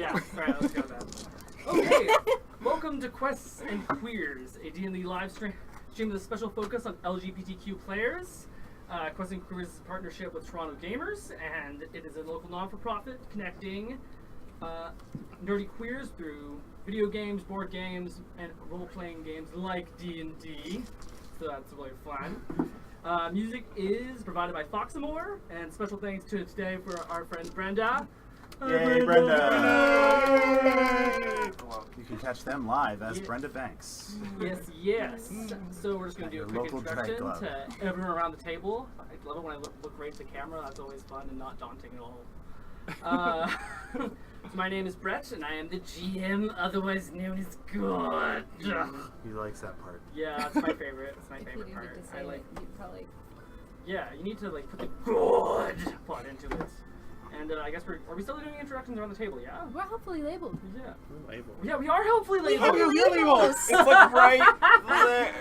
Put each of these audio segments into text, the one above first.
Yeah, alright, let's go with that. Okay, welcome to Quests and Queers, a D&D live stream with a special focus on LGBTQ players. Quests and Queers is a partnership with Toronto Gamers, and it is a local non-for-profit connecting nerdy queers through video games, board games, and role-playing games like D&D. So that's really fun. Music is provided by Foxamore, and special thanks to today for our friend Brenda. Yay, Brenda! Well, you can catch them live as Brenda Banks. Yes. So we're just going to do a quick introduction to everyone around the table. I love it when I look right at the camera. That's always fun and not daunting at all. So my name is Brett, and I am the GM, otherwise known as God. He likes that part. Yeah, it's my favorite. It's my favorite part. I like. You'd probably. Yeah, you need to like put the God part into it. And I guess are we still doing introductions around the table? Yeah. We're helpfully labeled. Yeah. We're labeled. Yeah, we are helpfully labeled. We're labeled. It's like right there.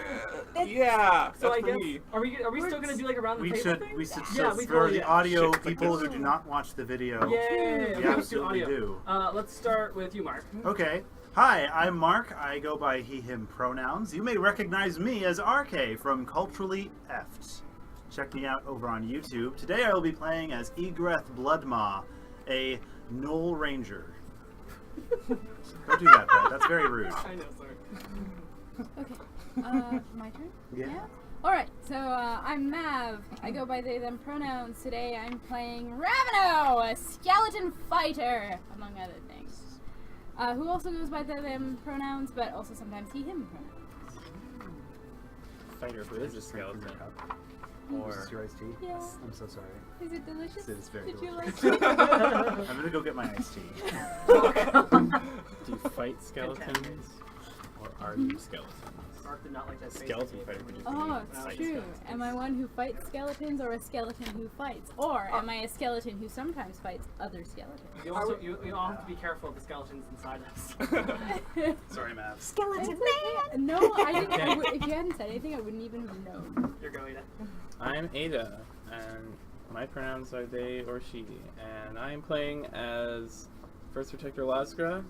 Yeah. So that's I for guess me. are we still gonna do like around the table thing? We should. Yeah, So we for totally the audio Shit, people this. who do not watch the video, Yay! we absolutely do. Let's start with you, Mark. Okay. Hi, I'm Mark. I go by he/him pronouns. You may recognize me as RK from Culturally Effed. Check me out over on YouTube. Today I will be playing as Egreth Bloodmaw, a Knoll Ranger. Don't do that, Brett. That's very rude. I know, sorry. Okay. My turn? Yeah. Alright, so I'm Mav. I go by they, them pronouns. Today I'm playing Raveno, a skeleton fighter, among other things. Who also goes by they, them pronouns, but also sometimes he, him pronouns. Fighter who is a skeleton. Or is this your iced tea? Yeah. I'm so sorry. Is it delicious? It is very Did delicious. you like it? I'm gonna go get my iced tea. Do you fight skeletons? Or are you skeletons? Mark did not like that face. Skeleton fighter would just Oh, be it's fight true. skeletons. Am I one who fights skeletons or a skeleton who fights? Or am I a skeleton who sometimes fights other skeletons? You also you all have to be careful of the skeletons inside us. Sorry, Mav. Skeleton man! No, I didn't. If you hadn't said anything, I wouldn't even have known. You're going to. I'm Ada, and my pronouns are they or she, and I am playing as First Protector Lasgra,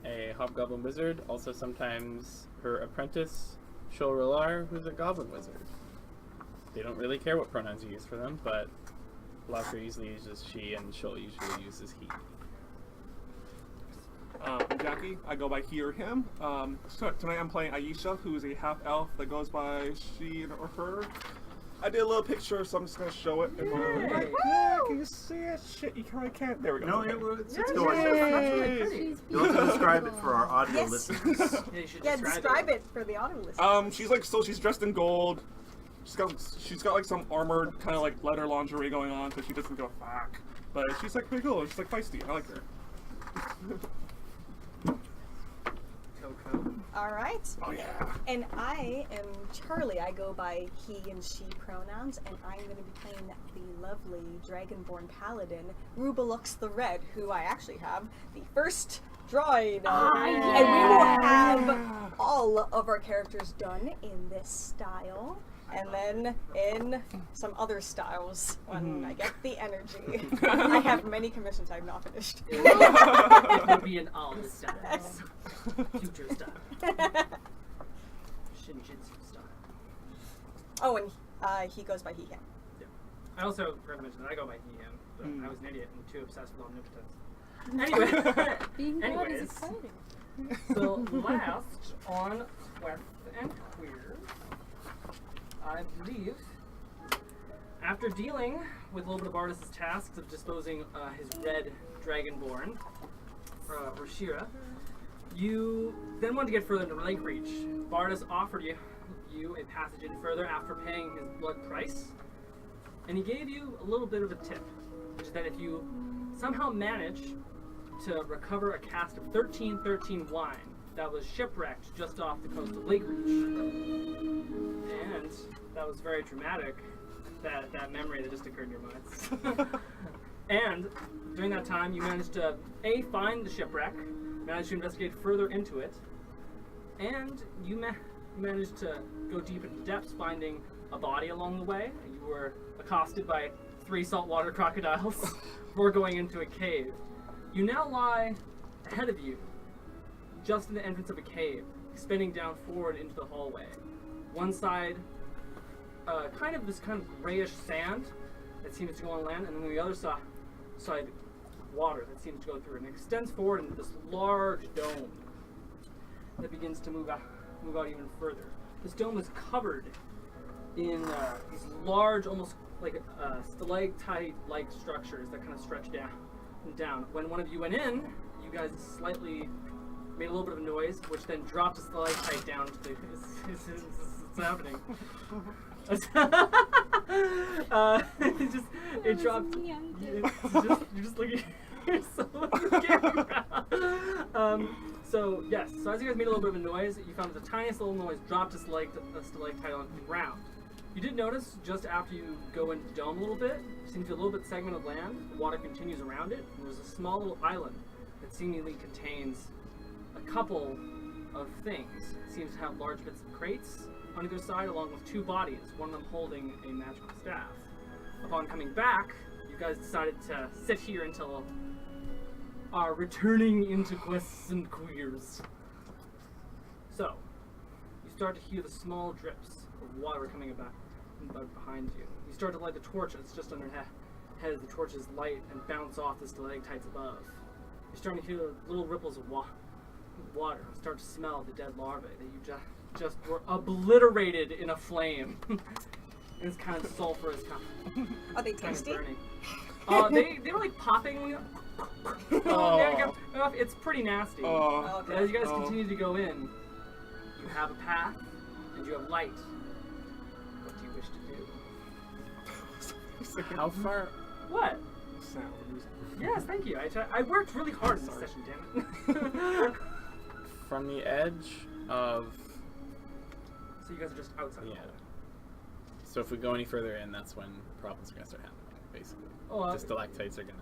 a hobgoblin wizard, also sometimes her apprentice, Chuul, who's a goblin wizard. They don't really care what pronouns you use for them, but Lasgra usually uses she, and Chuul usually uses he. I'm Jackie. I go by he or him. So tonight I'm playing Aisha, who is a half-elf that goes by she or her. I did a little picture, so I'm just going to show it. Yay. Yeah, can you see it? Shit, you probably can't. There we go. No, Okay. it's Yeah, going. that's really pretty. She's You'll have to describe it beautiful. for our audio Yes. listeners. Yeah, you should Yeah, describe it for the audio listeners. She's like, so she's dressed in gold. She's got like some armored kind of like leather lingerie going on, so she doesn't give a fuck. But she's like pretty cool. She's like feisty. I like her. Coco. All right. Oh yeah. And I am Charlie. I go by he and she pronouns, and I'm going to be playing the lovely Dragonborn Paladin, Rubalux the Red, who I actually have the first drawing of. And we will have all of our characters done in this style, and then in some other styles when I get the energy. I have many commissions I've not finished. It will be in all the styles. Future style. Shinjitsu style. Oh, and he goes by he, him. I also forgot to mention that I go by he, him, but I was an idiot and too obsessed with omnipotence. Anyway, Being God is anyways, exciting. so last on Quests and Queers, I believe, after dealing with a little bit of Bardus' tasks of disposing his red dragonborn, Rashira, you then wanted to get further into Lake Reach. Bardus offered you a passage in further after paying his blood price, and he gave you a little bit of a tip, which is that if you somehow manage to recover a cask of 1313 wine that was shipwrecked just off the coast of Lake Reach, and that was very dramatic, that memory that just occurred in your minds. And during that time, you managed to find the shipwreck, managed to investigate further into it, and you managed to go deep into the depths, finding a body along the way. You were accosted by 3 saltwater crocodiles before going into a cave. You now lie ahead of you, just in the entrance of a cave, spinning down forward into the hallway. One side, kind of grayish sand that seems to go on land, and then the other side, water that seems to go through, and it extends forward into this large dome that begins to move out even further. This dome is covered in these large, almost like stalactite-like structures that kind of stretch down. When one of you went in, you guys slightly made a little bit of a noise, which then dropped a stalactite down to the. It's happening. It dropped. You're just looking. You're so scared. So yes. So as you guys made a little bit of a noise, you found that the tiniest little noise dropped a stalactite on the ground. You did notice just after you go into the dome a little bit, seems to be a little bit segment of land. The water continues around it, and there's a small little island that seemingly contains a couple of things. It seems to have large bits of crates on either side, along with two bodies, one of them holding a magical staff. Upon coming back, you guys decided to sit here until our returning into quests and queers. So, you start to hear the small drips of water coming about behind you. You start to light the torch that's just under head. The torches light and bounce off the stalactites above. You're starting to hear little ripples of water. You start to smell the dead larvae that you just were obliterated in a flame. It's kind of sulfurous. Are they Kind of tasty? burning. They were like popping. It's pretty nasty. Oh. Okay. As you guys continue to go in, you have a path and you have light. What do you wish to do? How far? What? Sound. Yes, thank you. I worked really hard in this session, damn it. From the edge of. So you guys are just outside. Yeah. So if we go any further in, that's when problems are gonna start happening. Basically, Oh, the stalactites are gonna.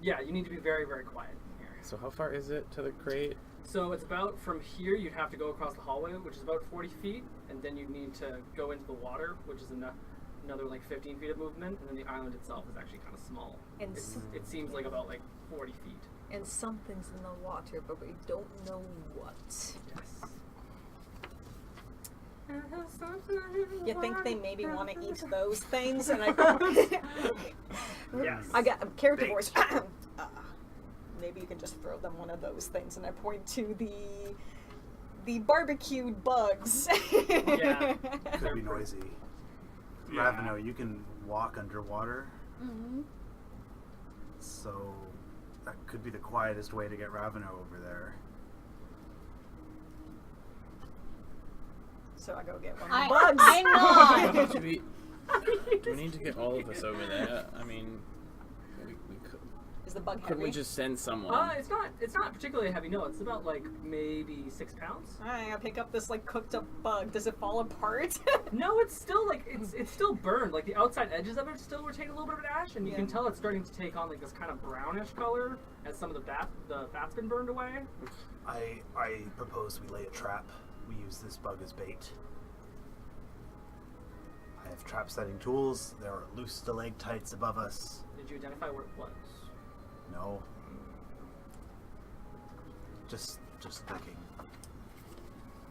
yeah, you need to be very, very quiet here. So how far is it to the crate? So it's about from here. You'd have to go across the hallway, which is about 40 feet, and then you'd need to go into the water, which is another like 15 feet of movement, and then the island itself is actually kind of small. And It seems like about like 40 feet. and something's in the water, but we don't know what. Yes. You think they maybe want to eat those things? And Yes. I got character voice. Maybe you can just throw them one of those things, and I point to the barbecued bugs. Yeah. Could be noisy. Yeah. Ravino, you can walk underwater, Mm-hmm. so that could be the quietest way to get Ravino over there. So I go get one of I- the bugs. I'm not. Do we need to get all of us over there? I mean, we could. Is the bug Couldn't heavy? we just send someone? It's not particularly heavy. No, it's about like maybe 6 pounds. I pick up this like cooked up bug. Does it fall apart? No, it's still like it's still burned. Like the outside edges of it still retain a little bit of an ash, and you can Yeah. tell it's starting to take on like this kind of brownish color as some of the fat's been burned away. I propose we lay a trap. We use this bug as bait. I have trap setting tools. There are loose stalactites above us. Did you identify where it was? No. Just thinking.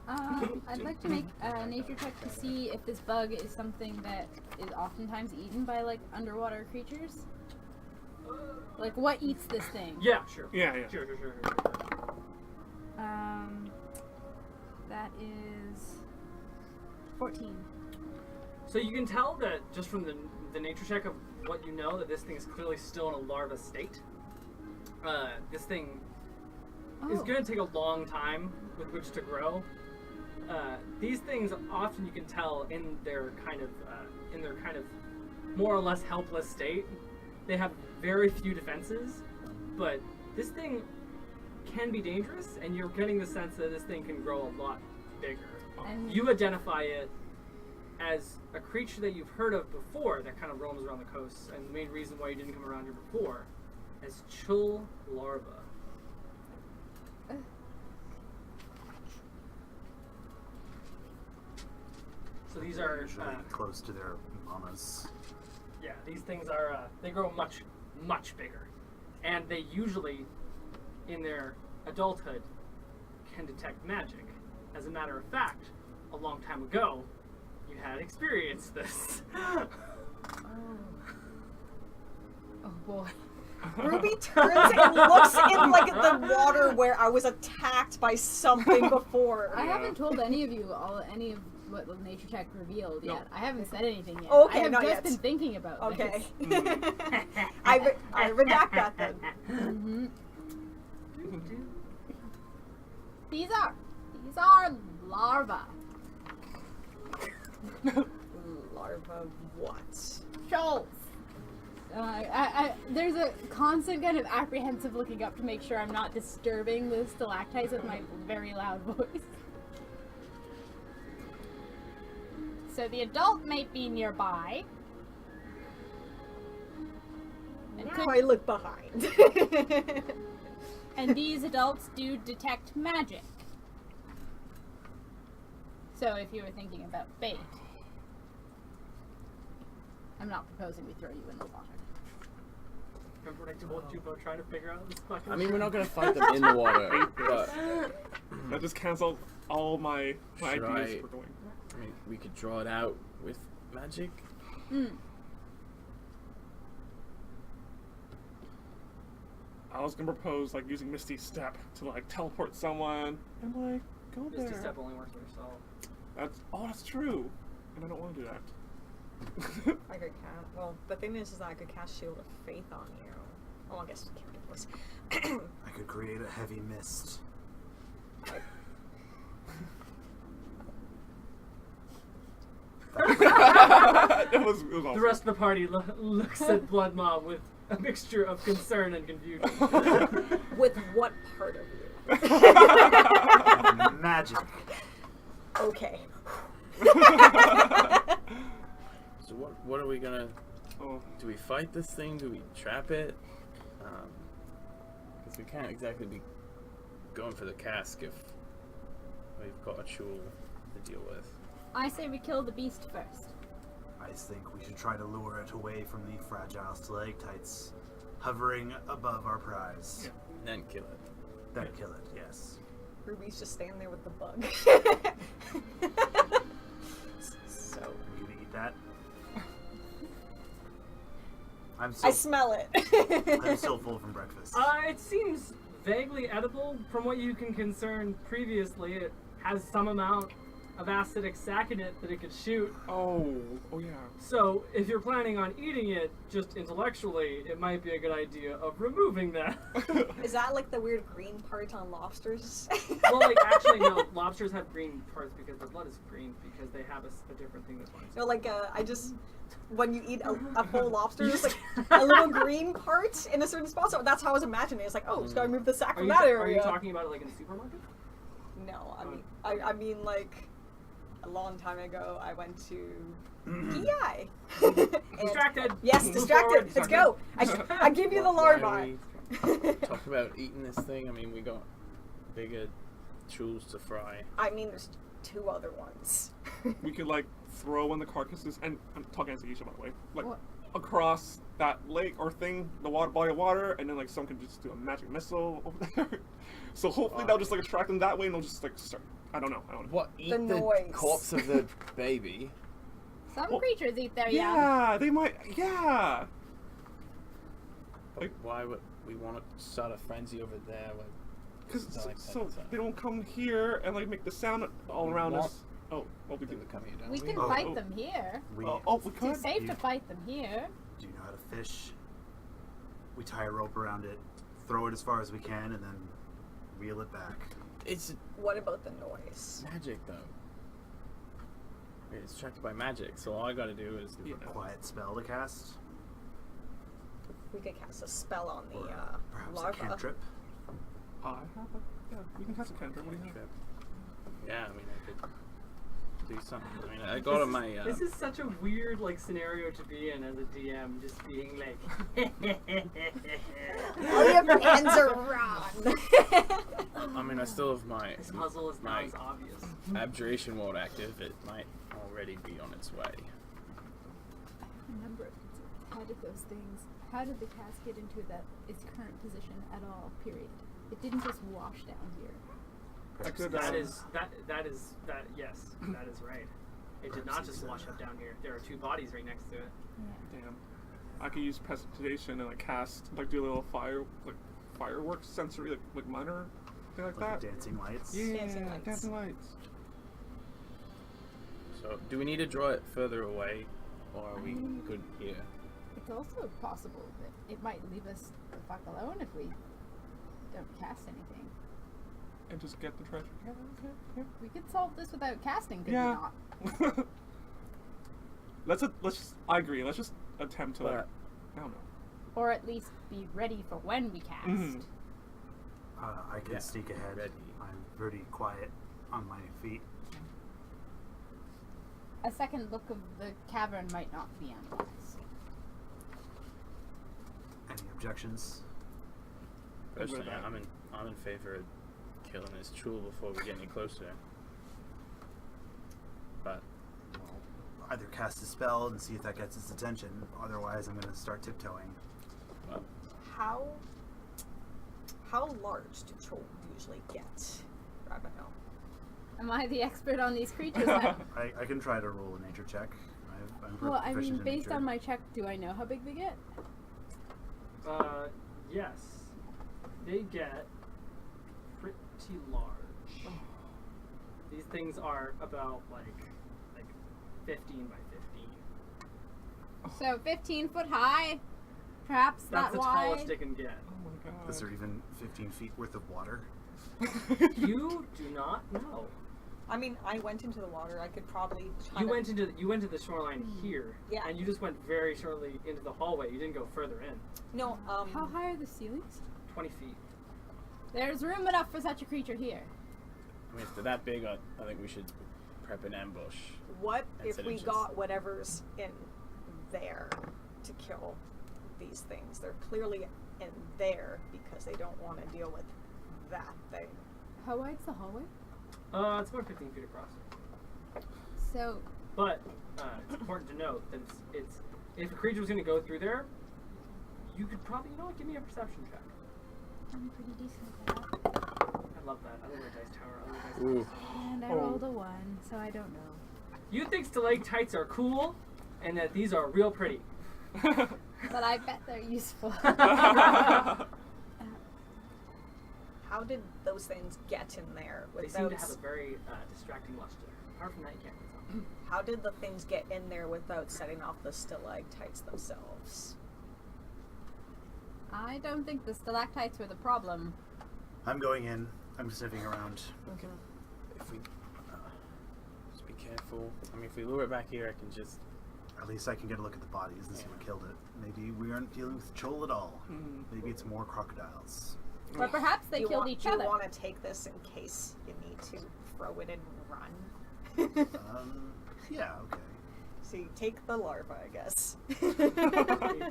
I'd like to make a nature check to see if this bug is something that is oftentimes eaten by like underwater creatures. Like what eats this thing? Yeah, sure. Yeah, yeah. Sure. That is 14. So you can tell that just from the nature check of what you know that this thing is clearly still in a larva state. This thing is Oh. going to take a long time with which to grow. These things often you can tell in their kind of more or less helpless state. They have very few defenses, but this thing can be dangerous, and you're getting the sense that this thing can grow a lot bigger. And You identify it as a creature that you've heard of before that kind of roams around the coast, and the main reason why you didn't come around here before is Chuul larva. So these are, Usually close to their mamas. yeah, these things are, they grow much, much bigger. And they usually in their adulthood can detect magic. As a matter of fact, a long time ago, you had experienced this. Oh boy. Ruby turns and looks in like the water where I was attacked by something before. I haven't told any of you any of what the nature check revealed No. yet. I haven't said anything yet. Okay, I have not just yet. been thinking about Okay. this. I redact that then. Mm-hmm. Mm-hmm. These are larvae. Larva what? Shoals. There's a constant kind of apprehensive looking up to make sure I'm not disturbing the stalactites with my very loud voice. So the adult might be nearby. And, Now I look behind. and these adults do detect magic. So if you were thinking about bait, I'm not proposing we throw you in the water. Remember what I told you about trying to figure out this fucking I mean, we're not gonna fight them in the water, but That just cancels all my Should ideas I- for going. I mean, we could draw it out with magic. Mm. I was gonna propose like using Misty Step to like teleport someone and like go there. Misty Step only works for yourself. That's true, and I don't want to do that. I could cast. Well, the thing is that I could cast Shield of Faith on you. Oh, I guess character voice. I could create a heavy mist. it was awesome. The rest of the party looks at Blood Mob with a mixture of concern and confusion. With what part of you? Magic. Okay. So what are we gonna? Oh, Do we fight this thing? Do we trap it? Because we can't exactly be going for the cask if we've got a Chuul to deal with. I say we kill the beast first. I think we should try to lure it away from the fragile stalactites hovering above our prize. Yeah. Then kill it. Then kill it, yes. Ruby's just standing there with the bug. So, you gonna eat that? I'm I so smell it. I'm still full from breakfast. It seems vaguely edible from what you can concern previously. It has some amount of acidic sac in it that it could shoot. oh yeah. So if you're planning on eating it just intellectually, it might be a good idea of removing that. Is that like the weird green part on lobsters? Well, like actually no, lobsters have green parts because their blood is green because they have a different thing that binds. No, like I just when you eat a whole lobster, there's like a little green part in a certain spot. So that's how I was imagining it. It's like, oh, just gotta move the sack from that Are area. you talking about it like in the supermarket? No, I mean like a long time ago I went to PI. Distracted. Yes, Move distracted. forward. Let's Sorry. go. I give you the Why larvae. are we talk about eating this thing? I mean, we got bigger Chuuls to fry. I mean, there's two other ones. We could like throw in the carcasses, and I'm talking as Aisha by the way, like What? across that lake or thing, the water body of water, and then like someone can just do a magic missile over there. So hopefully they'll just like attract them that way, and they'll just like start. I don't know. What? Eat The the noise. corpse of the baby? Some Well, creatures eat their young. Yeah, they might. Yeah. Like, why would we want to start a frenzy over there? Where Because stalactites so are? they don't come here and like make the sound all around Want- us. Oh, well we They do. would come here, don't We we? can Oh. fight them here. We We could. It's safe to fight them here. do you know how to fish. We tie a rope around it, throw it as far as we can, and then reel it back. It's What about the noise? magic, though. It's attracted by magic, so all I gotta do is Yeah. Quiet spell to cast, We could cast a spell on the or perhaps a larva. cantrip. I have a, yeah, we can cast a cantrip. What do you have? trip. Yeah, I mean, I could do something. I mean, I got on my. This is such a weird like scenario to be in as a DM, just being like. All your hands are wrong. I mean, I still have my This muzzle is not my as obvious. abjuration ward active. It might already be on its way. Remember, how did those things? How did the cask get into its current position at all? Period. It didn't just wash down here. I could, Yes, that is right. It did not just wash up down here. There are two bodies right next to it. Yeah. damn. I could use prestidigitation and like cast, like do a little fireworks sensory, like minor thing like Like that. dancing lights. Yeah, Dancing lights. dancing lights. So, do we need to draw it further away, or are we good here? It's also possible that it might leave us the fuck alone if we don't cast anything. And just get the treasure. Yeah, okay. We could solve this without casting, could Yeah. we not? Let's just. I agree. Let's just attempt to. Like, But- I don't know. Or at least be ready for when we cast. Mhm. I can Yeah, sneak ahead. ready. I'm pretty quiet on my feet. A second look of the cavern might not be unwise. Any objections? Personally, that. I'm in favor of killing this Chuul before we get any closer. But Either cast a spell and see if that gets its attention. Otherwise, I'm going to start tiptoeing. well, How large do Chuul usually get? Raveno. Am I the expert on these creatures now? I can try to roll a nature check. I'm Well, I proficient mean, in based nature. on my check, do I know how big they get? Yes. They get pretty large. These things are about like 15 by 15. So 15 foot high, perhaps That's that the wide. tallest it can get. Oh my god. Is there even 15 feet worth of water? You do not know. I mean, I went into the water. I could probably. You went to the shoreline here, Yeah. and you just went very shortly into the hallway. You didn't go further in. No. How high are the ceilings? 20 feet. There's room enough for such a creature here. I mean, if they're that big, I think we should prep an ambush. What if Instead of we just- got whatever's in there to kill these things? They're clearly in there because they don't want to deal with that thing. How wide's the hallway? It's about 15 feet across. So, But it's important to note that it's if a creature was going to go through there, you could probably, give me a perception check. I'm pretty decent at that. I love that. I love my dice tower. I love my dice Ooh. tower so much. And I rolled a 1, so I don't know. You think stalactites are cool, and that these are real pretty. But I bet they're useful. How did those things get in there They seem without? to have a very distracting luster. Apart from that, you can't really tell. How did the things get in there without setting off the stalactites themselves? I don't think the stalactites were the problem. I'm going in. I'm sniffing around. Okay. If we just be careful. I mean, if we lure it back here, I can just. At least I can get a look at the bodies and see what killed it. Maybe we aren't dealing with Chuul at all. Maybe it's more crocodiles. But perhaps they killed each other. Do you want to take this in case you need to throw it and run? Yeah, okay. So you take the larva, I guess.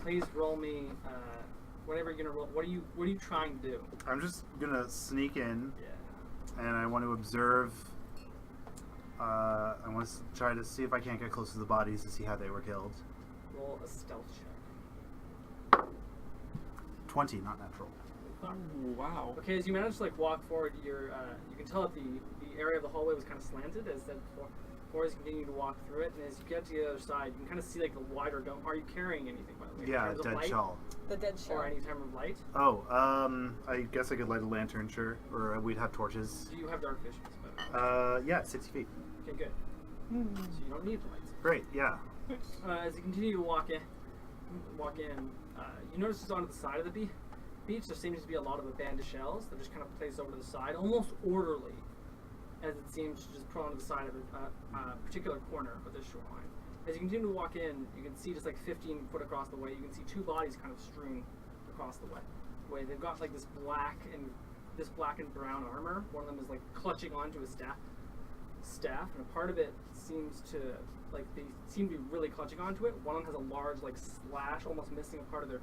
Please roll me. Whatever you're gonna roll. What are you trying to do? I'm just gonna sneak in, Yeah. and I want to observe. I want to try to see if I can't get close to the bodies to see how they were killed. Roll a stealth check. 20, not natural. Ooh, wow. Okay, as you manage to walk forward, you can tell that the area of the hallway was kind of slanted as that before as you continue to walk through it, and as you get to the other side, you can kind of see the wider dome. Are you carrying anything, by the way? in Yeah, terms of dead light shawl. The dead shell. or any type of light? Oh, I guess I could light a lantern, sure. Or we'd have torches. Do you have dark vision? Yeah, 60 feet. Okay, good. So you don't need the lights. Great, yeah. As you continue to walk in, you notice just onto the side of the beach, there seems to be a lot of abandoned shells that just kind of placed over to the side, almost orderly, as it seems to just put onto the side of a particular corner of this shoreline. As you continue to walk in, you can see just 15 foot across the way, you can see two bodies kind of strewn across the way. They've got this black and brown armor. One of them is clutching onto a staff, and a part of it seems to they seem to be really clutching onto it. One of them has a large slash, almost missing a part of their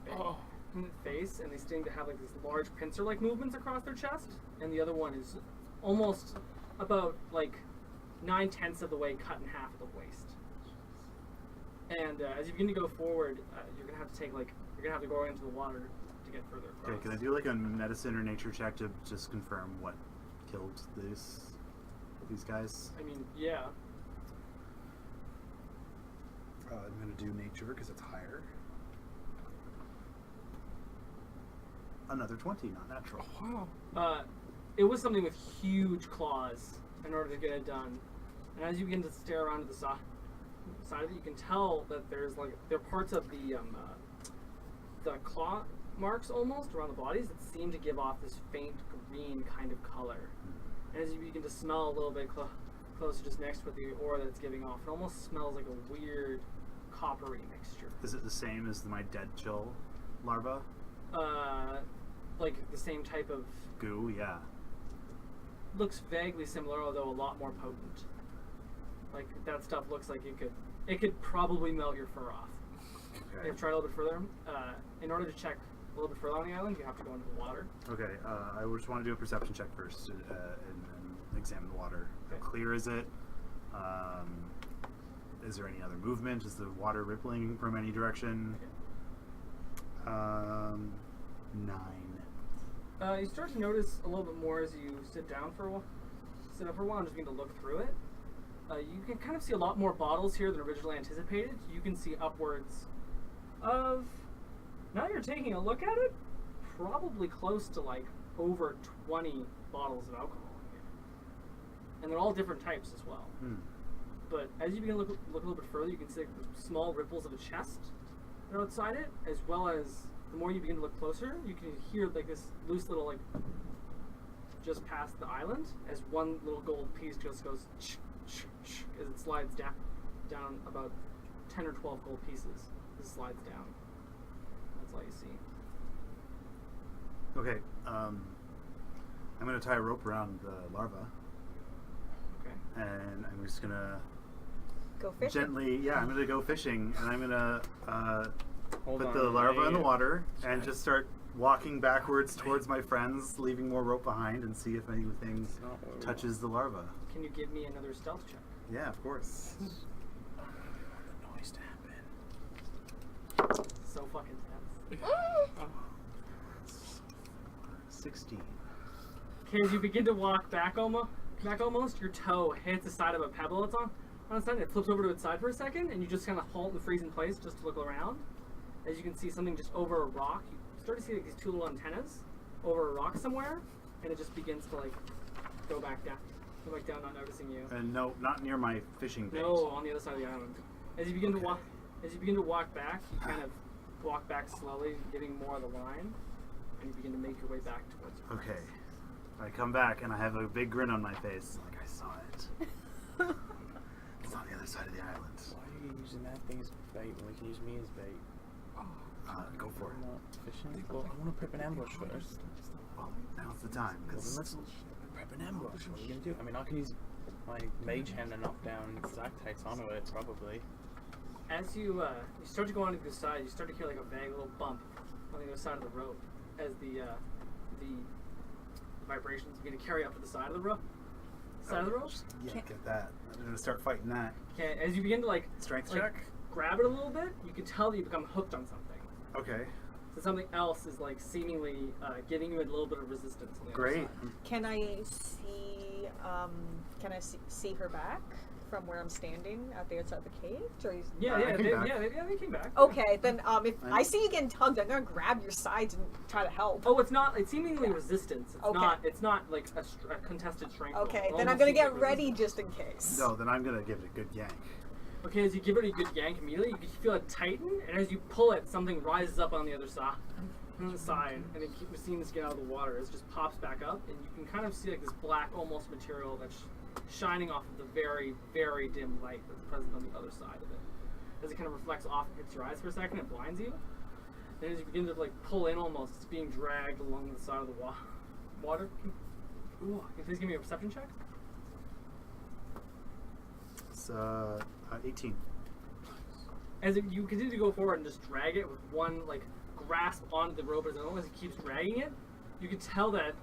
face, and they seem to have these large pincer-like movements across their chest. And the other one is almost about 9/10 of the way cut in half at the waist. And as you begin to go forward, you're gonna have to take you're gonna have to go into the water to get further across. Okay, can I do like a medicine or nature check to just confirm what killed these guys? I mean, yeah. I'm going to do nature because it's higher. Another 20, not natural. Wow. It was something with huge claws in order to get it done. And as you begin to stare around to the side of it, you can tell that there are parts of the claw marks almost around the bodies that seem to give off this faint green kind of color. And as you begin to smell a little bit closer just next to the aura that it's giving off, it almost smells like a weird coppery mixture. Is it the same as my dead Chuul larva? Like the same type of... Goo, yeah. Looks vaguely similar, although a lot more potent. Like, that stuff looks like it could probably melt your fur off. Okay. If try a little bit further. In order to check a little bit further on the island, you have to go into the water. Okay, I just want to do a perception check first and examine the water. Okay. How clear is it? Is there any other movement? Is the water rippling from any direction? Okay. 9. You start to notice a little bit more as you sit down for a while. Sit up for a while and just begin to look through it. You can kind of see a lot more bottles here than originally anticipated. You can see upwards of, now you're taking a look at it, probably close to like over 20 bottles of alcohol in here. And they're all different types as well. But as you begin to look a little bit further, you can see like, the small ripples of a chest that are outside it, as well as the more you begin to look closer, you can hear like this loose little like just past the island as one little gold piece just goes as it slides down about 10 or 12 gold pieces. It slides down. That's all you see. Okay, I'm going to tie a rope around the larva, Okay. and I'm just going to Go fishing. gently, I'm going to go fishing, and I'm going to Hold put on, the larva in the water and Sorry. just start walking backwards towards my friends, leaving more rope behind, and see if anything It's not what we touches the larva. Can you give me another stealth check? Yeah, of course. the noise to happen. So fucking tense. 16. Okay, as you begin to walk back almost, your toe hits the side of a pebble that's on the side, and it flips over to its side for a second, and you just kind of halt and freeze in place just to look around. As you can see something just over a rock, you start to see like these two little antennas over a rock somewhere, and it just begins to like go back down, not noticing you. And no, not near my fishing bait. No, on the other side of the island. As you begin to walk back, you kind of walk back slowly, getting more of the line, and you begin to make your way back towards your Okay. friends. I come back and I have a big grin on my face, like I saw it. It's on the other side of the island. Why are you using that thing as bait when we can use me as bait? Go for it. I'm not fishing. Well, I want to prep an ambush first. Well, now's the time, Well, then because let's prep an ambush. What are you going to do? I mean, I can use my mage hand and knock down Zactites onto it, probably. As you start to go on to the side, you start to hear like a vague little bump on the other side of the rope as the vibrations begin to carry up to the side of the rope. yeah, get that. I'm going to start fighting that. Okay, as you begin to Strength like, check? grab it a little bit, you can tell that you become hooked on something. Okay. So something else is like seemingly giving you a little bit of resistance on the other Great. side. Can I see her back from where I'm standing at the outside of the cage? Or is Yeah, I came back. they came back. Okay, then if I'm- I see you getting tugged, I'm gonna grab your sides and try to help. Oh, it's seemingly resistance. It's Okay. it's not like a contested strength. roll. Okay, It then almost I'm gonna seems get like ready resistance. just in case. No, then I'm going to give it a good yank. Okay, as you give it a good yank immediately, you can feel it tighten, and as you pull it, something rises up on the other side, and it keeps seeing this get out of the water. It just pops back up, and you can kind of see like this black, almost material that's shining off of the very, very dim light that's present on the other side of it. As it kind of reflects off and hits your eyes for a second, it blinds you. Then as you begin to like pull in, almost, it's being dragged along the side of the water. Can you please give me a perception check? It's 18. As you continue to go forward and just drag it with one like grasp onto the rope as it keeps dragging it, you can tell that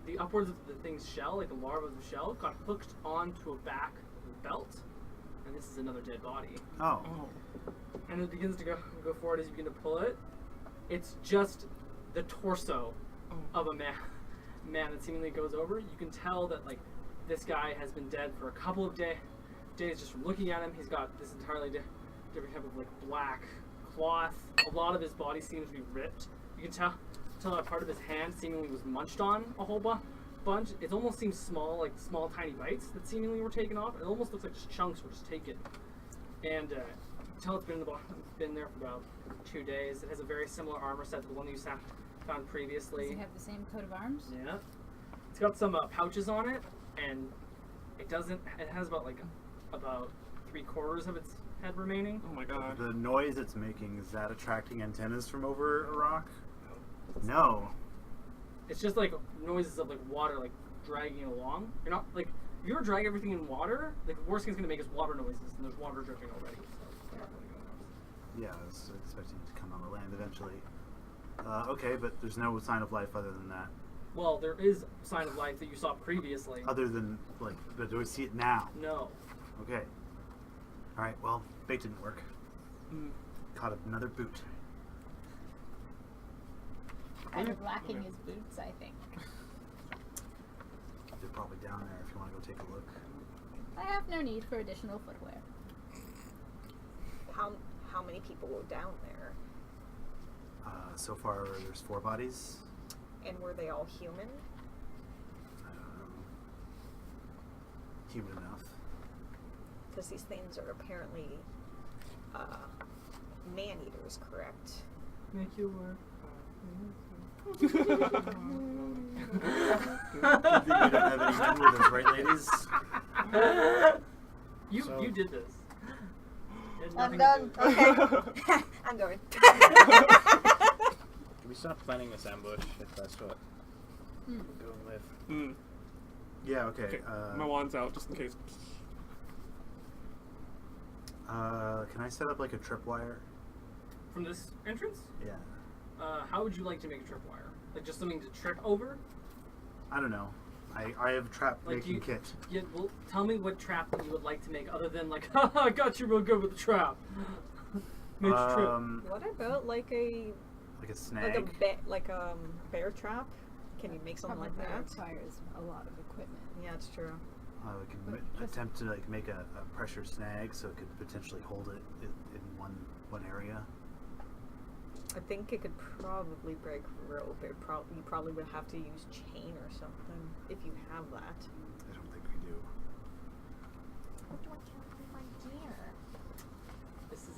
the upwards of the thing's shell, like the larva of the shell, got hooked onto a back belt, and this is another dead body. Oh. And it begins to go forward as you begin to pull it. It's just the torso of a man that seemingly goes over. You can tell that like this guy has been dead for a couple of days just from looking at him. He's got this entirely different type of like black cloth. A lot of his body seems to be ripped. You can tell that part of his hand seemingly was munched on a whole bunch. It almost seems small, like small tiny bites that seemingly were taken off. It almost looks like just chunks were just taken. And you can tell it's been there for about 2 days. It has a very similar armor set to the one that you found previously. Does he have the same coat of arms? Yeah. It's got some pouches on it, and it has about 3/4 of its head remaining. Oh my god. The noise it's making, is that attracting antennas from over a rock? No. It's just like noises of like water like dragging it along. You're not like if you were to drag everything in water, like the worst thing it's gonna make is water noises, and there's water dripping already. So you're not really gonna notice. Yeah, I was expecting it to come on the land eventually. Okay, but there's no sign of life other than that. Well, there is a sign of life that you saw previously. Other than, like, but do we see it now? No. Okay. Alright, well, bait didn't work. Mm. Caught another boot. Kind of lacking his boots, I think. They're probably down there if you want to go take a look. I have no need for additional footwear. How many people were down there? So far, there's 4 bodies. And were they all human? I don't know. Human enough. Because these things are apparently man-eaters, correct? Make you work. Good thing we don't have any men with us, right, ladies? You did this. It had I'm nothing to done. do with it. Okay. I'm going. Can we stop planning this ambush if that's what we're going with? Mm. Yeah, okay. Okay. My wand's out just in case. Can I set up like a tripwire? From this entrance, Yeah. how would you like to make a tripwire? Like just something to trip over? I don't know. I have trap Like making you- kit. Yeah, well, tell me what trap that you would like to make other than like, haha, I got you real good with the trap. Make you trip. What about like a Like a snag. like a bear trap? Can you make something like Probably that? requires a lot of equipment. Yeah, it's true. We can But just- attempt to like make a pressure snag so it could potentially hold it in one area. I think it could probably break rope. You probably would have to use chain or something if you have that. I don't think we do. What do I carry in my gear? This is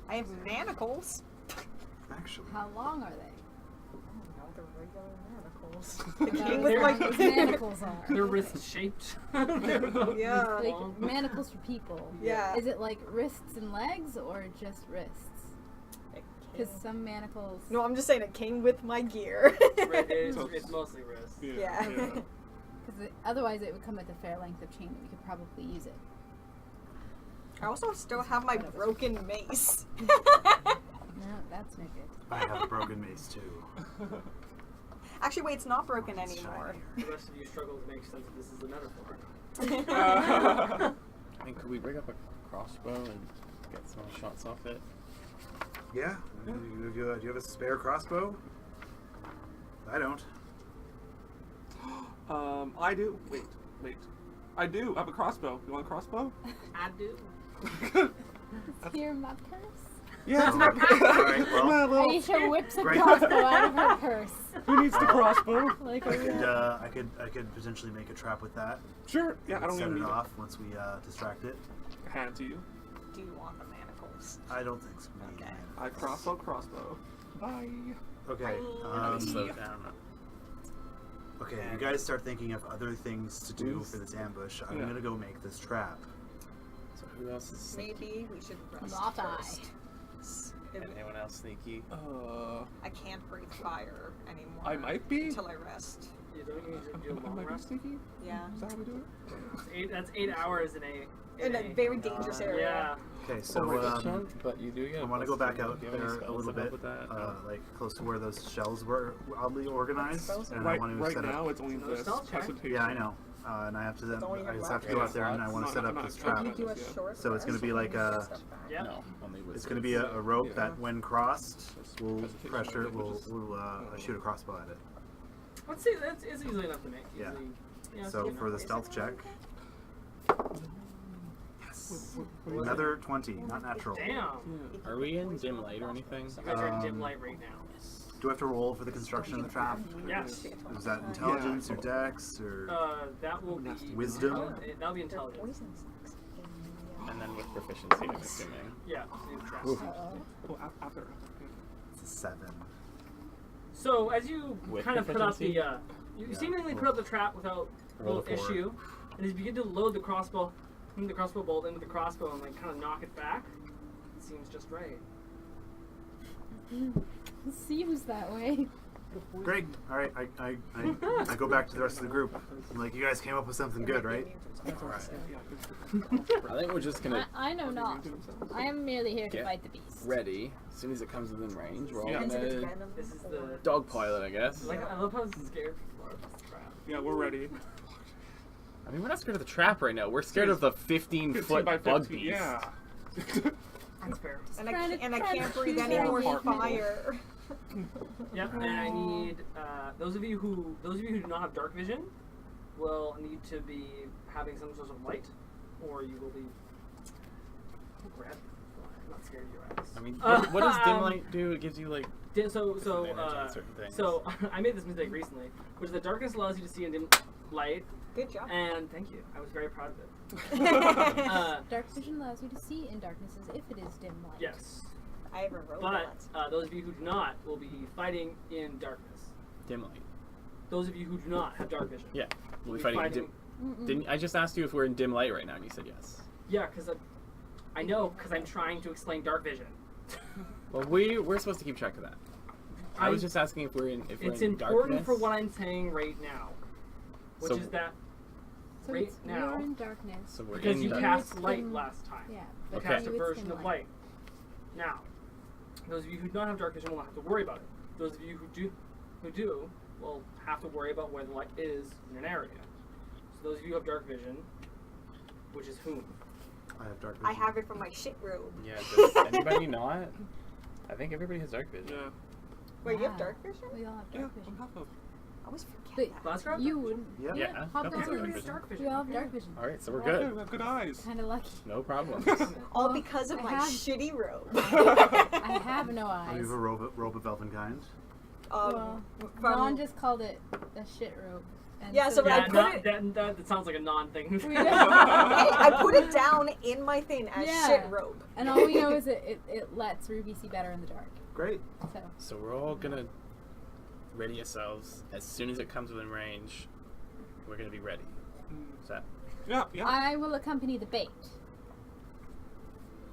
I have manacles. Actually. How long are they? No, they're regular manacles. I The thought king it was with how my those manacles are. they're wrist shaped. Yeah. Like manacles for people. Yeah. Is it like wrists and legs or just wrists? Because some manacles. No, I'm just saying a king with my gear. It's mostly wrist. Yeah. Because otherwise it would come with a fair length of chain that we could probably use it. I also still have my broken mace. No, that's no good. I have a broken mace too. Actually, wait, it's not broken It's anymore. shinier. The rest of you struggle to make sense that this is a metaphor. I mean, could we bring up a crossbow and get some shots off it? Yeah. Do you have a spare crossbow? I don't. I do. Wait. I do. I have a crossbow. You want a crossbow? I do. It's here in my purse. Yeah. Oh, alright, well. My little- Aisha whips a Great. crossbow out of her purse. Who needs the crossbow? Like I could potentially make a trap with that. Sure. Yeah, I don't set even it need off once we distract it. it. Hand to you. Do you want the manacles? I don't think so. Okay. I crossbow. Bye. Okay. Slow down. Okay, you guys start thinking of other things to do Who's- for this ambush. I'm Yeah. gonna go make this trap. So who else is sneaky? Maybe we should rest Not I. first. Anyone else sneaky? I can't breathe fire anymore. I might be. Until I rest. You don't need to do a Am long I being rest. sneaky? Yeah. Is that how we do it? That's 8 hours in In a very dangerous area. Yeah. Okay, so but you do get. I want to go back out Do you have any there a spells little to help bit, with that? like close to where those shells were oddly organized, Spells? and I Right, want to right set now up. it's only Another this stealth check. presentation. Yeah, I know. and I have to then. That's all you I have just have to left. go out there and I want to set up this trap. You do a short So it's gonna rest, be you like can a- get stuff back. Yeah. No, only wizards. It's going to be a rope Yeah. that, when crossed, will Hesitation, pressure. which Will is- shoot a crossbow at it. Let's see, that's is easily enough to make. Yeah. Easily, yeah, So it's for the easy stealth check, yes, another 20, not natural. enough. Damn. Are we in dim light or anything? You guys are in dim light right now. Do I have to roll for the construction of the trap? Yes. Is that intelligence or dex or? That will be Wisdom? That'll be intelligence. Poison sucks. And then with proficiency, I'm assuming. Yeah. it's trash. Oof. Oh, after. It's a 7. So as you With kind of put up the, proficiency? you Yeah. seemingly put up the trap without Roll real a 4. issue, and as you begin to load the crossbow bolt into the crossbow and like kind of knock it back, it seems just right. Seems that way. Great. All right. I go back to the rest of the group. I'm like, you guys came up with something good, right? I think we're just gonna I know not. I am merely here to Get fight the beast. ready. As soon as it comes within range, we're all Yeah. gonna This is the dogpile it, I guess. like I love how scared people are of this trap. Yeah, we're ready. I mean, we're not scared of the trap right now. We're scared of the 15 15-foot by bug 15, beast. yeah. That's fair. And I Trying to- can't, trying to breathe choose any our more weakness. fire. Yep, and I need those of you who do not have dark vision will need to be having some sort of light, or you will be red. I'm not scared of your eyes. I mean, what does dim light do? It gives you like disadvantage on certain things. So I made this mistake recently, which is that darkness allows you to see in dim light, Good job. and thank you. I was very proud of it. Dark vision allows you to see in darknesses if it is dim light. Yes, I haven't wrote but that. those of you who do not will be fighting in darkness. dim light. Those of you who do not have dark vision. Yeah, we'll will be be fighting. Dim. Didn't I just asked you if we're in dim light right now, and you said yes. Yeah, because I know, because I'm trying to explain dark vision. Well, we're supposed to keep track of that. I was just asking if we're in It's in important darkness. for what I'm saying right now, which So- is that So right it's, now, we're in darkness. So we're because in you darkness. cast light dim- last time. Yeah. You But Okay. cast a for you it's version dim of light. Now, those of you who do not have dark vision will not have to worry about it. Those of you who do will have to worry about where the light is in an area. So those of you who have dark vision, which is whom? I have dark vision. I have it from my shit robe. Yeah, does anybody not? I think everybody has dark vision. Yeah. Wait, you have Wow. dark vision? We all have Yeah, dark I'm vision. half of. I always forget But that. Last round? you wouldn't. Yep. Yeah, Hobgoblins. Hobgoblins Everybody have has vision. dark vision. We all have dark vision. All right, so we're Okay, good. we have good eyes. Kind of lucky. No problem. All Well, because of I my have- shitty robe. I have no Oh, you eyes. have a robe of elvenkind. Well, from- Ron just called it a shit robe. And Yeah, so we- I Yeah, put not, it- that sounds like a non-thing. We Hey, I put it down in my thing as Yeah. shit robe. And all we know is it lets Ruby see better in the dark. Great. So So we're all gonna ready ourselves. As soon as it comes within range, we're gonna be ready. Is that Yeah, yeah. I will accompany the bait.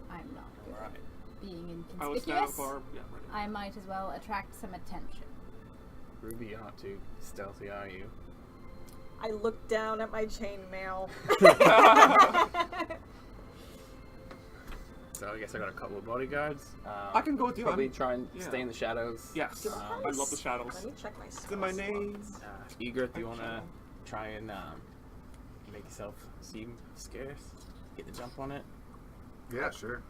I'm not good all right? at being I was down inconspicuous. far. Yeah, ready. I might as well attract some attention. Ruby, you're not too stealthy, are you? I looked down at my chainmail. So I guess I got a couple of bodyguards. I can go with you. Probably I'm- try and yeah. stay in the shadows. Yes. I love the shadows. Let me check my It's in my name. Eager, if you wanna try and make yourself seem scarce, get the jump on it. Yeah, sure.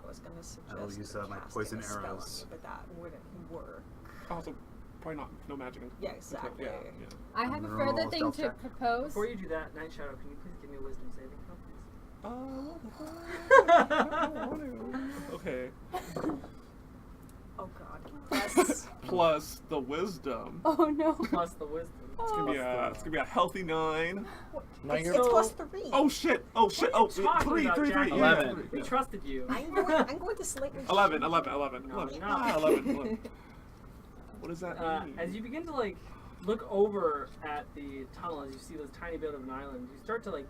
I was gonna suggest I will use, my casting poison a spell on arrows. you, but that wouldn't work. Also, probably not. No magic. Yeah, exactly. Yeah, I have a Roll a further thing stealth to check. propose. Before you do that, Night Shadow, can you please give me a wisdom saving throw, please? Okay. Oh god. Yes. Plus the wisdom. Oh no. Plus the wisdom. It's gonna be a healthy 9. No, it's you're plus 3. Oh shit! Oh shit! Oh, What are you talking 3, about, 3, 3. Jackie? 11. We trusted you. I'm going to slightly 11, cheat. 11, 11. No, 11. no. Ah, 11, 11. What does that mean? As you begin to look over at the tunnel, as you see this tiny bit of an island, you start to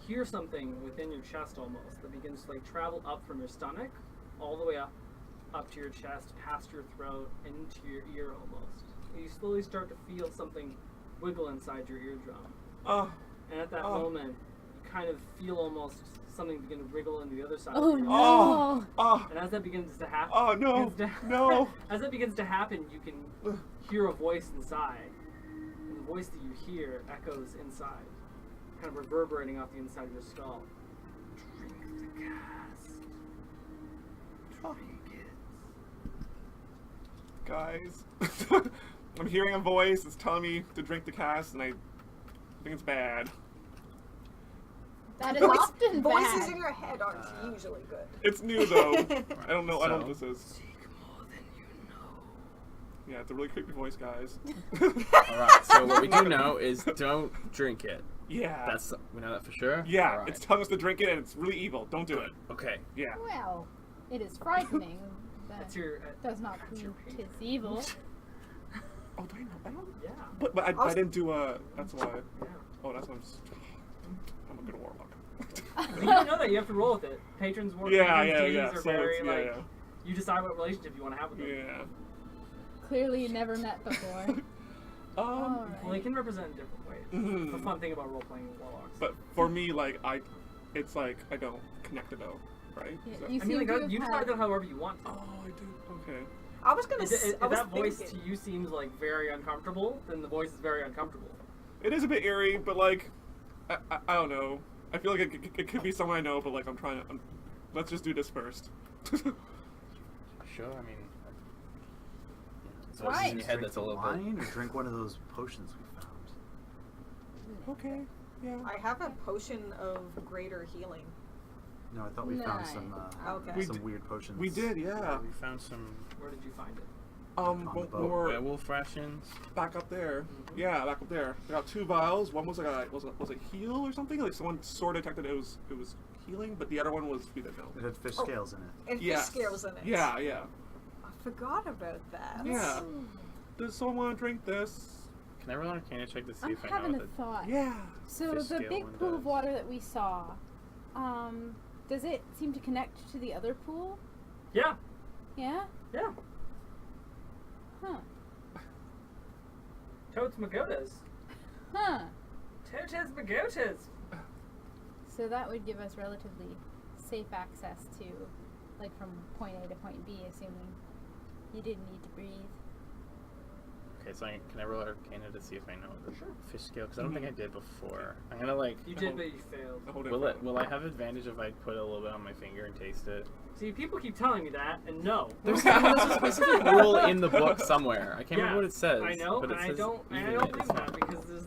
hear something within your chest almost that begins to travel up from your stomach, all the way up to your chest, past your throat, and into your ear almost. And you slowly start to feel something wiggle inside your eardrum. Oh, And at that Oh. moment, you kind of feel almost something begin to wriggle into the other side Oh of your no. Oh. oh, And as that begins to happen, oh no, no. as that begins to happen, you can hear a voice inside. And the voice that you hear echoes inside. kind of reverberating off the inside of your skull. Drink the cast. Drink it. Guys, I'm hearing a voice that's telling me to drink the cast, and I think it's bad. That is often Voices bad. in your head aren't usually good. It's new though. I don't know. I don't know what this is. Seek more than you know. Yeah, it's a really creepy voice, guys. Alright, so what we do know is don't drink it. Yeah. We know that for sure? Yeah, Alright. it's telling us to drink it, and it's really evil. Don't do it. Okay. Yeah. Well, it is frightening. That's That your. does not that's your mean patron. tis evil. Oh, do I know? I don't. Yeah. But I didn't do a. That's why. Yeah. Oh, that's why I'm a good warlock. You don't know that. You have to roll with it. Patrons, Yeah, patrons, yeah. deeds are So very it's, like. yeah. You decide what relationship you want to have with them. Yeah. Clearly never met before. Well, they Alright. can represent in different ways. Mhm. The fun thing about role playing warlocks. But for me, like it's like I don't connect it though, right? Yeah, Is that- you I mean, seem like to have you decide had- that however you want. oh, I do. Okay. I was gonna. If I was that voice thinking. to you seems like very uncomfortable, then the voice is very uncomfortable. It is a bit eerie, but like I don't know. I feel like it could be someone I know, but like let's just do this first. Sure, I mean... So Right. in your head that's a little bit... wine or drink one of those potions we found. Okay. Yeah. I have a potion of greater healing. No, I thought we found Nice. some Okay. some weird potions. We did, yeah. We found some Where did you find it? On the When boat. we're werewolf rations. back up there. Yeah, back up there. I got 2 vials. One was like was it heal or something? Like someone sort of detected it was healing, but the other one was we didn't know. It had fish Oh. scales in it. And Yeah. fish scales in it. Yeah, yeah. I forgot about that. Yeah. Does someone want to drink this? Can I roll an Arcana check to see I'm if I having know a what thought. Yeah. So fish the scale big one pool of does. water that we saw, does it seem to connect to the other pool? Yeah. Yeah? Yeah. Huh. Totes Magotas. Huh. Totes Magotas. So that would give us relatively safe access to, like, from point A to point B, assuming you didn't need to breathe. Okay, so can I roll Arcana to see if I know the Sure. fish scale? Because I don't think I did before. I'm gonna like... You did, but you failed. The whole Will I have advantage if I put a little bit on my finger and taste it? See, people keep telling me that, and no. There's a specific rule in the book somewhere. I can't remember what it says. I know, but and it I says don't even believe it's that not. because there's.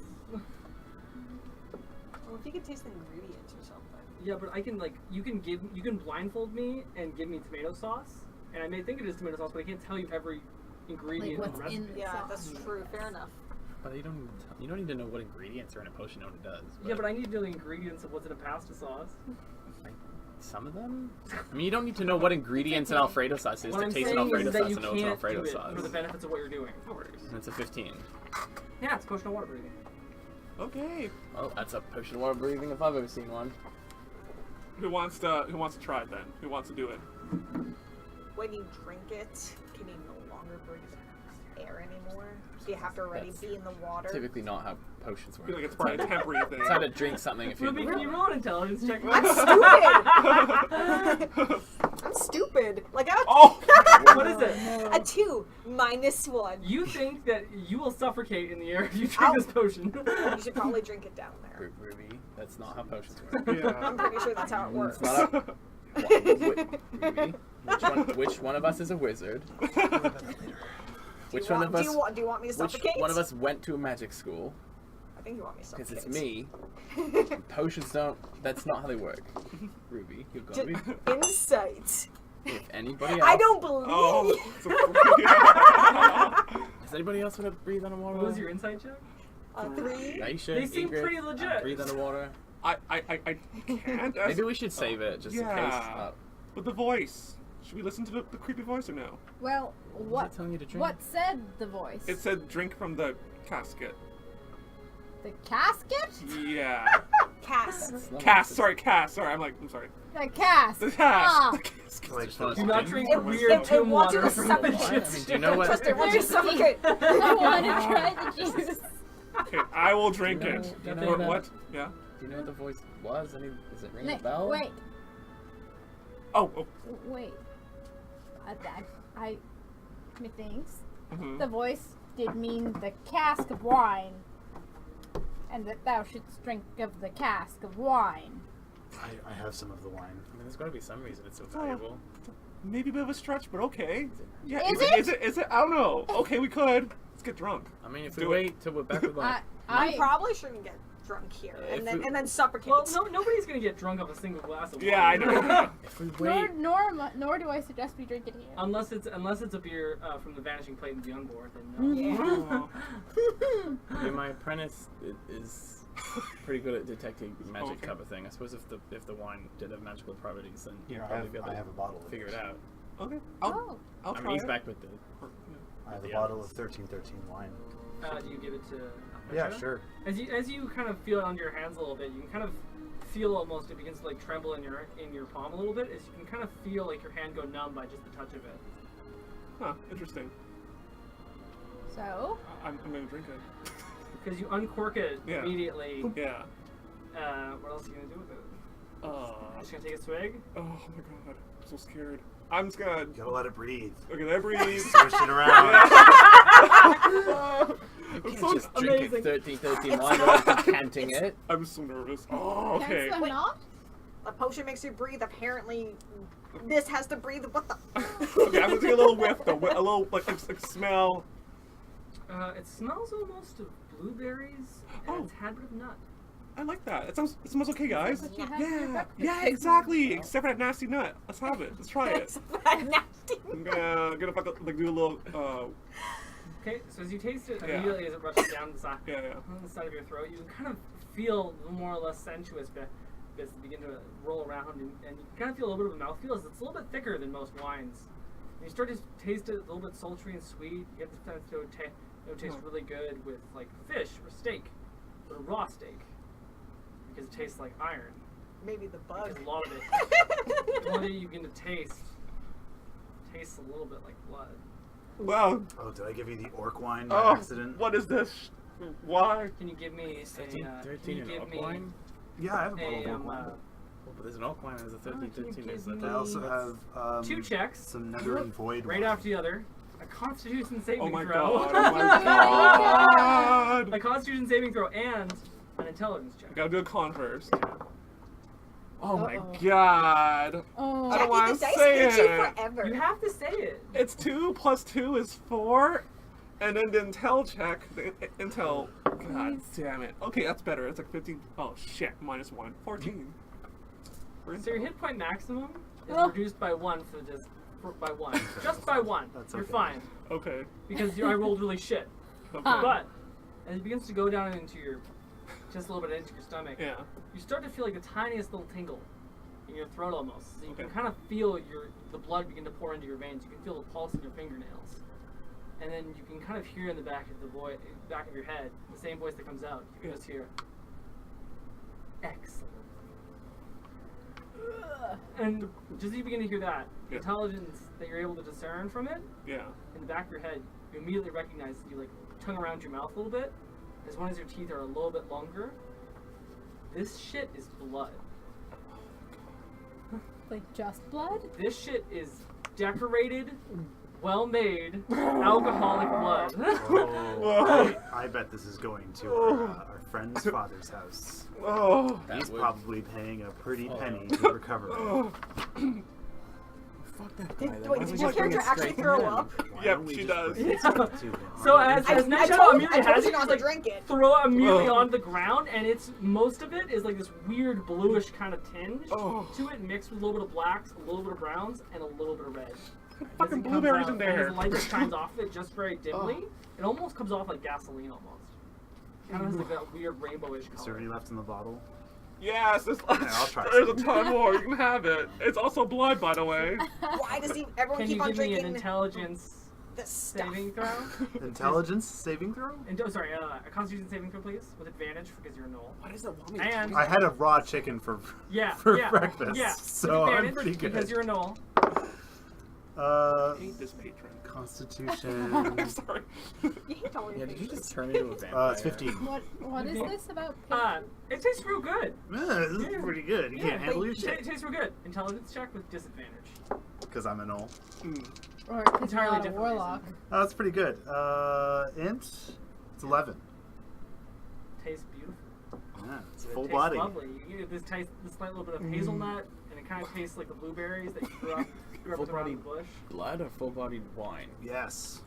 Well, if you could taste the ingredients or something. Yeah, but I can you can blindfold me and give me tomato sauce, and I may think it is tomato sauce, but I can't tell you every ingredient Like in the what's in recipe. the Yeah, sauce. that's true. Fair enough. But you don't need to know what ingredients are in a potion to know what it does. Yeah, but I need to know the ingredients of what's in a pasta sauce. Like, some of them? I mean, you don't need to know what ingredients in Alfredo sauce is What to I'm taste saying an is Alfredo that sauce you and know it's an can't Alfredo do it sauce. for the benefits of what you're doing. And it's a 15. Yeah, it's potion of water breathing. Okay. Oh, that's a potion of water breathing if I've ever seen one. Who wants to try it then? Who wants to do it? When you drink it, can you no longer breathe air anymore? Do you have to already That's be in the water? Typically not how potions I work. feel like it's probably a temporary thing. It's how to drink something if you're Ruby, in can the you water. roll an intelligence check? I'm stupid. I'm stupid. Like I. Oh! What is it? A 2 minus 1. You think that you will suffocate in the air if you drink Ow. this potion. You should probably drink it down there. Ruby, that's not how potions work. I'm Yeah. pretty sure that's how it works. It's not a... Ruby, which one of us is a wizard? Which one of us... Do you want me to Which suffocate? one of us went to a magic school? I think you want me to Because suffocate. it's me. Potions don't... That's not how they work. Ruby, you've got to be... Insight. If anybody else... I don't believe. Oh. Does anybody else want to breathe underwater? What was your insight check? 3. Are you sure? They seem Ingrid? pretty legit. Breathe underwater. I can't. Maybe we should save it just in case. Yeah. But the voice. Should we listen to the creepy voice or no? Well, What? what telling you to drink? what said the voice? It said drink from the casket. The casket? Yeah. Cast. It's not Cast. what Sorry, cast. Sorry, I'm sorry. The cask. The cast. Ah. The casket. Like, Just wanna Do not It- drink it- weird it tomb wants you water to from suffocate. the I mean, do you know what? Trust it wants you to suffocate. I want to try the juice. Okay, I will drink Do you know- it. do you know Or that- what? Yeah. Do you know what the voice was? Does it ring a Nick, bell? wait, Oh. wait. I methinks Mhm. the voice did mean the cask of wine, and that thou shouldst drink of the cask of wine. I have some of the wine. I mean, there's got to be some reason it's so valuable. Maybe a bit of a stretch, but okay. Yeah, Is Is it? I don't know. Okay, we could. Let's get drunk. I mean, if we Do it. wait till we're back with like, I probably shouldn't get drunk here, If and we- then suffocate. Well, nobody's gonna get drunk off a single glass of wine. Yeah, I know. if we wait, Nor do I suggest we drink it here. Unless it's a beer from the Vanishing Plate and Beyond Board, then no. Yeah. Oh. I mean, my apprentice is pretty good at detecting magic Okay. type of thing. I suppose if the wine did have magical properties, then Here, you'd I probably have, be able I to have a bottle. Of figure it out. Okay. Oh. I'll I try mean, he's it. back with the. I have a the bottle others. of 1313 wine. Do you give it to? Yeah, Petra? sure. As you kind of feel it under your hands a little bit, you can kind of feel almost it begins to like tremble in your palm a little bit. As you can kind of feel like your hand go numb by just the touch of it. Huh, interesting. So, I'm gonna drink it. Because you uncork it Yeah. immediately. Yeah. What else are you gonna do with it? Oh Just gonna take a swig? my god. I'm so scared. I'm just gonna. You gotta let it breathe. Okay, let it breathe. Swish it around. I'm Can't so, just drink amazing. it 13 wine without decanting it. I'm so nervous. Oh, okay. Hence the not? A potion makes you breathe. Apparently, this has to breathe. What the? Okay, I'm gonna take a little whiff though. A little like smell. It smells almost of blueberries and Oh. it's had a bit of nut. I like that. It smells okay, guys. What you had for your Yeah, breakfast. yeah, exactly. Except for that nasty nut. Let's have it. Let's try it. Nasty. I'm gonna like do a little. Okay, so as you taste it, Yeah. immediately as it rushes down the side, Yeah. on the side of your throat, you kind of feel the more or less sensuous bits begin to roll around, and you kind of feel a little bit of a mouthfeel as it's a little bit thicker than most wines. And you start to taste it a little bit sultry and sweet. You get the sense that it would taste really good with like fish or steak, or raw steak, because it tastes like iron. Maybe the bug. Because a lot of it you begin to tastes a little bit like blood. Wow. Oh, did I give you the orc wine by Oh, accident? what is this? Why? Can you give me 13 can you and give oak me wine? Yeah, I have a bottle a of orc wine. Oh, but there's an oak wine and there's a 13 can you 13. give Is that me- I also have 2 checks, some nether and void right wine. after the other, a Constitution saving Oh my throw, god. Oh my god. a Constitution saving throw, and an Intelligence check. Gotta do a con first. Oh my Uh-oh. god. Oh. I don't want the to dice say hit you it. forever. You have to say it. It's 2 plus 2 is 4. And then the intel check, the intel. God damn it. Okay, that's better. It's like 15. Oh shit, minus 1. 14. So your hit point maximum is Oh. reduced by 1 by 1. Just by 1. That's You're okay. fine. Okay. Because I rolled really shit. Okay. But as it begins to go down into your, just a little bit into your stomach, Yeah. you start to feel like the tiniest little tingle in your throat almost. So you Okay. can kind of feel the blood begin to pour into your veins. You can feel the pulse in your fingernails. And then you can kind of hear in the back of your head, the same voice that comes out. You can just hear, excellent. And just as you begin to hear that, the Yeah. intelligence that you're able to discern from it, Yeah. in the back of your head, you immediately recognize you like tongue around your mouth a little bit, as one of your teeth are a little bit longer. This shit is blood. Like just blood? This shit is decorated, well-made, alcoholic blood. Oh, I bet this is going to our friend's father's house. Oh. That He's would- probably paying a pretty Oh. penny to recover it. Oh. Fuck that guy. Did, then. wait, Why did don't we your just bring character it actually straight to throw him? up? Why Yep, don't we she just does. bring it to him? So as I Ned Shadow told immediately you has it, not just, to like, drink it. throw it immediately Ugh. on the ground, and it's most of it is like this weird bluish kind of tinge Oh. to it, mixed with a little bit of blacks, a little bit of browns, and a little bit of red. Fucking As it comes blueberries out, in and as there. the light just shines off it just very dimly, it almost comes off like gasoline almost. Kind of has like that weird rainbowish Is there color. any left in the bottle? Yes, I'll try there's a some. ton more. You can have it. It's also blood, by the way. Why does everyone Can keep you on give me an drinking intelligence this stuff? saving throw? Intelligence saving throw? A Constitution saving throw, please, with advantage because you're a gnoll. What is it? And I had a raw chicken for yeah, for yeah, breakfast, yeah, so with I'm advantage pretty good. because you're a gnoll. I hate this patron. Constitution. I'm sorry. You hate all your Yeah, did you patients. just turn into a vampire? It's 15. What is this about? It tastes real good. This is pretty good. You Yeah, can't handle your It shit. tastes real good. Intelligence check with disadvantage. Because I'm a knoll. Or because you're entirely not a different warlock? Oh, that's pretty good. Int? It's 11. Tastes beautiful. Yeah, it's It full tastes body. lovely. You get this slight little bit of hazelnut, and it kind of tastes like the blueberries that you grew up with around the bush. Blood or full-bodied wine? Yes.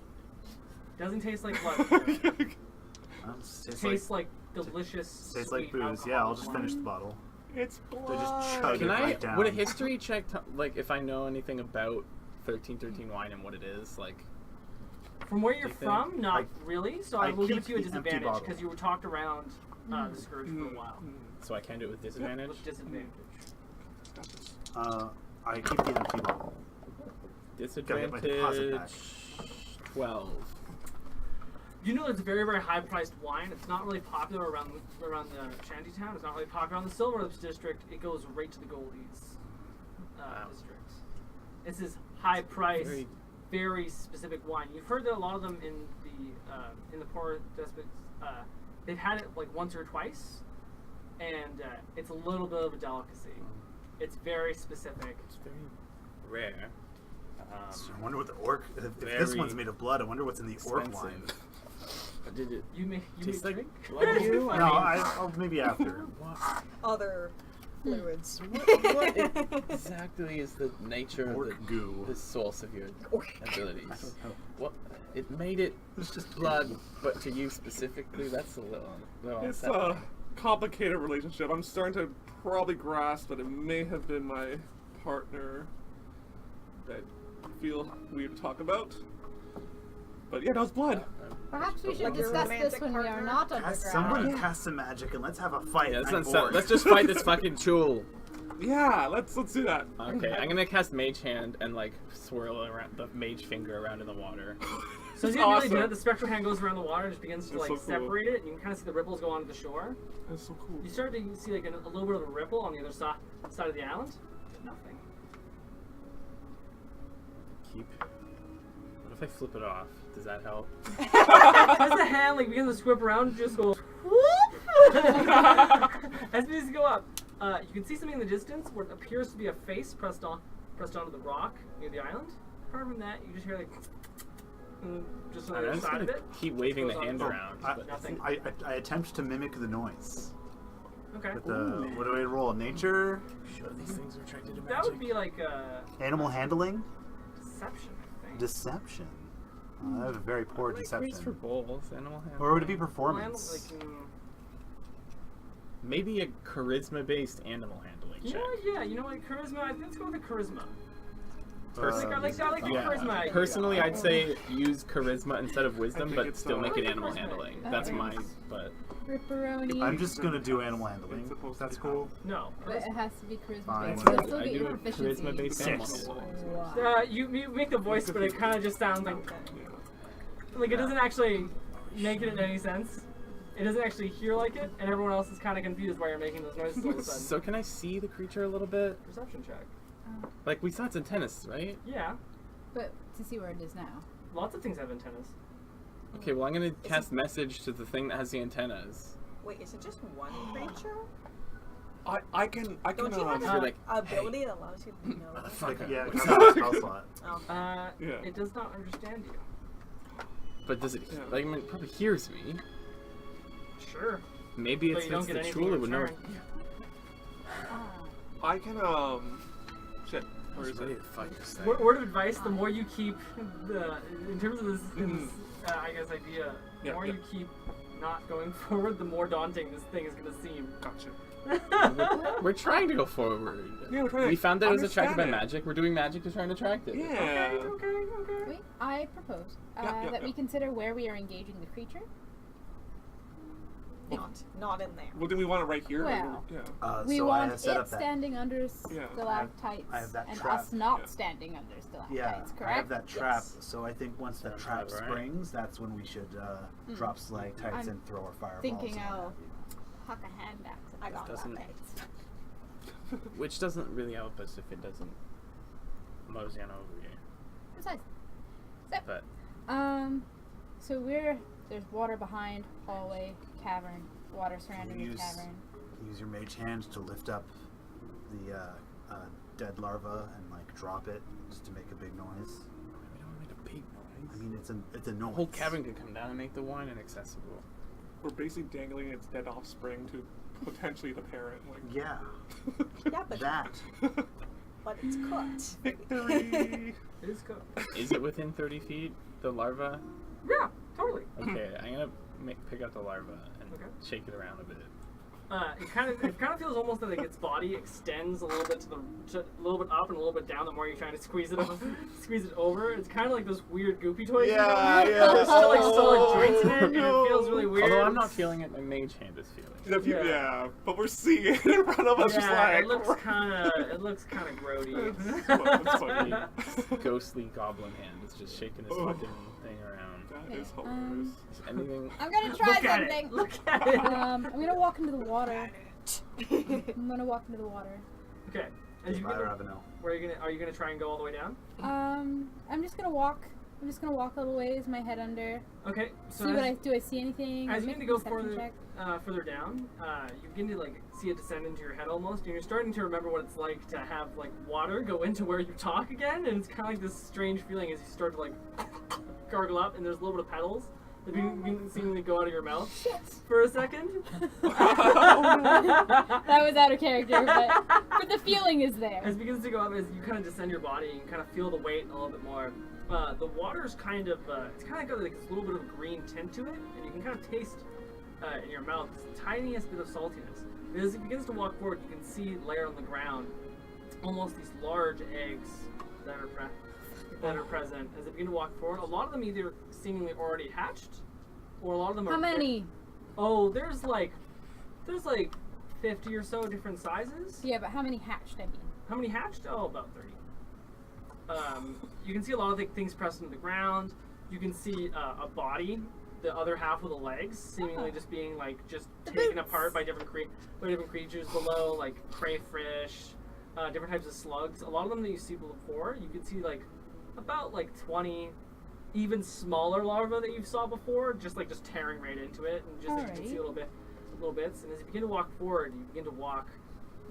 Doesn't taste like blood. Tastes Tastes like delicious. tastes like sweet booze. Yeah, I'll just alcoholic finish the wine. bottle. It's They just chug blood. it Can I? right down. Would a history check, like, if I know anything about 1313 wine and what it is, like? From where you're Do you think? from, not really. So I I will give it keep to you a the empty disadvantage bottle. because you were talked around the scourge for a while. So I can do it with disadvantage. With disadvantage. Got this. I keep the empty bottle. Gotta get my deposit back. Disadvantage 12. You know it's a very, very high-priced wine. It's not really popular around the shantytown. It's not really popular on the Silver Lips district. It goes right to the Goldies district. It's this high-priced, very specific wine. You've heard that a lot of them in the poor despots, they've had it like once or twice, and it's a little bit of a delicacy. It's very specific. It's very rare. So I wonder what the orc. If this very one's made of blood, I wonder what's in the orc expensive. wine. But did it You may taste like drink. blood to you? No, I'll maybe after. What, Other fluids. what exactly is the nature of Orc goo. the source of your Orc. abilities? I don't know. What it made it It's just blood, but to you specifically, that's a little It's unsettling. a complicated relationship. I'm starting to probably grasp that it may have been my partner that I feel weird to talk about. But yeah, that was blood. Perhaps we should Like your discuss this romantic when we are partner? not Cast, underground. somebody cast some magic and let's have a fight. Yeah, I'm let's, bored. let's just fight this fucking Chuul. Yeah, let's do that. Okay, I'm gonna cast Mage Hand and like swirl around the Mage Finger around in the water. So as That's you really awesome. do that, the spectral hand goes around the water and just begins to That's like so cool. separate it, and you can kind of see the ripples go onto the shore. That's so cool. You start to see like a little bit of a ripple on the other side of the island. Nothing. Keep. What if I flip it off? Does that help? As the hand like begins to swip around, just goes whoop. As it begins to go up, you can see something in the distance where it appears to be a face pressed onto the rock near the island. Apart from that, you just hear like just on the I'm other just side gonna of it. keep waving the Goes on. hand Oh, around. but Nothing. I attempt to mimic the noise. Okay. With the what do I roll? Nature, sure these things are attracted to magic. That would be like animal handling, deception, I think. deception. I have a very poor Grease deception. for bowls, animal hand. Or would it be Well, performance? like, Maybe a charisma-based animal handling you check. know what? Yeah, you know what? Charisma. I think let's go with the charisma. Person- I like the Yeah. charisma idea. Personally, I'd say use charisma instead of wisdom, think but it's, still make it I like animal charisma. handling. That That's works. mine, but Ripperoni. I'm just gonna do animal handling. It's supposed That's to be cool. No. But it has to be charisma Fine. based. It'll still I get do your a proficiency. charisma-based animal Six. handling. Wow. You make the voice, but it kind of just sounds like Yeah. it doesn't actually make it in any sense. It doesn't actually hear like it, and everyone else is kind of confused why you're making those noises all of a sudden. So can I see the creature a little bit? Perception check. Like we saw its antennas, right? Yeah, But to see where it is now. lots of things have antennas. Okay, well I'm gonna cast message to the thing that has the antennas. Wait, is it just one creature? I can Don't you have You're an like, ability that allows you to know? Like, Motherfucker. yeah, What's it's up? not a spell slot. Oh. Yeah. It does not understand you. But does it? Yeah. Like, I mean, it probably hears me. Sure. Maybe But it's you don't it's get the anything Chuul. in It would know. return. I can shit. I Where was is ready it? to fight this thing. Word of advice: the more you keep in terms of this, I guess idea, the Yeah, more yeah. you keep not going forward, the more daunting this thing is going to seem. Gotcha. We're trying to go forward. Yeah, we're trying to We found that it was attracted by understand it. magic. We're doing magic to try and attract it. Yeah. Okay. Wait, I propose Yeah, that we yeah. consider where we are engaging the creature. Not in there. Well, then we want it right here. Well. Yeah. We So I want have set it up that. standing under Yeah. stalactites I have that and trap. us not Yeah. standing under stalactites, Yeah, correct? I have that trap. Yes. So I think once that Sounds trap about right. springs, that's when we should drop stalactites I'm and throw our fireballs. Thinking and what I'll have you. huck a hand axe. I got Doesn't- that. Which doesn't really help us if it doesn't mosey on over you. Precise. So, But so there's water behind, hallway, cavern, water surrounding the Use- cavern. Use your mage hand to lift up the dead larva and like drop it just to make a big noise. we don't want to make a big noise. I mean, it's a the noise. whole cavern could come down and make the wine inaccessible. We're basically dangling its dead offspring to potentially the parent. Like, Yeah, Yeah, but, that. but it's cooked. victory. It is cooked. Is it within 30 feet, the larva? Yeah, totally. Okay, I'm gonna pick up the larva and Okay. shake it around a bit. It kind of feels almost like its body extends a little bit a little bit up and a little bit down. The more you're trying to squeeze it over. It's kind of like those weird goopy toys. Yeah, yeah. There's still like solid joints in it, and No. it feels really weird. Although I'm not feeling it, my mage hand is feeling it. Yeah, but we're seeing it in front of us. Yeah, just like, it looks kind of grody. It's funny. Ghostly goblin hand is just shaking this fucking thing around. That is hilarious. Is anything? I'm gonna try Look at something. it. Look at it. I'm gonna walk into the water. I'm gonna walk into the water. Okay. As you Bye, get to, Ravenel. are you gonna try and go all the way down? I'm just gonna walk. I'm just gonna walk a little ways, my head under. Okay. So See what as, do I see anything? as you Make begin to a go perception further check. down, you begin to like see it descend into your head almost, and you're starting to remember what it's like to have like water go into where you talk again, and it's kind of like this strange feeling as you start to like gargle up, and there's a little bit of petals that begin seemingly go out of your mouth for a second. That was out of character, but the feeling is there. As it begins to go up, as you kind of descend your body, and you kind of feel the weight a little bit more. The water's kind of, it's kind of got like this little bit of a green tint to it, and you can kind of taste in your mouth this tiniest bit of saltiness. And as it begins to walk forward, you can see layered on the ground almost these large eggs that are present. As they begin to walk forward, a lot of them either seemingly already hatched, or a lot of them are. How many? Oh, there's like 50 or so different sizes. Yeah, but how many hatched? I mean. How many hatched? Oh, about 30. You can see a lot of things pressed into the ground. You can see a body, the other half of the legs, seemingly just being like taken apart by different creatures below, like crayfish, different types of slugs. A lot of them that you see before, you can see like about like 20 even smaller larvae that you saw before, just tearing right into it, and just you can see little bits. And as you begin to walk forward, you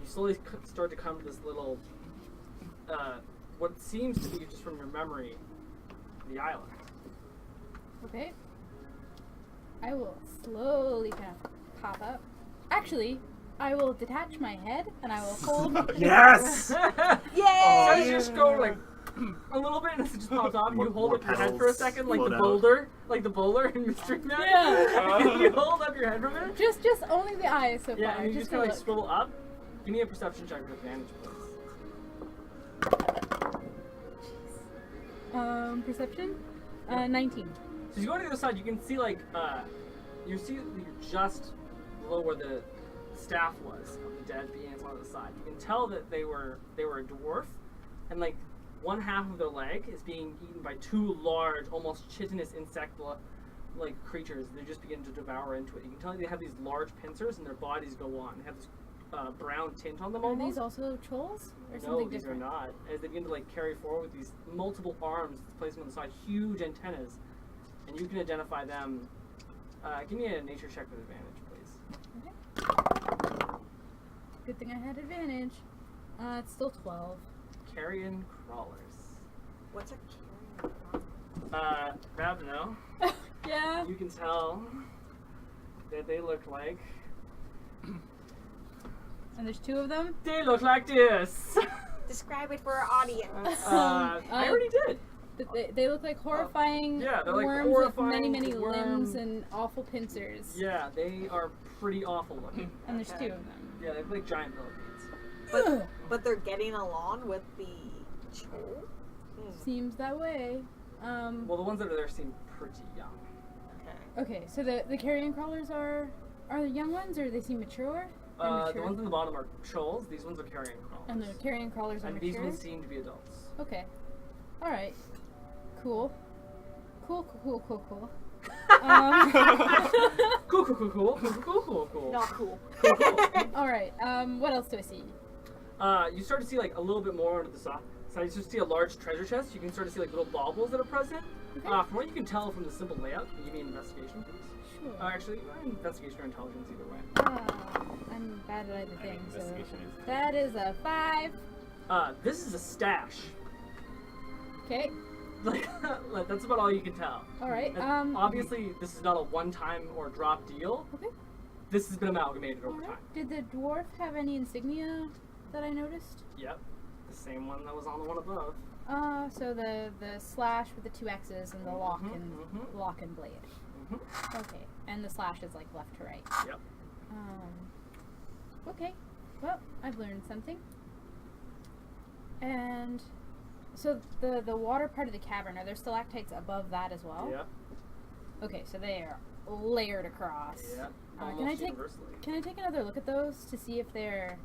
slowly start to come to this little, what seems to be just from your memory, the island. Okay. I will slowly kind of pop up. Actually, I will detach my head and I will hold. Yes! Yay! So you just go like a little bit, and as it just pops off, More- you hold more up your head for a petals second, like float the out. bowler in Mystery Man. Yeah. You hold up your head for a minute. Just only the eyes so Yeah, far. and you just to kind of like look. swivel up. Give me a perception check with advantage, please. Perception? 19. So as you go to the other side, you can see like you're just below where the staff was of the dead beings on the side. You can tell that they were a dwarf, and like one half of their leg is being eaten by two large, almost chitinous insect-like creatures. They just begin to devour into it. You can tell they have these large pincers, and their bodies go on. They have this brown tint on them Are almost. these also trolls? Or No, something these different? are not. As they begin to like carry forward with these multiple arms placed on the side, huge antennas, and you can identify them. Give me a nature check with advantage, please. Okay. Good thing I had advantage. It's still 12. Carrion crawlers. What's a carrion? Ravno, Yeah. you can tell that they look like. And there's two of them? They look like this. Describe it for our audience. I already did. They look like horrifying Yeah, they're like worms horrifying with many limbs worm. and awful pincers. Yeah, they are pretty awful looking. And there's two of them. Yeah, they look like giant millipedes. But they're getting along with the Chuul? Seems that way. Well, the ones that are there seem pretty young. Okay. Okay, so the carrion crawlers are the young ones, or they seem mature? They're The mature. ones in the bottom are Chul's. These ones are carrion crawlers. And the carrion crawlers are And these mature? ones seem to be adults. Okay. Alright. Cool. Cool. Cool. Not cool. Alright, what else do I see? You start to see like a little bit more under the side. You start to see a large treasure chest. You can start to see like little baubles that are present. Okay. From what you can tell from the simple layout, can you give me an investigation, please? Sure. Actually, investigation or intelligence, either way. I'm bad at either thing, so Investigation is- that is a 5. This is a stash. Okay. Like that's about all you can tell. Alright. And obviously, this is not a one-time or drop deal. Okay. this has been amalgamated over Alright. time. Did the dwarf have any insignia that I noticed? Yep. The same one that was on the one above. So the slash with the 2 X's and the lock Mhm, and mhm. lock and blade. Mm-hmm. Okay, and the slash is like left to right. Yep. Okay, well, I've learned something. And so the water part of the cavern, are there stalactites above that as well? Yep. Okay, so they are layered across. Yep. Can I Almost take universally. Can I take another look at those to see if there's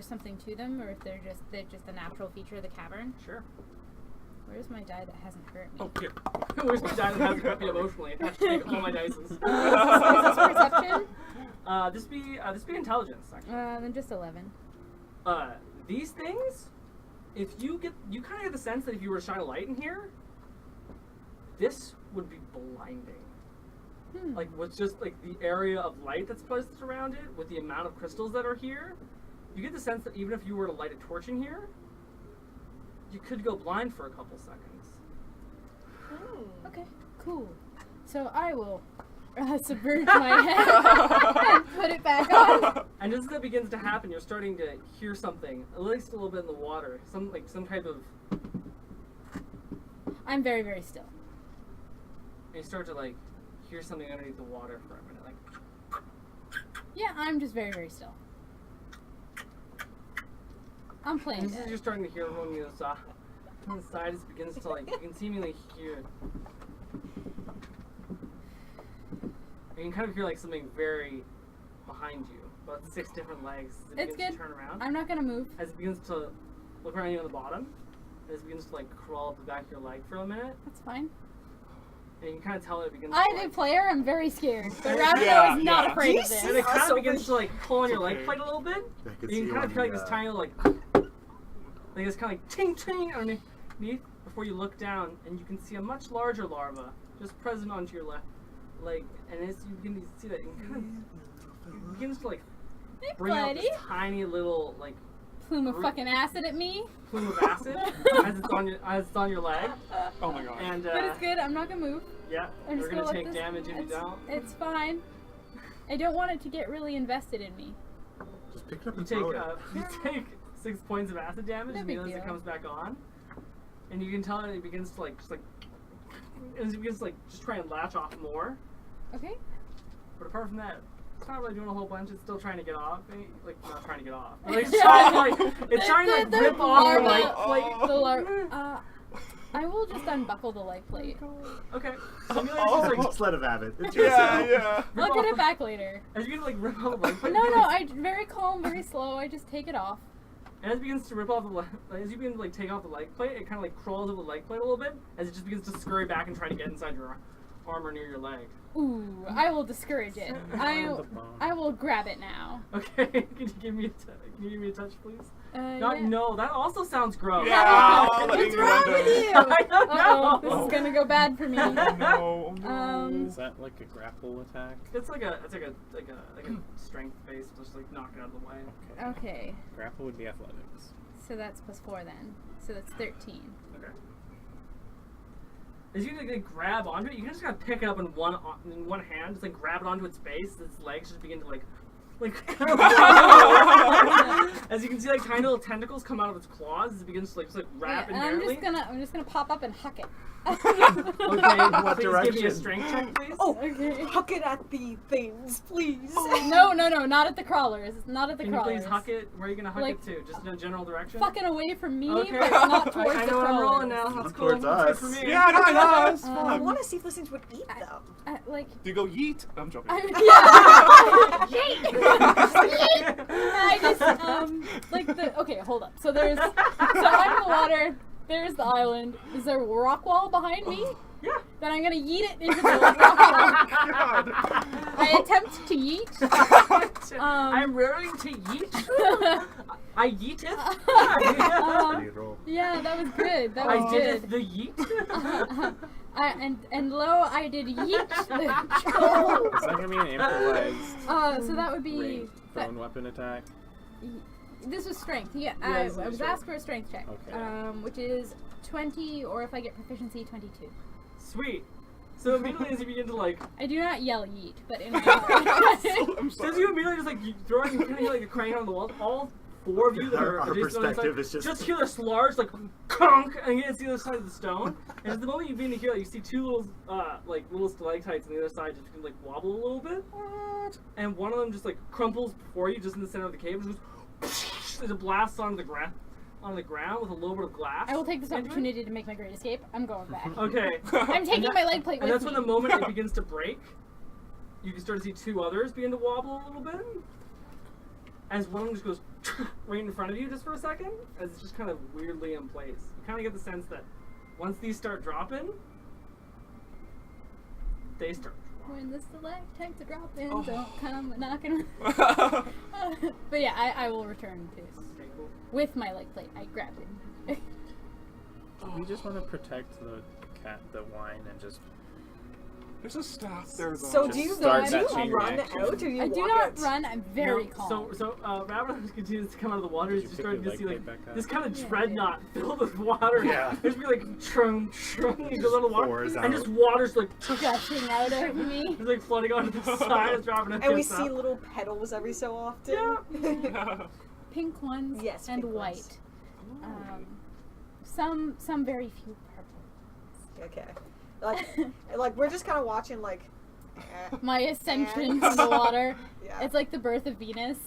something to them, or if they're just a natural feature of the cavern? Sure. Where's my die that hasn't hurt me? Oh, here. Where's my die that hasn't hurt me emotionally? I have to take all my dices. Is this perception? This be intelligence, actually. Then just 11. These things, if you kind of get the sense that if you were to shine a light in here, this would be blinding. Like, with just like the area of light that's placed around it, with the amount of crystals that are here, you get the sense that even if you were to light a torch in here, you could go blind for a couple seconds. Okay, cool. So I will submerge my head and put it back on. And just as that begins to happen, you're starting to hear something, at least a little bit in the water, some type of. I'm very, very still. And you start to like hear something underneath the water for a minute, like. Yeah, I'm just very, very still. I'm playing And just as dead. you're starting to hear from the side, from the side, it begins to like you can seemingly hear. You can kind of hear like something very behind you, about 6 different legs. As it It's begins good. to turn around. I'm not gonna move. As it begins to look around you on the bottom, as it begins to like crawl up the back of your leg for a minute, That's fine. and you can kind of tell it begins. I, to, the like, player, am very scared. But Ravino Yeah, is not yeah. afraid of Jesus. this. and it kind Us of over begins to like pull on your It's leg okay. plate a little bit. I could And see you can kind of on feel like the, this tiny little like this kind of like ting ting underneath before you look down, and you can see a much larger larva just present onto your left leg, and as you begin to see that, it begins to like Hey, bring out buddy. this tiny little like Plume of fucking acid at me. plume of acid as it's on your leg, Oh my god. and But it's good. I'm not gonna move. yeah, I'm you're just gonna let take this- damage if you it's- don't. It's fine. I don't want it to get really invested in me. Just pick it up You and take throw it. you take 6 points of acid damage No big immediately as it deal. comes back on, and you can tell that it begins to like as it begins to like just try and latch off more. Okay. But apart from that, it's not really doing a whole bunch. It's still trying to get off. Like not trying to get off. But, like, it's trying to The rip off your larva- light plate. The I will just unbuckle the light plate. Okay. So Amelia's just like Just let him have it. It's your Yeah, cell. yeah. I'll get it back later. as you begin to like rip off the light plate. No, you no, begin- I very calm, very slow. I just take it off. And as it begins to rip off as you begin to like take off the light plate, it kind of like crawls over the light plate a little bit as it just begins to scurry back and try to get inside your arm or near your leg. Ooh, I will discourage it. I will grab it now. Okay. Can you give me a touch, please? Yeah. No, that also sounds gross. Yeah, I'll let What's you wrong go with then. you? I don't Uh-oh, know. this is gonna go bad for me. Oh no, oh no. Um, Is that like a grapple attack? It's like a strength base, just like knock it out of the way. Okay, Grapple would be athletics. so that's +4 then. So that's 13. Okay. As you like, grab onto it, you can just kind of pick it up in one hand, just like grab it onto its base. Its legs just begin to like as you can see, like tiny little tentacles come out of its claws as it begins to just wrap Yeah, and inherently. I'm just gonna pop up and huck it. Okay, What please give me a direction? strength check, please. Oh, Okay. huck it at the things, please. No, not at the crawlers. Not at the Can you crawlers. please huck it? Where are you gonna huck Like, it to? Just in a general direction? Fucking away from me, Okay. but not towards I the know what I'm crawlers. rolling now. That's Not cool. towards That's good us. for me. Yeah, no, I know. It's I fun. want to see if those things would eat them. Like, Do you go yeet? I'm joking. yeah. I just like okay, hold up. So I'm in the water. There's the island. Is there a rock wall behind me? Yeah. Then I'm gonna yeet it into the rock wall. God. I attempt to yeet. I'm raring to yeet. I yeeted. Pretty roll. Yeah, that was good. That was I did good. it the yeet. And lo, I did yeet the troll. Is that gonna be an improvised So that would be. ranged thrown weapon attack? This was strength. Yeah, Yeah, I this is was strength. asked for a strength check. Okay. Which is 20, or if I get proficiency, 22. Sweet. So immediately as you begin to like, I do not yell yeet, but in my heart. I'm so sorry. as you immediately just like you throw it and you kind of hear like a crank on the wall. All 4 of you that are Our adjacent on the perspective side, is just- hear this large like conk, and you get to see the other side of the stone. And at the moment you begin to hear that, you see 2 little little stalactites on the other side just begin to like wobble a little bit. And one of them just like crumples before you, just in the center of the cave, and just goes, there's a blast onto the ground with a little bit of glass. I will take this into it. opportunity to make my great escape. I'm going back. Okay. I'm taking my leg plate And with that's me. when the moment it begins to break, you can start to see 2 others begin to wobble a little bit. As one of them just goes right in front of you just for a second, as it's just kind of weirdly in place. You kind of get the sense that once these start dropping, they start dropping. When the stalactites are dropping, Oh. don't come knocking. But yeah, I will return to Okay, cool. with my leg plate. I grabbed it. We just want to protect the wine and just. There's a staff there, though. So Just do you start that run chain reaction. out or do you I do walk not out? run. I'm very No, calm. So Rabbit continues to come out of the water. Did He's you just pick starting your to see leg like plate back up? this kind of Yeah, I dreadnought filled with water. Yeah. There's be like trung trung. He goes out of the water, Pours and out. just water's like Gushing out of me. It's like flooding onto the side. It's dropping it. And we see little petals every so often. Yeah. Pink ones Yes, and pink white. ones. Some very few purple. Okay. Like we're just kind of watching like. My ascension to the water. Yeah. It's like the birth of Venus.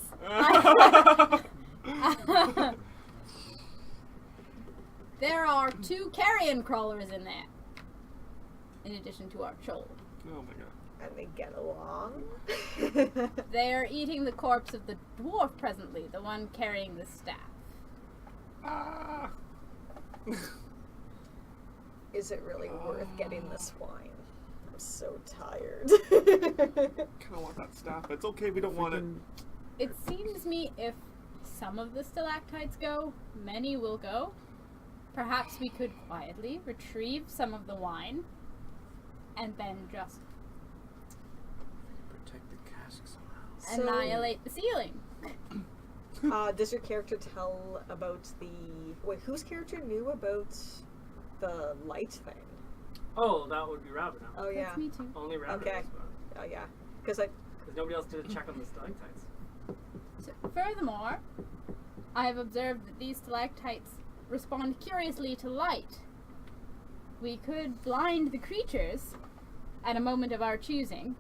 There are 2 carrion crawlers in there, in addition to our Chuul. Oh my god. And they get along. They are eating the corpse of the dwarf presently, the one carrying the staff. Ah. Is it really worth getting this wine? I'm so tired. Kind of want that staff. It's okay. We don't want it. It seems me if some of the stalactites go, many will go. Perhaps we could quietly retrieve some of the wine and then just Protect the cask somehow. annihilate the ceiling. Does your character tell about the... Wait, whose character knew about the light thing? Oh, that would be Rabbit now. Oh, yeah. That's me too. Only Rabbit Okay. knows about it. Oh, yeah. Because I... Because nobody else did a check on the stalactites. So, furthermore, I have observed that these stalactites respond curiously to light. We could blind the creatures at a moment of our choosing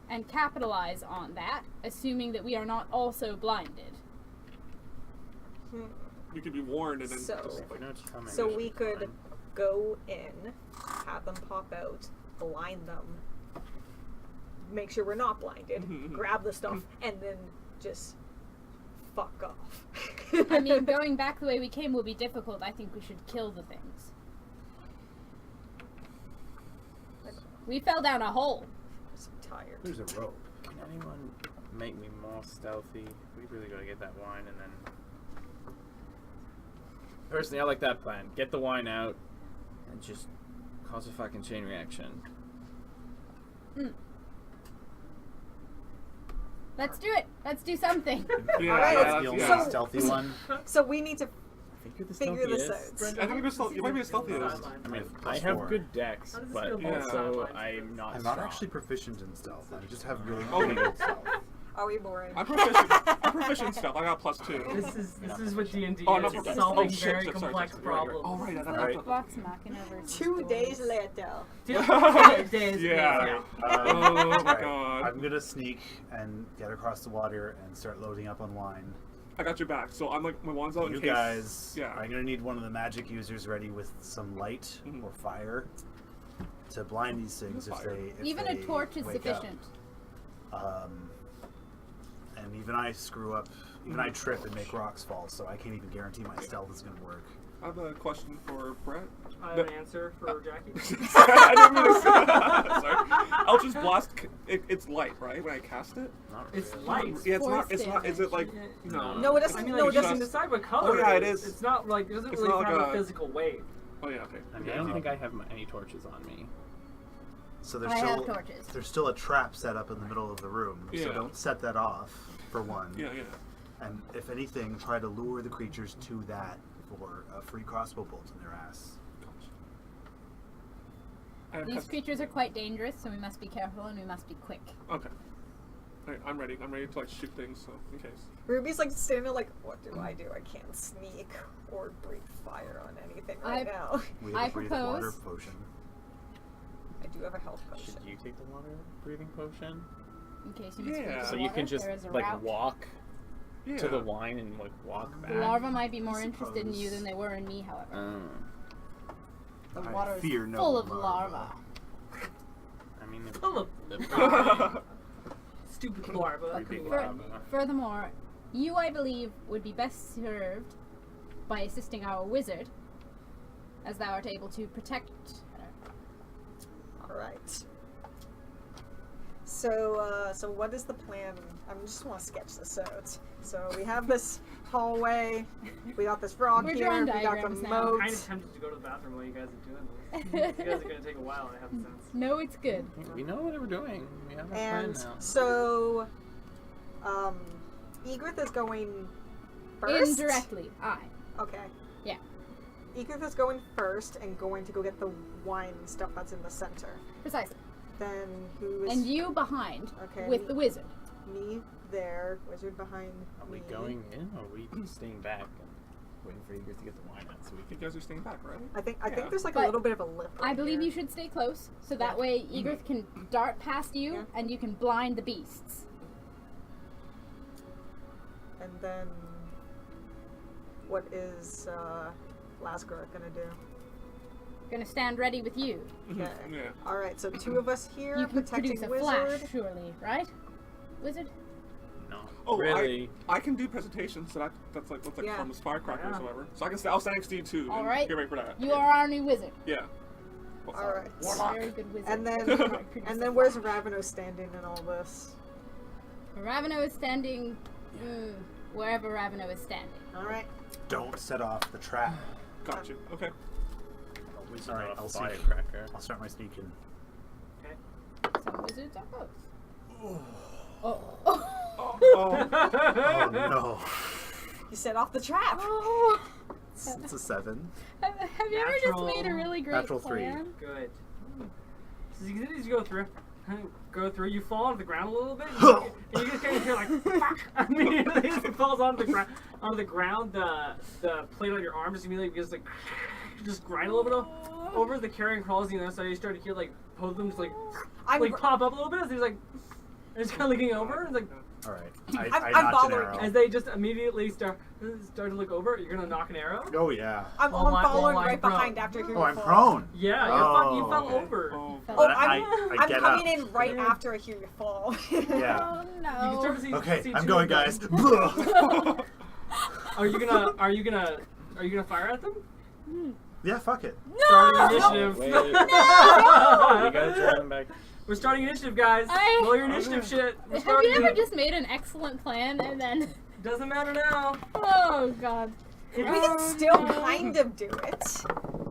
and capitalize on that, assuming that we are not also blinded. You could be warned and then So- just If we know it's coming, So should we be could fine. go in, have them pop out, blind them, make sure we're not blinded, grab the stuff, and then just fuck off. I mean, going back the way we came will be difficult. I think we should kill the things. We fell down a hole. I'm so tired. There's a rope. Can anyone make me more stealthy? We really gotta get that wine and then. Personally, I like that plan. Get the wine out and just cause a fucking chain reaction. Let's do it. Let's do something. Yeah, Alright, yeah, The only yeah. So- stealthy one. So we need to Figure this figure this stealthiest. out. I think you might be the stealthiest. I mean, Plus I have 4. good decks, How does this but feel about also sidelines? I'm not I'm strong. not actually proficient in stealth. I just have really, Oh. really good stealth. Are we boring? I'm proficient in stealth. I got +2. This is what D&D Oh, is. no, It's sorry. solving Oh, shit, very sorry, complex sorry. problems. Oh, right. It's I like don't Vox Machina versus 2 days Wolves. later. 2 days. Yeah. Oh my Alright, god. I'm gonna sneak and get across the water and start loading up on wine. I got your back. So I'm like, my wand's out in You case. guys, Yeah. I'm gonna need one of the magic users ready with some light Mhm. or fire to blind these things if Fire. they. If Even they a torch is wake up. sufficient. And even I screw up. Even I trip and make rocks fall, so I can't even guarantee my stealth is gonna work. I have a question for Brett. I have an answer for Jackie. I didn't mean to say Sorry. Eldritch Blast, it's light, right? When I cast it? Not It's really. light. Yeah, it's not. Force It's not. Is it like? No. No, it doesn't. I mean, no, like, it you doesn't. can decide what color. Oh, yeah, it is. is. It's not like it doesn't It's really not have like a a- physical weight. Oh yeah. Okay. I mean, I don't think I have any torches on me. So there's I still have torches. there's still a trap set up in the middle of the room. So Yeah. don't set that off for one. Yeah, yeah. And if anything, try to lure the creatures to that for a free crossbow bolt in their ass. These creatures are quite dangerous, so we must be careful and we must be quick. Okay. Alright, I'm ready. I'm ready to like shoot things, so in case. Ruby's like standing there like, what do? I can't sneak or breathe fire on anything right now. We have I a breathe water propose- potion. I do have a health potion. Should you take the water breathing potion? In case you miss Yeah. So you can just there is a like route. walk Yeah. to the wine and like walk back. The larvae might be more I interested in you suppose. than they were in me, however. The I water is fear no full of larva. larvae. I mean, Full of the stupid larva. creepy Fur- lava. Furthermore, you, I believe, would be best served by assisting our wizard, as thou art able to protect her. Alright. So what is the plan? I just want to sketch this out. So we have this hallway, we got this rock We're here, drawing we got the diagrams now. moat. I'm kind of tempted to go to the bathroom while you guys are doing this. You guys are gonna take a while, I have a sense. No, it's good. We know what we're doing. We have a plan And now. so, Egrith is going first. Indirectly, I. Okay. Yeah. Egrith is going first and going to go get the wine and stuff that's in the center. Precisely. Then who is And you behind, Okay. with the wizard. me there, wizard behind Are we me. going in or are we staying back and waiting for you guys to get the wine out so we You can guys are staying back, right? I think Yeah. there's like But a little bit of a lip. I right believe here. you should stay close, so that way Egrith can dart past you, Yeah. and you can blind the beasts. And then, what is Lasgura gonna do? Gonna stand ready with you. Okay. Yeah. All right, so two of us here You can protecting produce a wizard. flash, surely, right? Wizard? No. Oh, really? I can do presentations, so that's like Yeah. from the firecrackers Yeah. or whatever. So I'll stand next to you too. All and right. Get ready for that. You are our new wizard. Yeah. All right. Very good wizard. And then, Produce and a then where's Raveno standing in all this? Raveno is standing wherever Raveno is standing. All right. Don't set off the trap. Got you. Okay. Always All right, not a I'll see. firecracker. I'll start my sneaking. Okay. Some wizards are both. Oh. Oh. Oh no. You set off the trap. Oh. It's a 7. Have you ever just Natural- made a really great natural 3. plan? Good. So you can just go through. You fall onto the ground a little bit, and you just kind of hear like, fuck! Immediately as it falls onto the ground, the plate on your arm just immediately begins like, just grind a little bit over the carrying crawls. You know, so you start to hear like both of them just like pop up a little bit. So he's like, just kind of looking over, and like All right. I'm I notch an following arrow. as they just immediately start to look over, you're gonna knock an arrow. Oh yeah. I'm Well, my- following well, I'm right prone. behind after hearing Oh, I'm you fall. prone. Yeah, Oh, you fell okay. over. Oh. Oh, But I'm I get coming up. in right after I hear you fall. Yeah. Oh You can no. start to see. Okay, see I'm two going, of them. guys. Are you gonna fire at them? Yeah, fuck it. Starting initiative. Wait. We gotta draw them back. We're starting initiative, guys. Roll your initiative shit. We're Have starting you ever it. just made an excellent plan and then... Doesn't matter now. Oh god. We can still kind of do it.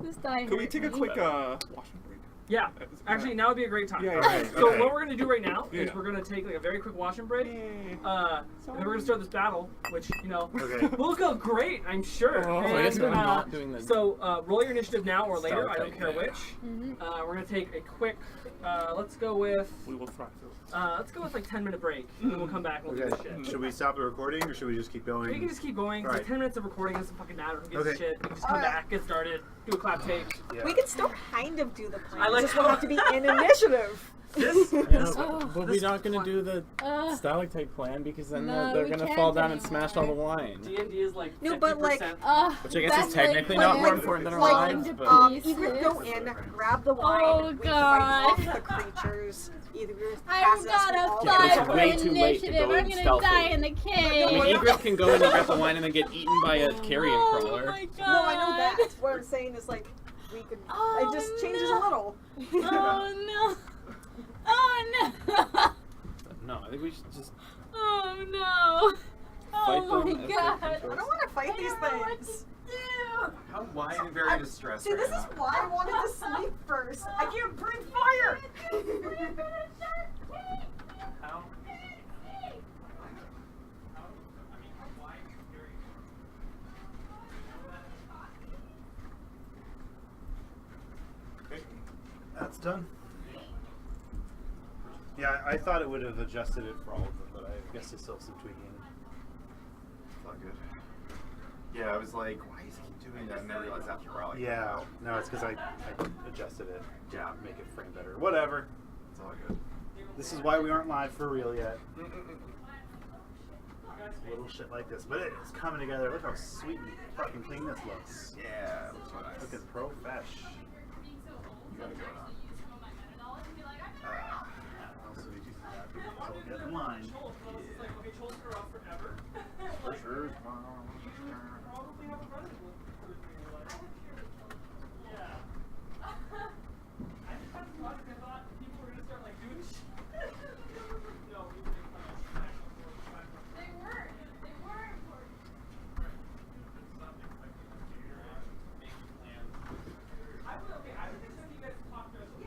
This dying Can we hurt take a me. quick washing break? Yeah. Actually, now would be a great time. Yeah, Alright, So okay. what we're gonna do right now is Yeah. we're gonna take like a very quick wash and break. Yay. And then we're gonna start this battle, which Okay. will go great, I'm sure. Oh, So I guess And, we're not doing the... So roll your initiative now or later. I don't Stalactite care thing. which. Mhm. We're gonna take a quick. Let's go with. We will thrive through. Let's go with like 10-minute break, and then we'll come back and we'll do this Okay. shit. Should we stop the recording or should we just keep going? You can just keep going. It's Alright. like 10 minutes of recording. Doesn't fucking matter. Who gives a Okay. shit? You can just come Alright. back, get started, do a clap tape. Yeah. We can still kind of do the plan. I like Just we'll have to be in initiative. This. Yeah, Oh. but we're not gonna do the Uh, stalactite plan because then No, they're we gonna can't fall down and anymore. smash all the wine. D&D is like 50%. No, but, like, Which I guess that's is technically like not more when important than our falling lives, to but... Egret go in, grab the wine, Oh, we God. fight off the creatures. Either I've pass us, got we a all Yeah, but it's 5 for way too late to initiative. go I'm in gonna stealthily. die in the I cave. mean, Egret can go in and grab the wine and then get eaten by a carrion Oh crawler. my god. No, I know that. What I'm saying is like we could. Oh, it just changes no. a little. Oh no. Oh no. No, I think we should just... Oh no. Fight Oh them my as god. they I don't want to fight I these don't know what to things. do. How wide and very distressed See, right this now. is why I wanted to sleep first. I can't breathe fire. How? That's Done. Yeah, I thought it would have adjusted it for all of them, but I guess there's still some tweaking. It's all good. Yeah, I was like, why does he keep doing that? And I realized after a while, like, Yeah, oh, no, it's because I adjusted it. Yeah. Make it frame better. Whatever. it's all good. This is why we aren't live for real yet. Little shit like this, but it is coming together. Look how sweet and fucking clean this looks. Yeah, it looks so nice. Looking profesh. You got it going on. Also, we do that. So get in line. For sure. Probably have a brother who lives in your life. Yeah. I just had some logic. I thought people were gonna start like doing shit. No, we were making fun of They weren't. They weren't. I would expect you guys to talk to us.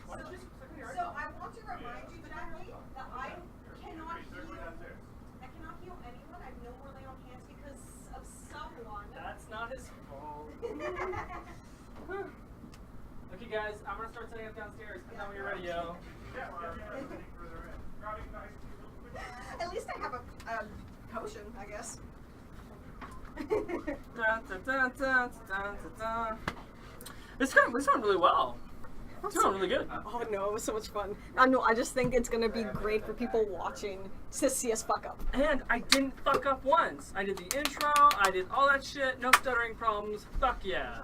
So I want to remind you, Jackie, that I cannot heal anyone. I have no more lay on hands because of someone. That's not his fault. Okay, guys, I'm gonna start setting up downstairs. Tell me when you're ready, yo. At least I have a potion, I guess. It's going really well. It's going really good. Oh no, it was so much fun. I just think it's gonna be great for people watching to see us fuck up. And I didn't fuck up once. I did the intro, I did all that shit, no stuttering problems. Fuck yeah.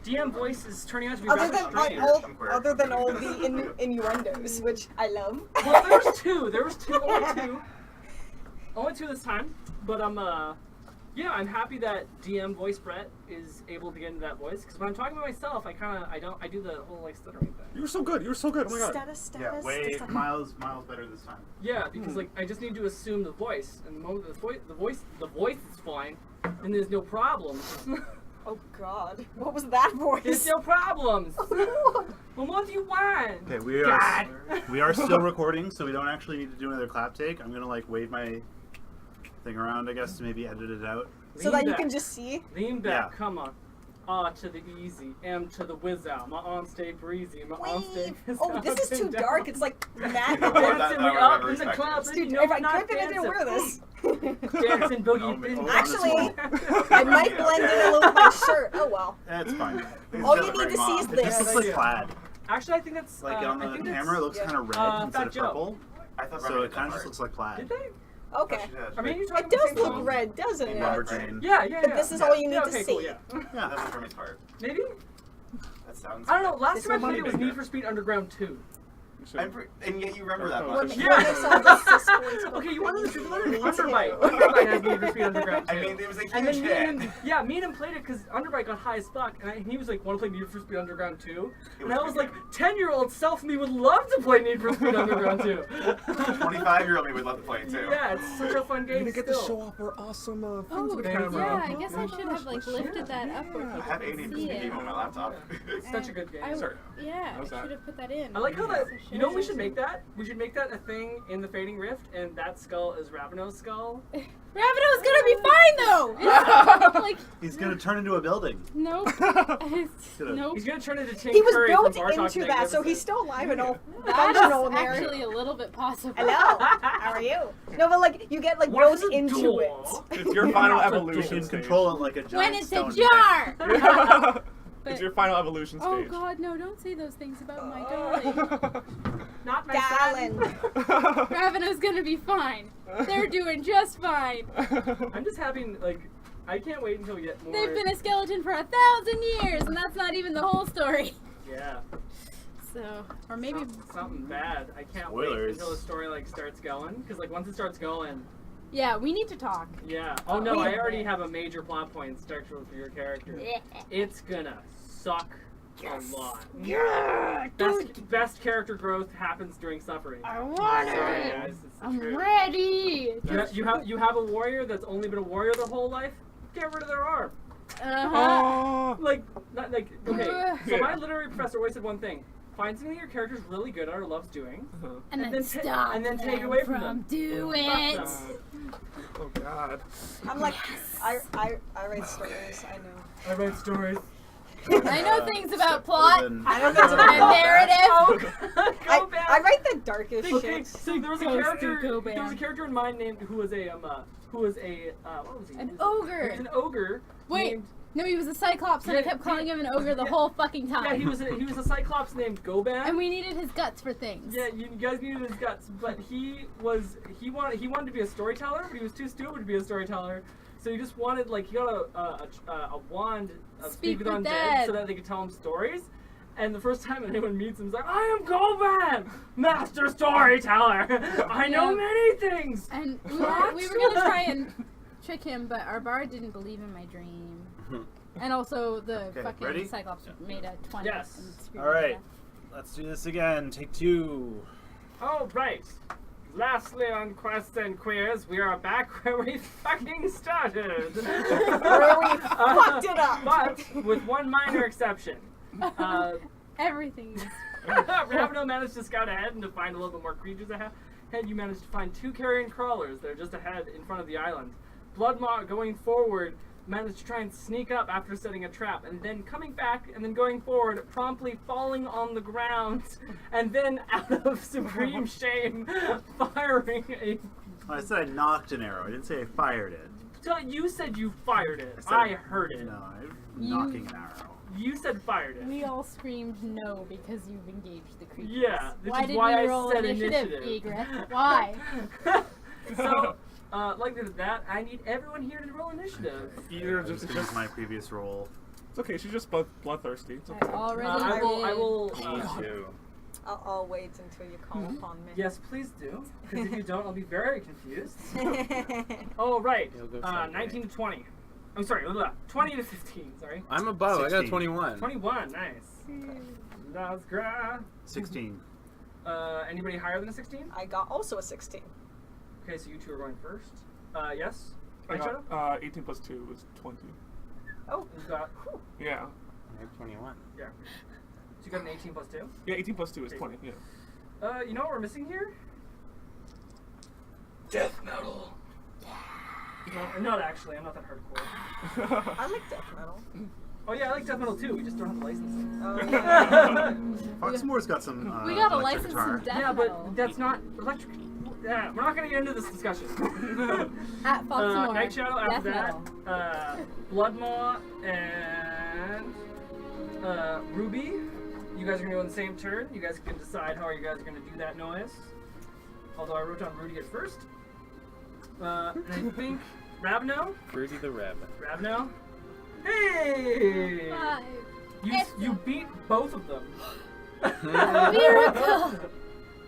DM voice is turning out to be rather strange. Other than all the innuendos, which I love. Well, there was two. Only two this time. But yeah, I'm happy that DM voice Brett is able to get into that voice, because when I'm talking to myself, I do the whole like stuttering thing. You were so good. Oh my god. Status. Yeah, way miles better this time. Yeah, because like I just need to assume the voice, and the moment the voice is fine, and there's no problems. Oh god, what was that voice? There's no problems. Well, what do you want? Okay, we are still recording, so we don't actually need to do another clap take. I'm gonna like wave my thing around, I guess, to maybe edit it out. So that you can just see? Lean back, Yeah. come on. Ah to the easy, M to the whiz out. My arm stay breezy, my arm stay Oh, this is too dark. It's like mad. Dancing me up in the club. Dude, No, if I not could, I didn't wear this. Dancing boogie. Actually, I might blend in a little with my shirt. Oh well. That's fine. All you need to see is It just looks this. like plaid. Actually, I think that's Like on I the think camera, it looks yeah. kind of red instead Fat of Joe. purple. I thought So it kind of just looks like plaid. Did they? Okay. I mean, you're talking It about does the same look song. red, doesn't it? Lumberjane. Yeah. But this is all you need Yeah, to okay, see. Cool, yeah. Yeah. That's the Hermes part. Maybe? That sounds. I don't know. Last This time I one played it was might be Need for Speed Underground 2. And yet you remember that Oh, much. shit. Yeah. Makes all the cis boys go Okay, you wanted to do Me Underbite. too. Underbite has Need for Speed Underground 2. I mean, it was a huge And then hit. me and him played it because Underbite got high as fuck, and he was like, "Want to play Need for Speed Underground 2?" And was I was pretty like, "10-year-old self me would love to play Need for Speed Underground 2." 25-year-old me would love to play it too. Yeah, it's such a fun game. still. off our awesome things Oh, with the yeah, camera. I guess I should have like lifted that up where I people have can 80% see it. game on my laptop. It's such a good game. Sorry. Yeah, I How's that? should have put that in. I like how that. So You know what we shows should make that? We should make that a thing in the Fading Rift, and that skull is Raveno's skull. Raveno's gonna be fine though! It's like, He's gonna turn into a building. nope. Nope. He's gonna turn into Tim He was Curry built from Bartok into that, so Magnificent. he's still alive and all That's functional in there. actually a little bit possible. Hello, how are you? No, but like you get like What built is a into door? It's your final Not a You evolution can stage. control it like a giant When it's a stone jar! It's your final evolution Oh stage. god, no, don't say those things about my darling. Not my Darling. son. Raveno's gonna be fine. They're doing just fine. I'm just having like, I can't wait until we get more. They've been a skeleton for 1,000 years, and that's not even the whole story. Yeah. So, or maybe. Something bad. I can't wait Spoilers. until the story like starts going, because like once it starts going, Yeah, we need to talk. yeah. Oh no, I already have a major plot point structural for your character. Yeah. It's gonna suck a lot. Yeah, Best character growth happens during suffering. I want Sorry it. guys, it's the I'm truth. ready. You have a warrior that's only been a warrior their whole life. Get rid of their arm. Uh-huh. Like, not like okay. So Yeah. my literary professor always said one thing: find something that your character's really good at or loves doing, And and then then ta- stop and then take them away from them. do Fuck it. them. Oh god. I'm like, I write stories. I know. I write stories. I know things about plot Then- I know things and about narrative. Go back. I write the darkest Okay, shit. so there was a Supposed to character. go There was a back. character in mine named who was a what was he? An He ogre. was an ogre. Wait, named- no, he was a cyclops, and I Yeah, kept calling him an ogre the yeah. whole fucking time. Yeah, he was a cyclops named Goban. And we needed his guts for things. Yeah, you guys needed his guts, but he wanted to be a storyteller, but he was too stupid to be a storyteller. So he just wanted he got a wand of Speak with with undead dead. so that they could tell him stories. And the first time anyone meets him, he's like, "I am Goban, master storyteller. I know Yeah. many things." And we What? were gonna try and trick him, but our bard didn't believe in my dream. And also the Okay, fucking ready? cyclops made a 20. Yes. and screwed All me to right, death. let's do this again. Take 2. Oh, right. Lastly on Quests and Queers, we are back where we fucking started. Where we fucked it up. But with one minor exception. Everything is. Ravno managed to scout ahead and to find a little bit more creatures ahead. You managed to find 2 carrion crawlers that are just ahead in front of the island. Bloodmaw, going forward, managed to try and sneak up after setting a trap, and then coming back and then going forward, promptly falling on the ground, and then out of supreme shame, firing a... I said I knocked an arrow. I didn't say I fired it. So you said you fired it. said- I heard it. No, I'm You- knocking an arrow. You said fired it. We all screamed no because you've engaged the creatures. Yeah, this Why is did why we I roll said initiative, initiative. Egreth? Why? So, like that, I need everyone here to roll initiative. Either I was just, gonna use my previous roll. it's okay. She's just bloodthirsty. It's I okay. already I will. Me too. I'll wait until you call upon me. Yes, please do. Because if you don't, I'll be very confused. Oh, right. You'll go second. 19 to 20. I'm sorry, 20 to 15. Sorry. I'm above. I got 16. 21. 21. Nice. That's great. 16. Anybody higher than a 16? I got also a 16. Okay, so you two are going first. Yes. I Right, Shadow? got 18 plus 2 was 20. Oh, You've got. Yeah. I have 21. Yeah. So you got an 18 plus 2. Yeah, 18 plus 2 is 20. Yeah. You know what we're missing here? Death metal. No, not actually. I'm not that hardcore. I like death metal. Oh yeah, I like death metal too. We just don't have the licensing. Oh, yeah. Foxmore's got some. We got a electric license guitar. in death Yeah, metal. but that's not electric. Yeah, we're not gonna get into this discussion. At Foxmore. Night Shadow after death that. metal. Bloodmaw and Ruby. You guys are gonna go on the same turn. You guys can decide how you guys are gonna do that noise. Although I wrote down Rudy at first. And I think Ravno. Rudy the Rabbit. Ravno. Hey! 5. You beat both of them. Miracle!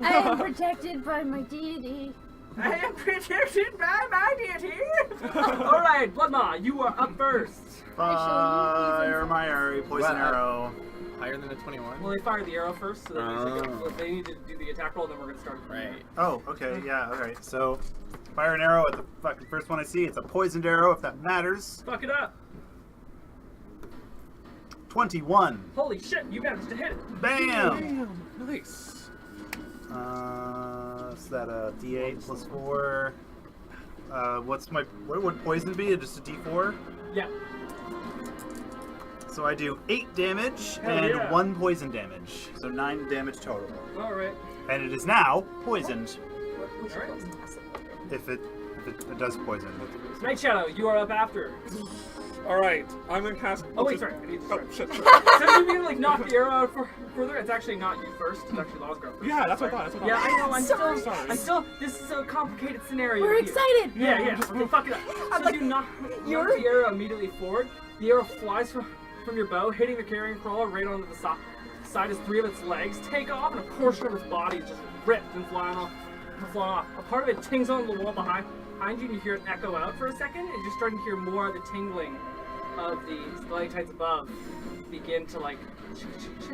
I am protected by my deity. I am protected by my deity. All right, Bloodmaw, you are up first. Fire my arrow, poison Wow. arrow. Higher than a 21? Well, they fired the arrow first, so that Oh. they need to do the attack roll. Then we're gonna start. Right. Oh, okay, yeah, alright. So, fire an arrow at the fucking first one I see. It's a poisoned arrow, if that matters. Fuck it up. 21. Holy shit! You managed to hit it. Bam! Nice. Is that a D8 plus 4? What would poison be? Just a D4? Yeah. So I do 8 damage Hell and yeah. 1 poison damage. So 9 damage total. All right. And it is now poisoned. We should Alright. go to passive order. If it does poison. Night Shadow, you are up after. All right. I'm gonna cast. Oh wait, sorry. I need to Oh shit. So you mean like knock the arrow out further? It's actually not you first. It's actually Losgrove first. Yeah, that's Sorry. what I thought. That's what I Yeah, thought. I know. Sorry. I'm still. This is a complicated scenario. We're here. excited! Yeah, yeah. Okay, fuck it up. So like, you knock the arrow immediately forward. The arrow flies from your bow, hitting the carrion crawler right onto the side as 3 of its legs take off, and a portion of its body is just ripped and flying off. A part of it tings on the wall behind you, and you hear it echo out for a second, and you're starting to hear more of the tingling of the stalactites above begin to like a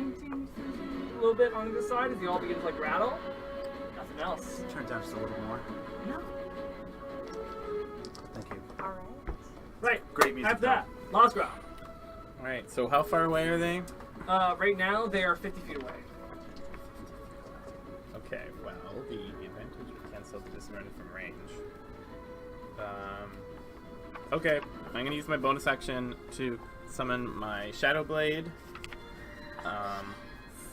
little bit on the side as they all begin to like rattle. Nothing else. Turn it down just a little more. No. Thank you. All right. Right. Great music. After that, Losgrove. Alright, so how far away are they? Right now they are 50 feet away. Okay, well, the advantage would cancel the disadvantage from range. Okay, I'm gonna use my bonus action to summon my Shadow Blade.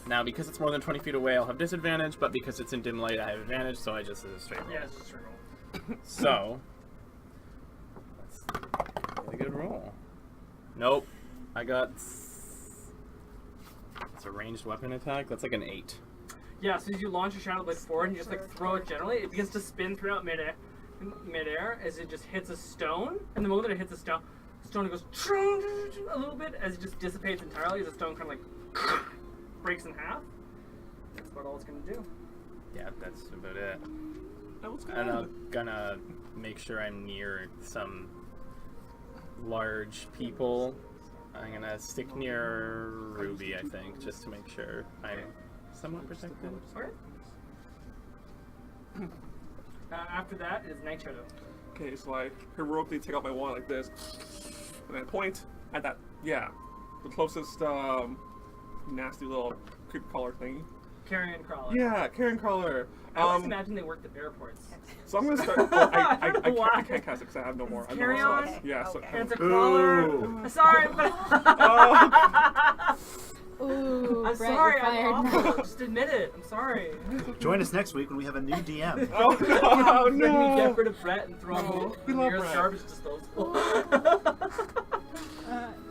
Now, because it's more than 20 feet away, I'll have disadvantage, but because it's in dim light, I have advantage, so I just did a straight roll. Yeah, it's just a roll. So, that's a good roll. Nope, I got. It's a ranged weapon attack. That's like an 8. Yeah, so as you launch your Shadow Blade forward and you just like throw it generally, it begins to spin throughout midair as it just hits a stone. And the moment that it hits a stone it goes a little bit as it just dissipates entirely as the stone kind of like breaks in half. That's about all it's gonna do. Yeah, that's about it. That was And I'm good. gonna make sure I'm near some large people. I'm gonna stick near Ruby, I think, just to make sure I'm somewhat protected. Alright. After that is Night Shadow. Okay, so I heroically take out my wand like this, and then point at that. Yeah, the closest nasty little creepy crawler thingy. Carrion crawler. Yeah, carrion crawler. I always imagine they worked at airports. So I'm gonna start. Oh, I Why? can't cast it because I have no more. I have Carry no more on? slots. Yeah. So, Okay. It's a crawler. Ooh. Sorry, but Ooh, I'm Brett, sorry. you're fired. I'm awful. Just admit it. I'm sorry. Join us next week when we have a new DM. oh no! Then we no. get rid of Brett and throw him Oh, in we the love nearest Brett. garbage disposal.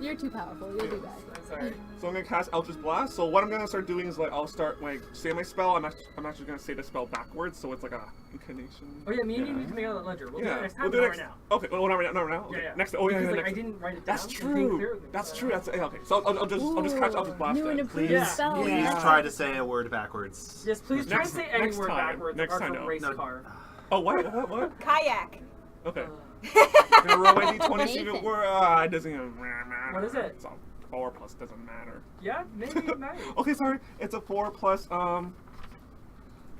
You're too powerful. You'll do that. I'm sorry. So I'm gonna cast Eldritch Blast. So what I'm gonna start doing is like I'll start like say my spell. I'm actually gonna say the spell backwards, so it's like a incarnation. Oh yeah, me and you need to make out that ledger. We'll do it next time. we'll do Not it right next. now. Okay, well, not right now. No, right now. Yeah, Okay. yeah. Next. Oh yeah, Because, yeah. like, Next. I didn't write it down. That's It's being clear true. with me, That's so true. I That's okay. So I'll just cast Eldritch Blast. New and then. improved Yeah. spell. Please Yeah. try to say a word backwards. Yes, please try Next- to say any next word time. backwards Next apart time, from no. race No. car. Oh what? Kayak. Okay. I'm gonna roll my d20 see if it Nathan. were. It doesn't even matter. What is it? It's a 4 plus. Doesn't matter. Yeah, maybe it might. Okay, sorry. It's a 4 plus my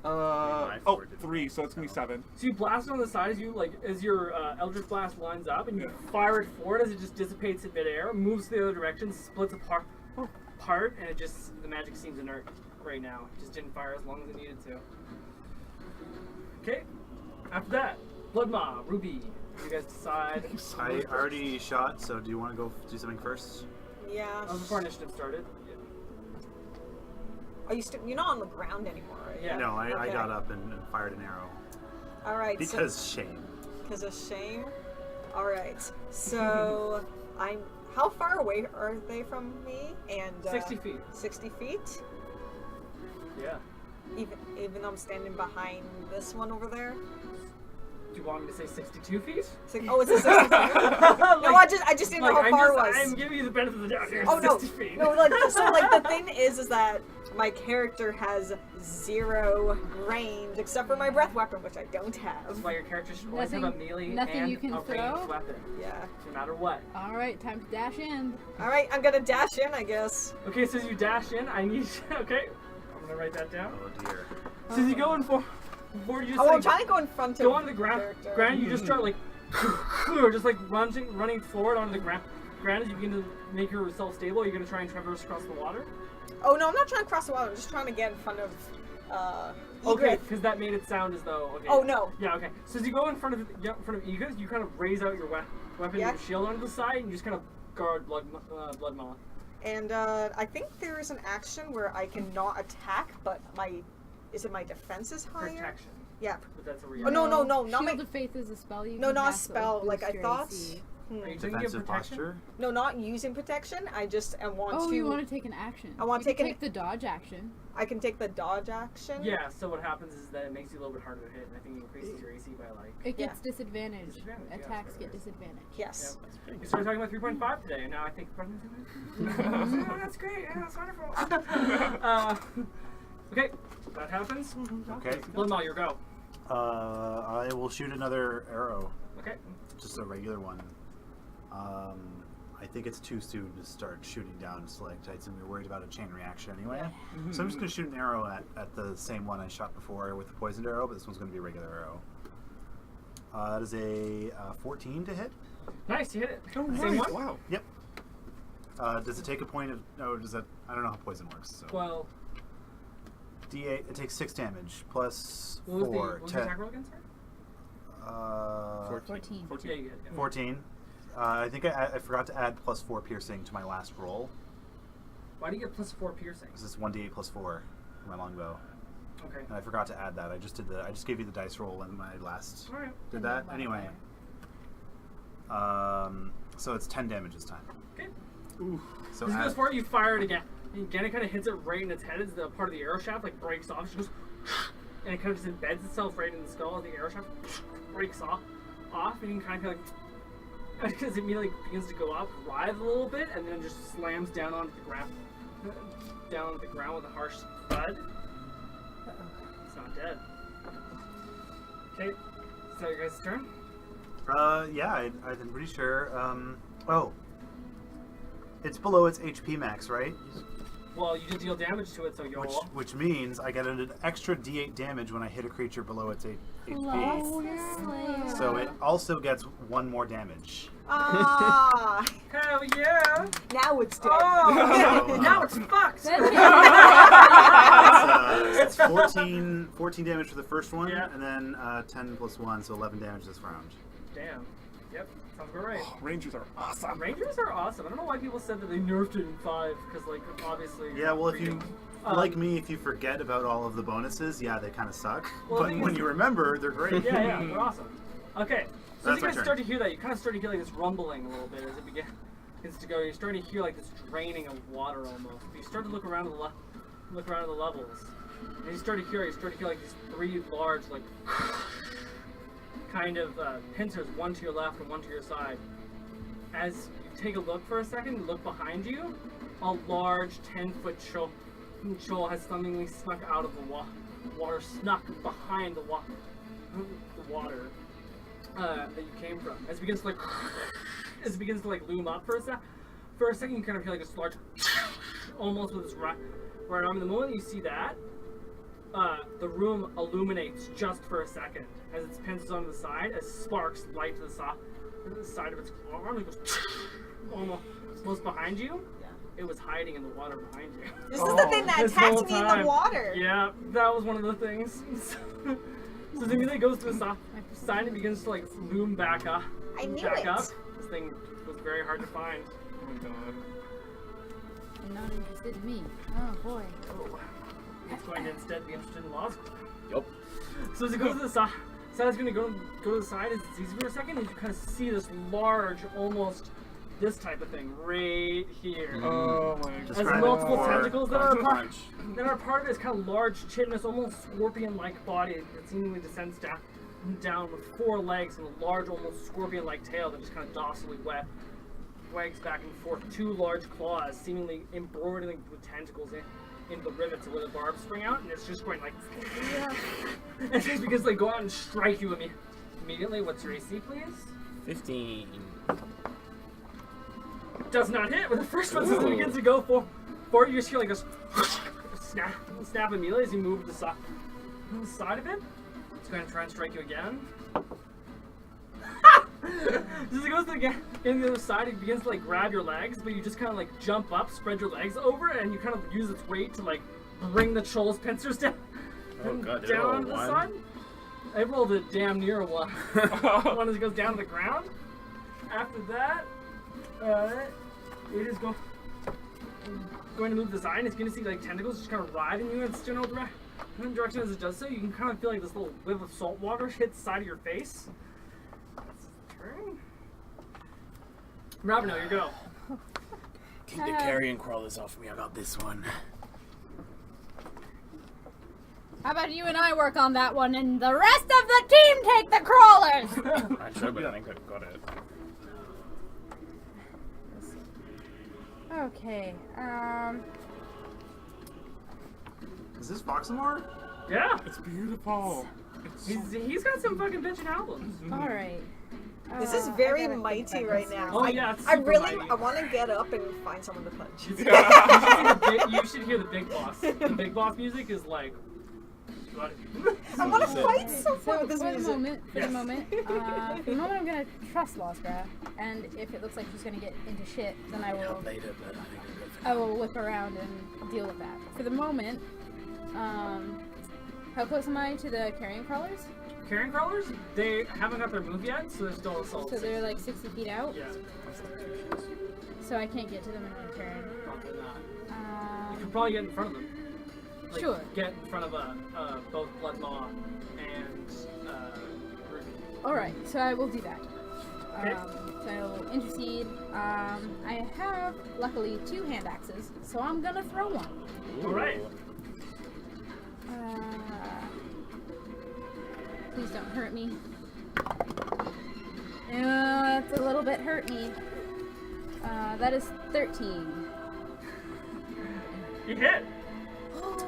4 didn't 3, so it's gonna be 7. So you blast it on the side as you as your Eldritch Blast lines up, and you fire it forward as it just dissipates in midair, moves the other direction, splits apart, and it just the magic seems inert right now. It just didn't fire as long as it needed to. Okay. After that, Blood Maw, Ruby. You guys decide. I already shot, so do you want to go do something first? Yeah. That was before initiative started. Yeah. Are you you're not on the ground anymore, right? Yeah. No, I Okay. got up and fired an arrow. All right. Because shame. Because of shame. All right. So I'm. How far away are they from me? And 60 feet. 60 feet. Yeah. Even though I'm standing behind this one over there. Do you want me to say 62 feet? Oh, it's a 60 feet. No, I just didn't know how far it was. I'm giving you the benefit of the doubt here. Oh no, 60 feet. no, like so, like the thing is that my character has 0 range except for my breath weapon, which I don't That's have. why your character should always have a melee Nothing and you can a throw? ranged weapon, Yeah. no matter what. All right, time to dash in. All right, I'm gonna dash in, I guess. Okay, so as you dash in, I need. Okay, I'm gonna write that down. Oh dear. So as you go in forward, you just Oh, I'm like, trying to go in front of go onto the ground. character. Ground, you just start like, just like running forward onto the ground. Ground as you begin to make yourself stable. You're gonna try and traverse across the water. Oh no, I'm not trying to cross the water. I'm just trying to get in front of. Okay, Egret. because that made it sound as though. Okay. Oh no. Yeah. Okay. So as you go in front of Egret, you kind of raise out your weapon, Yeah. your shield onto the side, and you just kind of guard Blood Maw. And I think there is an action where I can not attack, but is it my defense is higher? Protection. Yeah. But that's a Oh reality. no, not Shield my. of Faith is a spell you No, can not a cast that spell. will Like boost I your thought. AC. Are you thinking of Defensive protection? posture. No, not using protection. I want Oh, to. you want to take an action. I wanna You can take an- take the dodge action. I can take the dodge action. Yeah. So what happens is that it makes you a little bit harder to hit, and I think it increases your AC by like. It Yeah. gets disadvantage. Disadvantage, yeah, Attacks that's get right. disadvantage. Yes. We started talking about 3.5 today, and now I think. Oh, that's great. Yeah, that's wonderful. Okay, that happens. Okay. Blood Maw, your go. I will shoot another arrow. Okay. Just a regular one. I think it's too soon to start shooting down stalactites, and we're worried about a chain reaction anyway. So I'm just going to shoot an arrow at the same one I shot before with the poisoned arrow, but this one's going to be a regular arrow. That is a 14 to hit. Nice, you hit it. Oh, Same nice. one? Wow. Yep. Does it take a point of... No, does that... I don't know how poison works. So. 12. D8, it takes 6 damage, plus What was 4. the what was the attack roll again, sorry? 14. 14. Yeah, you hit. Yeah. 14. I think I forgot to add plus 4 piercing to my last roll. Why do you get plus 4 piercing? This is 1d8 plus 4 for my longbow. Okay. And I forgot to add that. I just gave you the dice roll in my last Alright. did that. Anyway. So it's 10 damage this time. Okay. Ooh. So As it add, goes forward, you fire it again. And again, it kind of hits it right in its head as the part of the arrow shaft like breaks off. It just goes, and it kind of just embeds itself right in the skull as the arrow shaft breaks off, and you can kind of like, because it immediately begins to go up, writhe a little bit, and then just slams down onto the ground, with a harsh thud. It's not dead. Okay, is that your guys' turn? yeah, I'm pretty sure. Oh, it's below its HP max, right? Well, you did deal damage to it, so you'll. Which means I get an extra D8 damage when I hit a creature below its HP. Plus So it also gets 1 more damage. Ah, Hell yeah! now it's dead. Oh, now it's fucked. It's 14 damage for the first one, Yeah. and then 10 plus 1, so 11 damage this round. Damn. Yep. Sounds about right. Oh, Rangers are awesome. Rangers are awesome. I don't know why people said that they nerfed it in 5, because, like, obviously. Yeah, well, if you, Um, like me, if you forget about all of the bonuses, yeah, they kind of suck. Well, but the thing when is- you remember, they're great. Yeah, they're awesome. Okay, so That's as you my guys turn. start to hear that, you kind of start to hear like this rumbling a little bit as it begins to go. You're starting to hear like this draining of water almost. But you start to look around at the levels, and you start to hear like these 3 large like kind of pincers, one to your left and one to your side. As you take a look for a second, look behind you, a large 10-foot shoal has suddenly snuck out of the water, snuck behind the water that you came from. As it begins to like loom up for a second, you kind of hear like this large, almost with this right arm. And the moment you see that, the room illuminates just for a second as its pincers onto the side, as sparks light to the side of its arm. It goes almost behind you. Yeah. It was hiding in the water behind you. This is the thing that This whole attacked me in time. the water. Yeah, that was one of the things. So it immediately goes to the side and begins to like loom back up. I knew back it. up. This thing was very hard to find. Oh my god. You're not interested in me. Oh boy. Oh. It's going to instead be interested in laws. Yup. So as it goes to the side, it's going to go to the side. As it's easy for a second, and you kind of see this large, almost this type of thing right here. Oh my As Describe it multiple for tentacles that are part, punch. of this kind of large, chitinous, almost scorpion-like body that seemingly descends down with 4 legs and a large, almost scorpion-like tail that just kind of docilely wags back and forth. 2 large claws, seemingly embroidered with tentacles in the rivets where the barbs spring out, and it's just going like, and it just begins to like go out and strike you immediately. What's your AC, please? 15. Does not hit. But the first one, as it begins to go for it, you just hear like a snap immediately as you move to the side of it. It's going to try and strike you again. As it goes to the other side, it begins to like grab your legs, but you just kind of like jump up, spread your legs over, and you kind of use its weight to like bring the Chuul's pincers down, Oh god, did I down roll a onto the 1? side. I rolled a damn near a 1. One as it goes down to the ground. After that, it is going to move to the side, and it's going to see like tentacles just kind of writhing you in its general direction. As it does so, you can kind of feel like this little whiff of salt water hit the side of your face. That's the turn. Ravino, you go. Keep the carrion crawlers off me. I got this one. How about you and I work on that one, and the rest of the team take the crawlers? I should, but I think I've got it. Okay. Is this Foxamore? Yeah, It's beautiful. It's he's got some fucking bitchin' albums. All right. This is very mighty right now. Oh, yeah, it's I super really, mighty. I want to get up and find someone to punch. You should hear the big boss. The big boss music is like. I want to So- fight someone So with this for the music. moment, Yes. I'm gonna trust Lasgra, and if it looks like she's gonna get into shit, then I will Later, but I think I'll go for I will whip around and deal with that. For the moment, how close am I to the carrion crawlers? Carrion crawlers, they haven't got their move yet, so they're still assault. So they're like 60 feet out. Yeah, So I can't get to them in one turn. probably not. You Um, could probably get in front of them. Like, Sure. Get in front of both Blood Maw and Ruby. Alright, so I will do that. Okay. So I will intercede. I have, luckily, 2 hand axes, so I'm gonna throw one. it. All right. Please don't hurt me. It's a little bit hurt me. That is 13. You hit!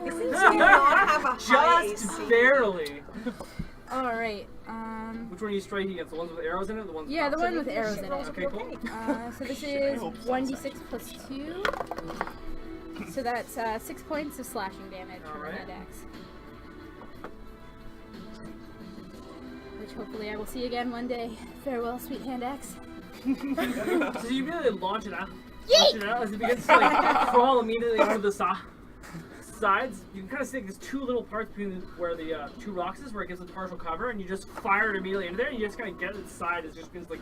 It seems to not have a high Just AC. barely. Alright, Which one are you striking against? The ones with arrows in it? The ones yeah, the with one with arrows in it. Okay, cool. So this is 1d6 plus 2. So that's 6 points of slashing damage from Alright. hand axe. Which hopefully I will see again one day. Farewell, sweet hand axe. So you really launch it out. Yeet! Launch it out as it begins to like crawl immediately onto the sides. You can kind of see there's two little parts between where the two rocks is, where it gives it partial cover, and you just fire it immediately into there, and you just kind of get its side. It just begins like,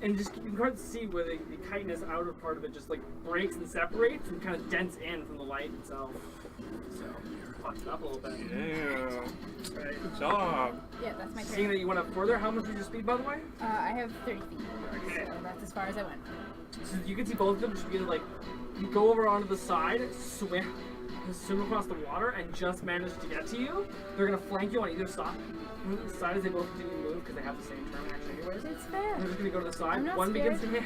and just you can kind of see where the chitinous outer part of it just like breaks and separates and kind of dents in from the light itself. So fucks it up a little bit. Yeah. Right. Good job. Yeah, that's my Seeing turn. that you went up further, how much was your speed, by the way? I have 30 feet. Okay. So that's as far as I went. So you can see both of them just begin to like, you go over onto the side, swim across the water, and just manage to get to you. They're gonna flank you on either side. The side as they both continue to move because they have the same turn action anyways. It's fair. They're just gonna go to the side. I'm not One scared. begins to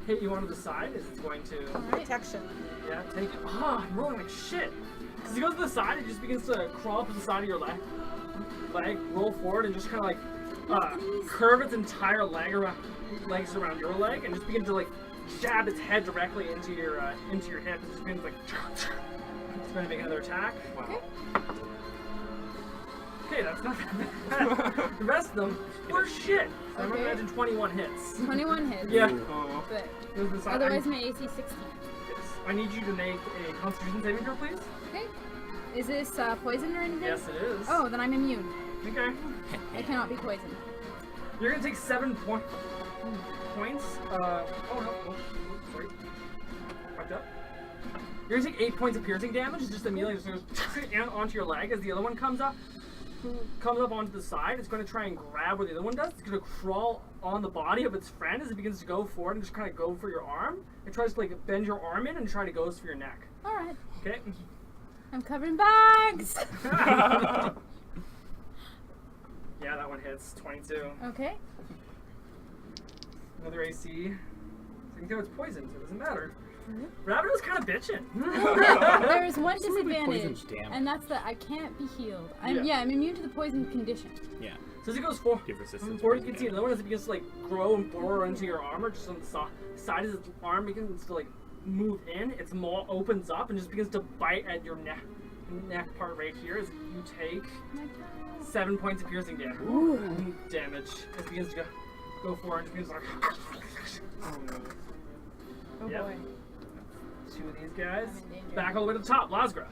hit you onto the side as it's going to Alright. Protection. yeah take it. Ah, I'm rolling like shit. Because he goes to the side, it just begins to crawl up to the side of your leg, roll forward, and just kind of like curve its entire legs around your leg, and just begin to like jab its head directly into your hip. It just begins like it's going to make another attack. Okay. Okay, that's not that bad. The rest of them were shit. So I'm gonna Okay. imagine 21 hits. 21 hits. Yeah. Oh. But Goes to the side. otherwise my AC 16. Yes. I need you to make a Constitution saving throw, please. Okay. Is this poison or anything? Yes, it is. Oh, then I'm immune. Okay. I cannot be poisoned. You're gonna take 7 points. Oh no. Oh, sorry. Fucked up. You're gonna take 8 points of piercing damage. Just immediately just goes onto your leg as the other one comes up onto the side. It's going to try and grab where the other one does. It's going to crawl on the body of its friend as it begins to go forward and just kind of go for your arm. It tries to like bend your arm in and try to goes for your neck. Alright. Okay. I'm covered in bags! Yeah, that one hits. 22. Okay. Another AC. So you can it's poisoned, so it doesn't matter. Ravenous kind of bitching. There is one Poison disadvantage, damage. and that's that I can't be healed. Yeah. I'm immune to the poison condition. Yeah. So as it goes forward, Give resistance. forward you can see another one as it begins to like grow and burrow into your armor, just on the side as its arm begins to like move in, its maw opens up and just begins to bite at your neck part right here as you take 7 points of piercing damage. As it begins to go forward and begins to like Oh Yep. boy. two of these guys. I'm in danger. Back all the way to the top, Lasgra.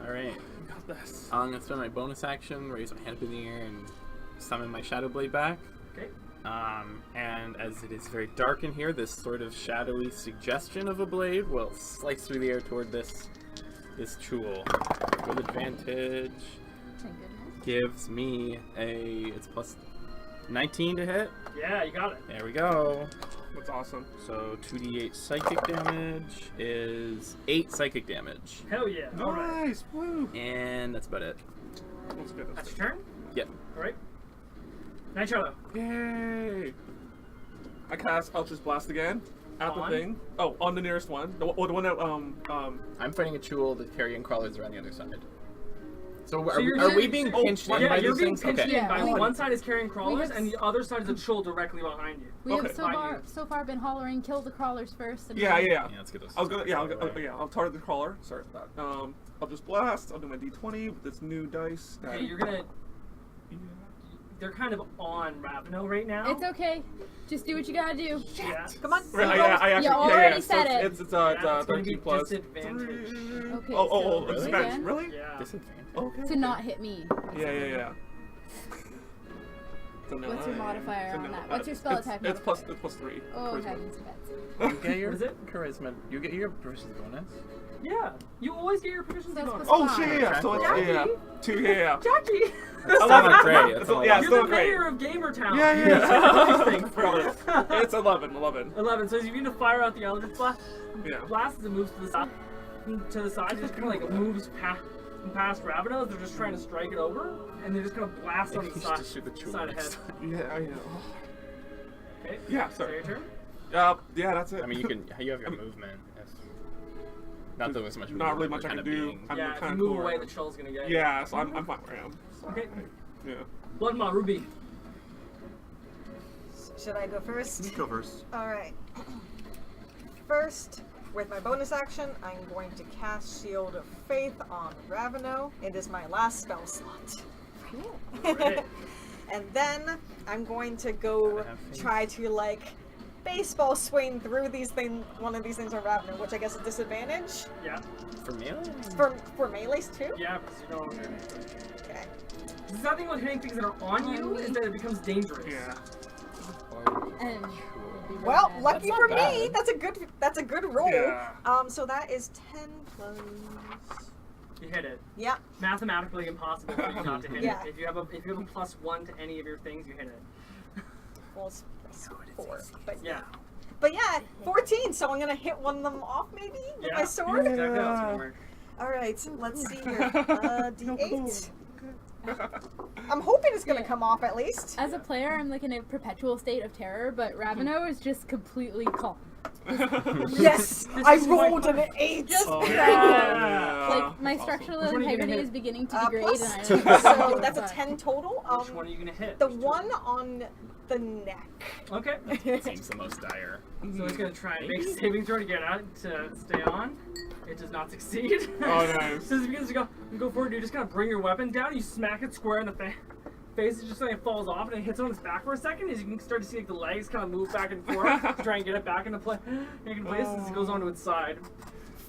Alright. Got this. I'm gonna spend my bonus action, raise my hand up in the air, and summon my Shadow Blade back. Okay. And as it is very dark in here, this sort of shadowy suggestion of a blade will slice through the air toward this Chuul. With advantage, Thank goodness. gives me it's plus 19 to hit. Yeah, you got it. There we go. That's awesome. So 2d8 psychic damage is 8 psychic damage. Hell yeah. All right. Nice. Woo. And that's about it. That's good. That's That's your turn. Yep. All right. Night Shadow. good. Yay. I cast Eldritch Blast again. At On? the thing. Oh, on the nearest one. The one that I'm fighting a Chuul. The carrion crawlers are on the other side. So So you're are we getting- being oh, pinched in yeah, by you're these being things? pinched Okay. in by Yeah. one side is carrying crawlers, have and the other side is a Chuul directly behind you. We Okay. have Fine. so far been hollering, kill the crawlers first. And Yeah, then- yeah. Yeah, let's get those. I was gonna, yeah, out of the way. I'll target the crawler. Sorry for that. I'll just blast. I'll do my D20 with this new dice. Okay, you're gonna. They're kind of on Ravno right now. It's okay. Just do what you gotta do. Yeah. Come on. Right, I actually, You already so said it's, it. It's Yeah, it's gonna 13 be plus. disadvantage. Okay, Oh, so it's again, advantage. Really? Yeah. Disadvantage. Okay. to not hit me. Yeah. What's your modifier on that? What's your spell attack It's plus modifier? it's plus 3. Oh, charisma. heavens to beds. You get your What is it? charisma. You get your versus bonus. Yeah. You always get your proficiency That's bonus. what's- Oh shit! Yeah. So it's yeah. 2. Yeah. Jackie! That's still not great. That's So, a yeah, lot. You're still the great. mayor of Gamer Town. Yeah. These things. It's 11. 11. So as you begin to fire out the Eldritch Blast, Yeah. blast as it moves to the side, it just kind of like moves past Ravno. They're just trying to strike it over, and they're just gonna blast on the You should side, just shoot the Chuul side next ahead. time. Yeah. Okay. Yeah. So your Sorry. turn. Yeah. That's it. I mean, you have your movement. Yes. Not that there's much. Not really movement, much I we're can kinda do. being- I'm Yeah, if kind you of move cool away, where- the Chull's gonna get you. Yeah. So I'm fine where I am. So, Okay. Yeah. Bloodmaw, Ruby. Should I go first? You go first. All right. First, with my bonus action, I'm going to cast Shield of Faith on Raveno. It is my last spell slot. Alright. And then I'm going to go Gotta have faith. try to like baseball swing through one of these things on Raveno, which I guess is disadvantage Yeah. For melee? for melees too. Yeah, because you don't. Okay. The sad thing about hitting things that are on you is that it becomes dangerous. Yeah. And Well, lucky That's for not me, bad. that's a good roll. Yeah. So that is 10 plus. You hit it. Yeah. Mathematically impossible for you not to hit Yeah. it. If you have a +1 to any of your things, you hit it. Well, it's 4, but Yeah. But yeah, 14. So I'm gonna hit one of them off maybe with Yeah. my sword. Exactly how it's gonna work. All right, let's see here. D8. I'm hoping it's gonna come off at least. as a player, I'm like in a perpetual state of terror, but Raveno is just completely calm. Yes, I rolled an 8. Yeah. Like my structural Which one are you gonna integrity hit? is beginning to degrade, Plus and I 2, don't so that's a 10 total. Which one are you gonna hit? The Which two? one on the neck. Okay. Seems the most dire. So it's gonna try and make a saving throw to get out to stay on. It does not succeed. Oh, nice. So as it begins to go forward, you just kind of bring your weapon down. You smack it square in the face. It just like falls off and it hits on its back for a second. As you can start to see like the legs kind of move back and forth to try and get it back into place. As it goes onto its side.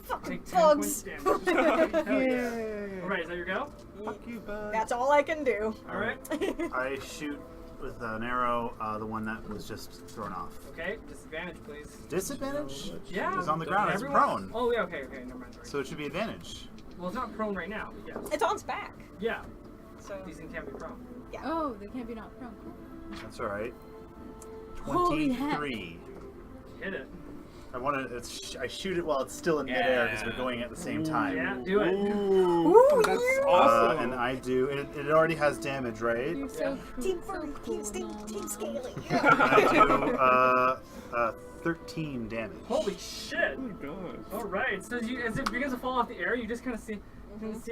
Fucking Take 10 points bugs. damage. Hell yeah. All right, is that your go? Fuck you, bud. That's all I can do. All right. I shoot with an arrow the one that was just thrown off. Okay. Disadvantage, please. Disadvantage? Yeah. It's on the ground. It's Everyone- prone. Oh yeah. Okay. Never mind. Sorry. So it should be advantage. Well, it's not prone right now. But yes. It's on its back. Yeah. So These things can't be prone. Oh, they can't be not prone. That's all right. Holy heck. 23. Hit it. I shoot it while it's still in midair because we're going at the same time. Yeah. Do it. Ooh, That's yeah. awesome. And I do. It already has damage, right? You're so cool. Team so Furry, cool Team and all. Team Scaly. And I do 13 damage. Holy shit. Oh my god. All right. So as it begins to fall off the arrow, you just kind of see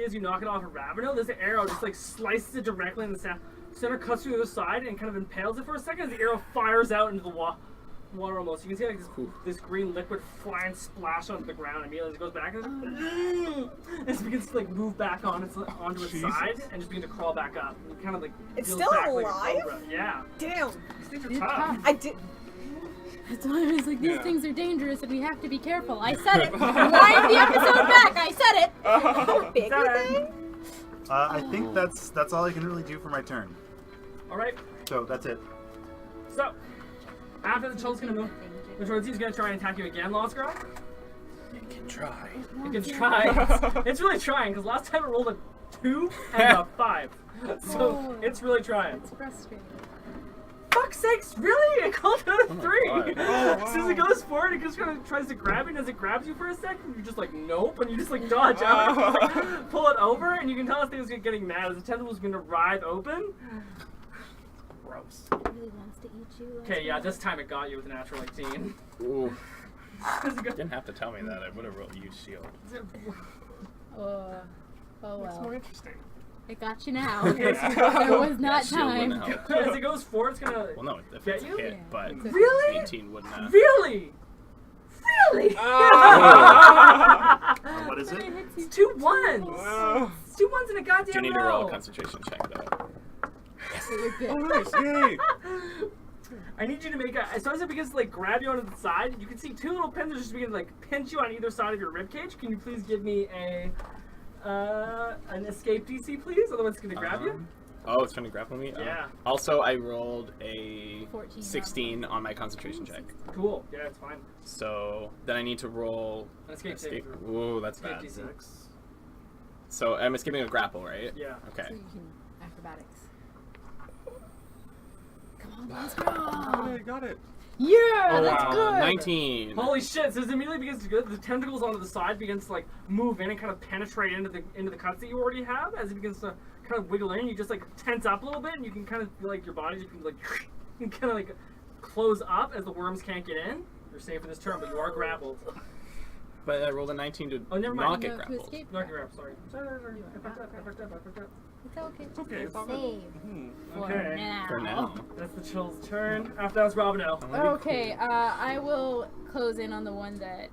as you knock it off of Raveno, this arrow just like slices it directly in the center, cuts through the other side, and kind of impales it for a second. As the arrow fires out into the water almost. You can see like this green liquid fly and splash onto the ground immediately as it goes back. And it begins to like move back onto its Jesus. side and just begin to crawl back up. And kind of like It's peels still back like a alive? cobra. Yeah. Damn. These things are It's tough. tough. I did. That's why I was like, these Yeah. things are dangerous and we have to be careful. I said it. Wind the episode back. I said it. Big Sorry. thing. I think that's all I can really do for my turn. All right. So that's it. So after the Chul's gonna move, the Troll's gonna try and attack you again, Lost Girl. You can try. It can try. It's really trying because last time it rolled a 2 and a 5, so Oh. it's really trying. It's frustrating. Fuck's sakes, really? It called out a my 3. God. Oh, So as it wow. goes forward, it just kind of tries to grab you, and as it grabs you for a second, you're just like, nope, and you just like dodge out, like, pull it over, and you can tell this thing is getting mad as the tentacle's gonna writhe open. Gross. It really wants to eat you. Okay, yeah, this time it got you with a natural 18. Ooh. As it goes- Didn't have to tell me that. I would have used shield. Oh That's more well. interesting. It got you now. Okay, There was not Shield wouldn't time. help. As it goes forward, it's gonna. Well, no, if Get it's a you? hit, Yeah. but It's a- Really? 18 wouldn't have. Really? Really? What is it? It's 2 1s. Oh, It's 2 1s in a goddamn Do you need to roll row. a concentration check, though? You're good. oh nice. Yay. I need you to make a. As soon as it begins to like grab you onto the side, you can see 2 little pins that just begin to like pinch you on either side of your ribcage. Can you please give me an escape DC, please? Otherwise, it's gonna grab you. Oh, it's trying to grapple me? Yeah. Also, I rolled a 14 16 on my concentration check. Cool. Yeah, it's fine. So then I need to roll An escape saving throw. Ooh, that's Escape bad. DC. So I'm escaping a grapple, right? Yeah. Okay. So you can acrobatics. Come on, let's Got go. it. Got it. Yeah, Oh, that's wow. good. 19. Holy shit! So as it immediately begins to go, the tentacles onto the side begins to like move in and kind of penetrate into the cuts that you already have. As it begins to kind of wiggle in, you just like tense up a little bit, and you can kind of feel like your body just like you kind of like close up as the worms can't get in. You're safe in this turn, but you are grappled. But I rolled a 19 to Oh, never mind. not get No, to grappled. escape. Not grab. Sorry. Sorry. You are I fucked up. I fucked up. I fucked up. It's okay. It's okay. It's all good. Save for Okay. now. For now. That's the Chill's turn. After that's Robinell. Okay, I will close in on the one that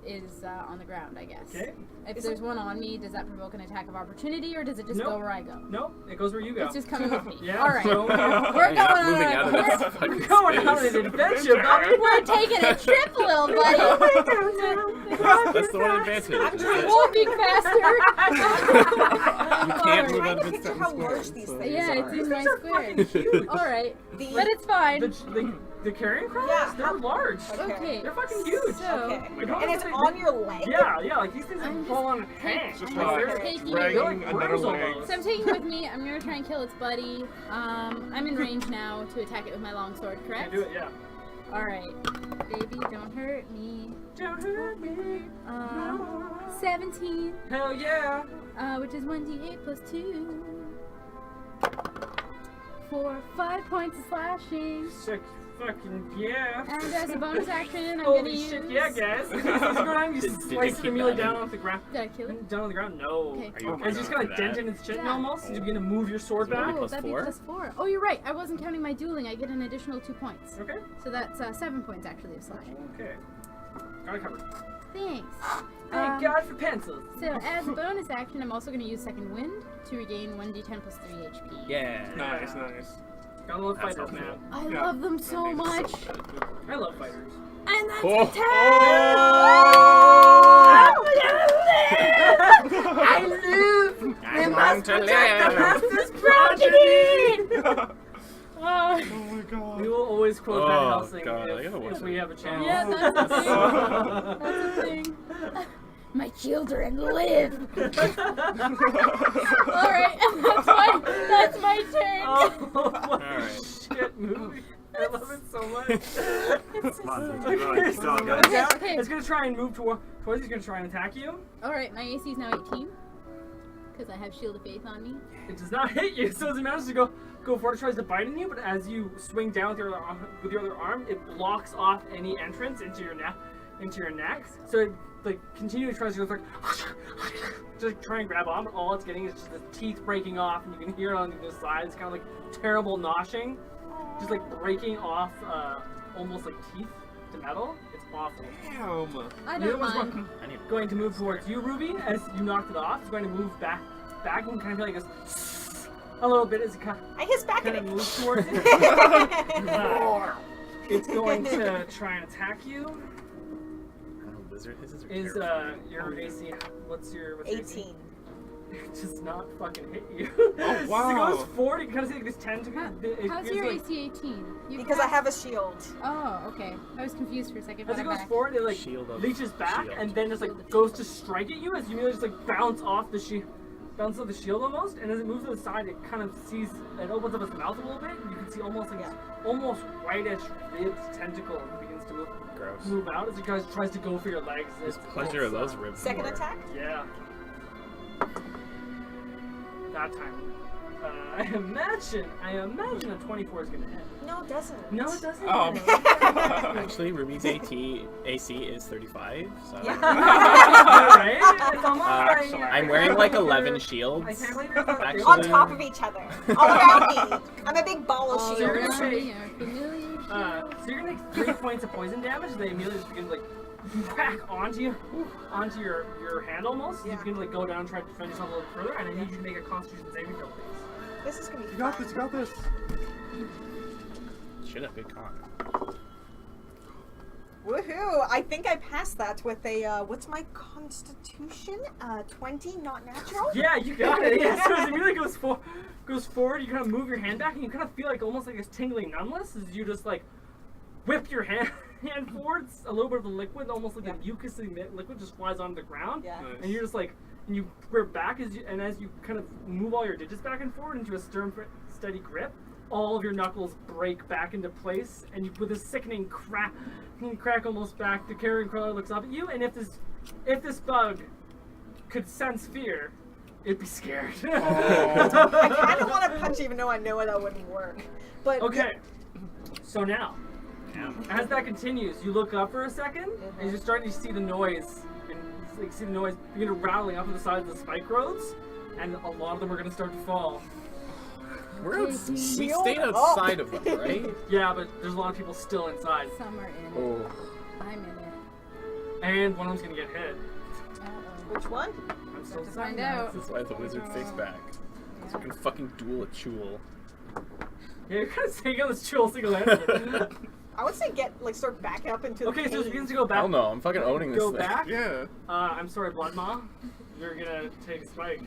is on the ground, I guess. Okay. If there's one on me, does that provoke an attack of opportunity, or does it just go where I go? Nope, it goes where you go. It's just coming with me. Yeah. All right. So, We're Not going moving on out of a, this we're, fucking going on space. an adventure, buddy. we're taking a trip, little buddy. That's the one advantage. I'm is trying that Walking faster. You can't move I out of can this picture how large these things Yeah, are. it's in my square. Huge. All right, The- but it's fine. The carrying crawlers, Yeah. they're large. Okay. They're fucking huge. So, Okay. Like, how And it's much on they- your leg? Yeah, like these things I'm can just fall on a hang. Just I'm like just taking They're it. dragging like another worms leg. almost. So I'm taking it with me. I'm gonna try and kill its buddy. I'm in range now to attack it with my longsword, Can't correct? do it, yeah. All right, baby, don't hurt me. Don't hurt me. 17, Hell yeah. which is 1d8 plus 2. For 5 points of slashing. Sick fucking yeah. And as a bonus action, I'm Holy gonna shit, use. yeah, guys. This is going you Did you slice keep it immediately that down in? off the ground. Did I kill it? Down on the ground? No. Okay. Are you And it's just kind of dent in its chin Yeah. almost, so you begin to move your sword So back. Oh, plus that'd four? be plus 4. Oh, you're right. I wasn't counting my dueling. I get an additional 2 points. Okay. So that's 7 points actually of slashing. Okay. Got it covered. Thanks. Thank God for pencils. So as a bonus action, I'm also going to use Second Wind to regain 1d10 plus 3 HP. Yeah. Nice, nice. Gotta love That's fighters, helpful. man. I Yeah. love them so much. I love fighters. And that's Oh. I live. I'm going to live. This progeny! Oh my god. We will always quote Van Oh, Helsing God, I if, gotta watch if we it. have a chance. Yeah, that's a thing. That's a thing. My children live. All right, that's my turn. Oh, what Alright. a shit movie. I love it so much. Come on, keep going, keep going, guys. Okay, okay. It's gonna try and move towards he's gonna try and attack you. All right, my AC is now 18 because I have Shield of Faith on me. It does not hit you, so as it manages to go forward, it tries to bite in you, but as you swing down with your other arm, it blocks off any entrance into your neck. So it like continually tries to like just try and grab on, but all it's getting is just the teeth breaking off, and you can hear it on the side. It's kind of like terrible noshing, just like breaking off, almost like teeth to metal. It's awful. Damn. I The other don't one's mind. going to move towards you, Ruby, as you knocked it off. It's going to move back and kind of feel like this a little bit as it kind I hiss back at of it. moves towards it. It's going to try and attack you. Wizard hisses are Is terrifying. your AC? What's your AC? 18. It does not fucking hit you. Oh, wow. It goes forward. You kind of see like this 10 to How's gives, your like, AC 18? You Because I have a shield. Oh, okay. I was confused for a second. As But it I'm goes back. forward, it like Shield of leeches back shield. and then just like goes to strike at you as you immediately just like bounce off the shield almost. And as it moves to the side, it kind of it opens up its mouth a little bit. And you can see almost like almost whitish ribbed tentacle and begins to Gross. move out as it tries to go for your legs. His pleasure of those ribs. Second more. attack? Yeah. That time. I imagine a 24 is gonna hit. No, it doesn't. No, it doesn't. Oh. Actually, Ruby's AC is 35, so. Right? It's almost like, I'm wearing like 11 I shields. can't believe you're not Actually- On top of each other. All around me. I'm a big ball of All shield. you're gonna around say- me are familiar. so you're gonna take 3 points of poison damage. They immediately just begin to like whack onto your hand almost. You Yeah. begin to like go down and try to defend yourself a little further, and I need you to make a Constitution saving throw, please. This is gonna be You got fun. this, you got this. Should have good con. Woohoo! I think I passed that with a, what's my constitution? 20, not natural? Yeah, you got it. Yeah, so as it immediately goes forward, you kind of move your hand back, and you kind of feel like almost like this tingling numbness as you just like whip your hand forwards. A little bit of the liquid, almost like a mucousy liquid, just flies onto the ground. Yeah. Nice. And you're just like, and you grip back as you kind of move all your digits back and forward into a steady grip. All of your knuckles break back into place, and you with a sickening crack almost back. The carrion crawler looks up at you, and if this bug could sense fear, it'd be scared. I kind of want to punch even though I know that wouldn't work. But Okay, so now, as that continues, you look up for a second, and you're starting to see the noise, begin to rattling up to the sides of the spike roads, and a lot of them are going to start to fall. We Shield stayed up. outside of them, right? Yeah, but there's a lot of people still inside. Some are in it. Oh. I'm in it. And one of them's gonna get hit. Which one? I'm still To find deciding. out. That's why the wizard stays back. So we can fucking duel a Chuul. Yeah, you're kind of taking on this Chuul single-handedly. I would say start backing up into Okay, the so it cave. begins to go back. Hell no, I'm fucking owning this Go thing. back. Yeah. I'm sorry, Blood Maw. You're gonna take a spike.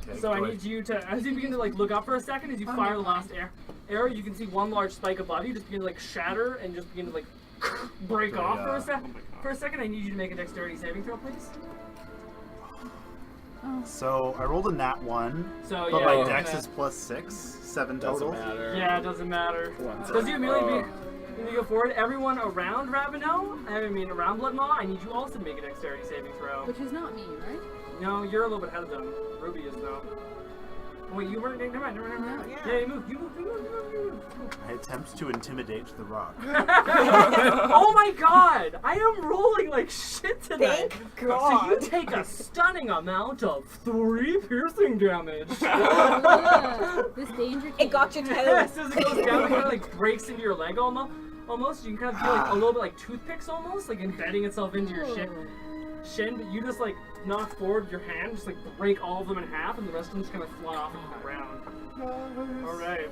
Okay, So I go need you to, as you begin to look up for a second, as you fire the last arrow, you can see one large spike above you just begin to shatter and just begin to break off for a Oh my God. For a second. I need you to make a dexterity saving throw, please. So I rolled a nat 1, So but yeah, my you're dex gonna- is +6, 7 Doesn't total. matter. Yeah, it doesn't matter. One's Because you immediately oh. when you go forward, everyone around Ravino, around Blood Maw, I need you also to make a dexterity saving throw. Which is not me, right? No, you're a little bit ahead of them. Ruby is though. Oh, wait, you weren't. Never mind. Yeah. Yeah, you move. You move. I attempt to intimidate the rock. Oh my god! I am rolling like shit tonight. Thank So God. you take a stunning amount of 3 piercing damage. This danger. It got your toe. Yes, as it goes down, it kind of breaks into your leg almost. You can kind of feel a little bit like toothpicks almost, embedding itself into your shin, but you just knock forward your hand, just break all of them in half, and the rest of them just kind of fly off into the ground. All right,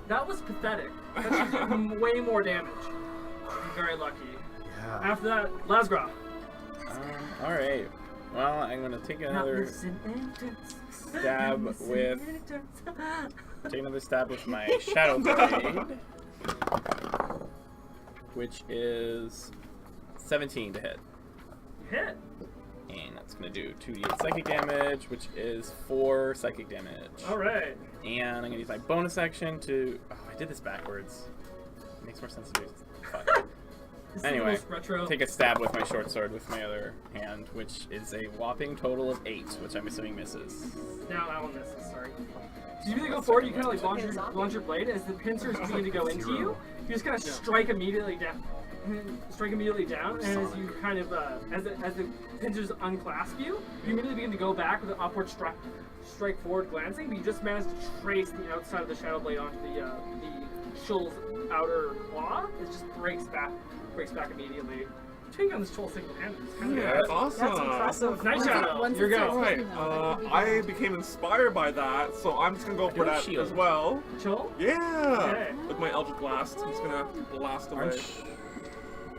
that was pathetic. That should do way more damage. You're very lucky. Yeah. After that, Lasgra. Alright. Well, I'm gonna take another stab with. Take another stab with my Shadow Blade. Which is 17 to hit. Hit. And that's gonna do 2d8 psychic damage, which is 4 psychic damage. All right. And I'm gonna use my bonus action to. Oh, I did this backwards. It makes more sense to do. Fuck. This is the Anyway, most retro. take a stab with my short sword with my other hand, which is a whopping total of 8, which I'm assuming misses. No, that one misses. Sorry. So you really go forward. You kind of launch your blade as the pincers begin to go into you. You just kind of strike immediately down. And as you kind of as the pincers unclasp you, you immediately begin to go back with an upward strike forward glancing, but you just managed to trace the outside of the shadow blade onto the Chuul's outer claw. It just breaks back immediately. Taking on this Chuul single-handed is kind of Yeah, that's awesome. That's impressive. Nice shadow. Once Your it starts go. Alright, hitting them, that could be I dangerous. became inspired by that, so I'm just gonna go for do a that shield. as well. Chuul? Yeah! Okay. With my Eldritch Blast, I'm just gonna blast away.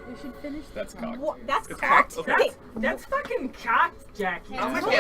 We should finish. That's this one. cocked. What? That's It's cocked? cocked? Okay. That's fucking cocked, Jackie. Oh my God.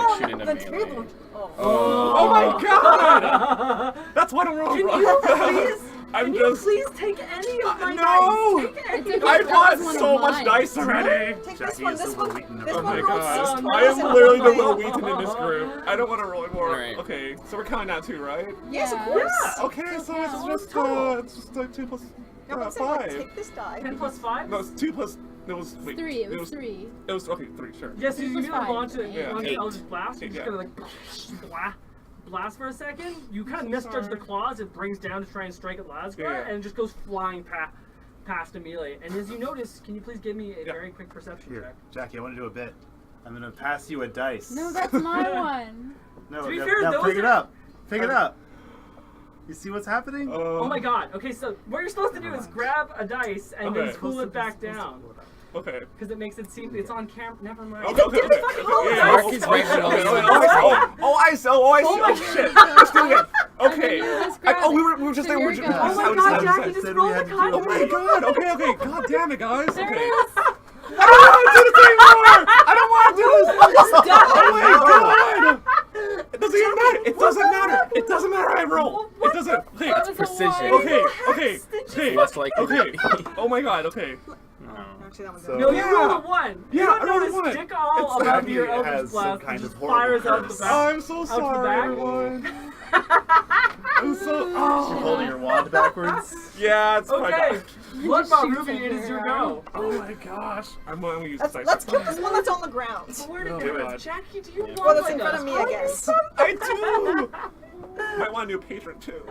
Oh, Shoot into the melee. table. Oh. Oh my god! That's what I'm rolling. Can you please? I'm Can just. you please take any of my no! dice? Take any. It's okay. I That bought was one so of much mine. dice already! Take this Jackie one, is this the one. Will Wheaton of This the Oh one my rolled god. so no. I am nice. literally the Like- Will Wheaton in this group. I don't want to roll anymore. Alright. Okay, so we're counting down 2, right? Yes, of Yeah. course. Yeah. Okay, so it's count. just it's just like 2 plus Now, let's say, like, 5. take this die. 10 plus 5? No, it's 2 plus. It was wait. 3. It was 3. It was okay. 3, sure. Yes, you Plus can five. launch it. Yeah. Launch Eight. an Eldritch Blast. You're just gonna blast for a second. You kind of misjudge the claws. It brings down to try and strike at Lasgra, Yeah. and it just goes flying past immediately. And as you notice, can you please give me a very quick perception Here, check? Jackie, I want to do a bit. I'm gonna pass you a dice. No, that's my one. No, To be no, fair, no, those pick it are- up. Pick it up. You see what's happening? Oh my god. Okay, so what you're supposed to do is grab a dice and Okay. then pull it back down. Okay. Because it makes it seem it's on camera. Never mind. Okay. Okay. Okay. Yeah, Mark oh, is oh, right oh, on oh, the oh, other Oh, I see. Oh, I see. Oh my Oh shit. Let's do it. Okay. Just grab Oh, we it. were just So there. here We it were goes. just. Oh my I was- god, I was- Jackie just said rolled we the had to do card. Oh my god. Okay. Okay. God damn it, guys. There Okay. it is. I don't want to do this anymore. I don't want to do this. Oh my god. It doesn't even matter. It doesn't matter. It doesn't matter. I roll. It doesn't. Okay. That was a precision. one. Okay. Okay. Okay. Less likely to Okay. be. Oh my god. Okay. No. Actually, that one's So- No, you Yeah. rolled a 1. Yeah, you I rolled a notice 1. Dick all It's- above Jackie your has Eldritch some Blast kind and of just horrible fires out the curse. back. I'm so the sorry, back. everyone. I'm so. You're Oh. holding your wand backwards. Yeah, it's my Okay, god. Blood Maw, shoots Ruby, at it is her your arm. go. Oh my gosh. I'm going to use this. Let's keep this one that's on the ground. Where to Oh go? my God. Jackie, do you want Well, that's in like front of me, I guess. I do. Might want a new patron too.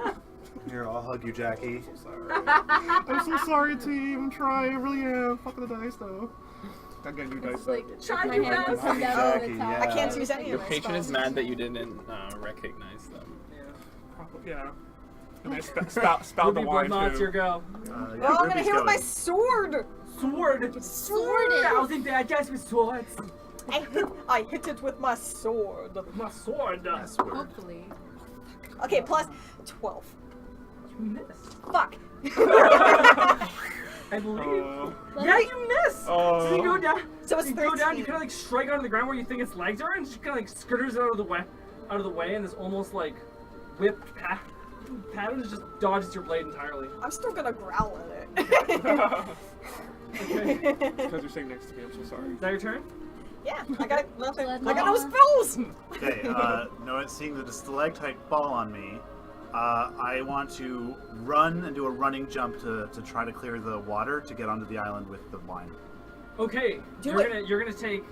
Here, I'll hug you, Jackie. I'm so sorry, team. I'm trying. I really am. Fuck with the dice though. I got new dice It's though. like Try my your hand best. comes down over Jackie, the top. yeah. I can't use any Your of my patron is spells. mad that you didn't recognize them. Yeah. And I spout the Ruby wine Bloodmoth, too. your go. Yeah, Oh, I'm gonna Ruby's hit with my going. sword. Sword. Sword. Thousand bad guys with swords. I hit it with my sword. My sword. Password. Hopefully. Okay, plus 12. You missed. Fuck. I believe. Uh, Yeah, you miss. So you go down. So it's you go down. You 13. kind of like strike onto the ground where you think its legs are, and she kind of like skitters out of the way, and this almost like whipped pattern just dodges your blade entirely. I'm still gonna growl at it. Okay. Because you're sitting next to me, I'm so sorry. Is that your turn? Yeah, I got nothing. Blood I got no moth. spells. Okay, no, seeing the stalactite fall on me, I want to run and do a running jump to try to clear the water to get onto the island with the wine. Okay. Do you're it. gonna take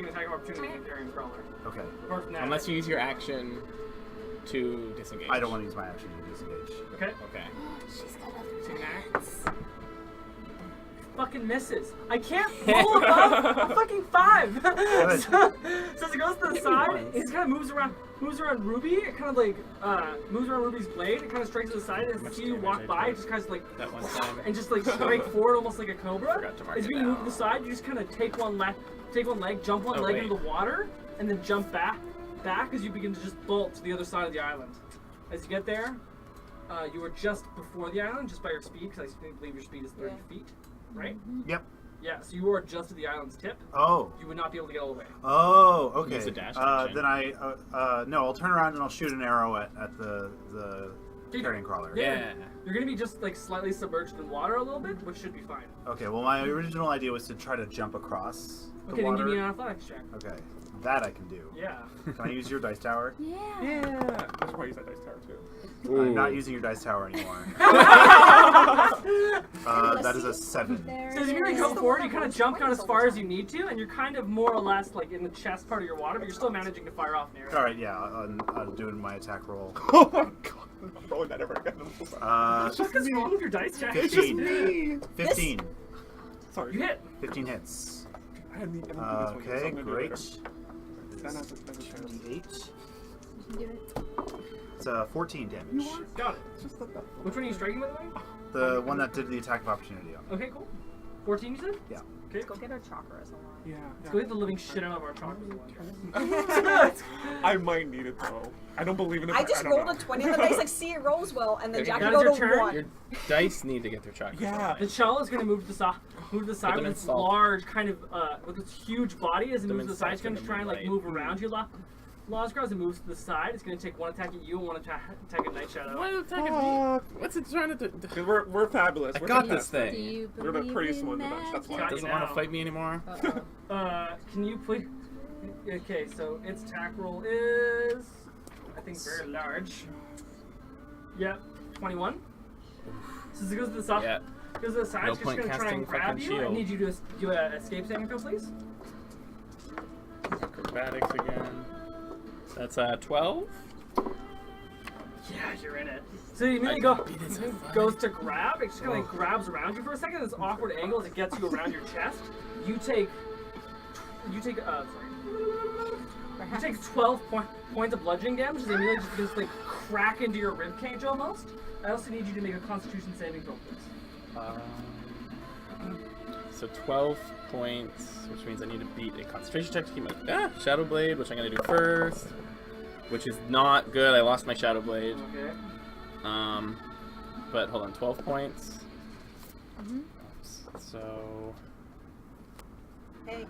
an attack of opportunity with Carrion Crawler. Okay. Apart from that, Unless you use your action to disengage. I don't want to use my action to disengage. Okay. Okay. She's got Take an other axe. Fucking misses. I can't roll above a fucking 5. so as it goes to the side, it kind of moves around Ruby. It kind of like moves around Ruby's blade. It kind of strikes to the side, and as Much see you damage walk I by, took it just kind of like that one time. and just like strike forward almost like a cobra. Forgot to mark As it you move down. to the side, you just kind of take one leg, jump one Oh, leg wait. into the water, and then jump back as you begin to just bolt to the other side of the island. As you get there, you are just before the island, just by your speed, because I believe your speed is 30 feet, right? Yep. Yeah, so you are just at the island's tip. Oh. You would not be able to get all the way. Oh, okay. Use the dash action. Then no, I'll turn around and I'll shoot an arrow at the carrion crawler. Yeah. You're going to be just like slightly submerged in water a little bit, which should be fine. Okay, well my original idea was to try to jump across the Okay, then water. give me an athletics check. Okay, that I can do. Yeah. Can I use your dice tower? Yeah. Yeah. That's why I use that dice tower too. I'm not using your dice tower anymore. That is a 7. There So as you it really is. go forward, you kind of jump down as far as you need to, and you're kind of more or less like in the chest part of your water, but you're still managing to fire off an arrow. All right, yeah, I'm doing my attack roll. Oh my god, I'm not rolling that ever again. I'm so sorry. Just because wrong with your dice check. 15. 15. Sorry. You hit. 15 hits. I didn't do this one yet, so Okay, I'm gonna do it great. later. That has a chance. 8. You can do it. It's 14 damage. Got it. It's just that. Which one are you striking, by the way? The one that did the attack of opportunity on. Okay, cool. 14, you said? Yeah. Okay. Go get our chakras along. Yeah. Let's go hit the living shit out of our chakras. I might need it though. I don't believe in it. I but just don't rolled know. a 20 on the dice, like, see, it rolls well, and then Okay. Jackie That is rolled your a turn? 1. Your dice need to get their chakras. Yeah. The shell is going to move to the side. Move to the side them with in its salt. large kind of with its huge body as it Them moves to in the side. It's salt going to in the try and like moonlight. move around you. Losgras, as it moves to the side. It's going to take one attack at you and one attack at Night Shadow. What attack at me? What's it trying to do? 'Cause we're fabulous. I We're got fantastic. this Do thing. you We're the believe prettiest in one in the bunch, that's why. It Got you doesn't want now. to fight me anymore. Uh-oh. Can you please? Okay, so its attack roll is, I think, very large. Yeah, 21. So as it goes to the side, Yeah. goes to the side, No it's just point going to try casting and grab fucking you. I shield. need you to do an escape saving throw, please. Acrobatics again. That's 12. Yeah, you're in it. So you immediately goes to grab. It just kind of like grabs around you for a second. This awkward angle as it gets you around your chest. You take 12 points of bludgeoning damage as it immediately just begins to like crack into your rib cage almost. I also need you to make a Constitution saving throw, please. So 12 points, which means I need to beat a concentration check to keep my Shadow Blade, which I'm gonna do first, which is not good. I lost my Shadow Blade. Okay. But hold on, 12 points. Mhm. So, Hey.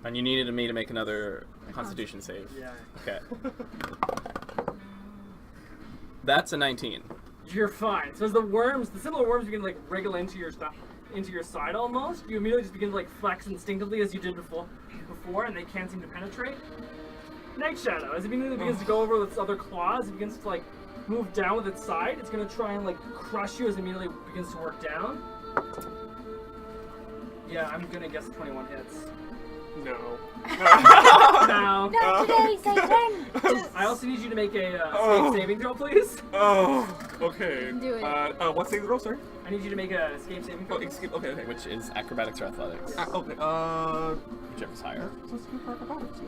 and you needed me to make another Constitution save. Yeah. Okay. That's a 19. You're fine. So as the similar worms begin to like wriggle into your side almost, you immediately just begin to like flex instinctively as you did before, and they can't seem to penetrate. Night Shadow, as it immediately begins to go over with its other claws, it begins to like move down with its side. It's gonna try and like crush you as it immediately begins to work down. Yeah, I'm gonna guess 21 hits. No. Now, Not today, Satan! I also need you to make a Oh. escape saving throw, please. Oh. Okay. Do it. What's the roll, sorry? I need you to make a escape saving Oh, throw. escape. Okay. Okay. Which is acrobatics or athletics, Okay. whichever's higher. Let's go for acrobatics.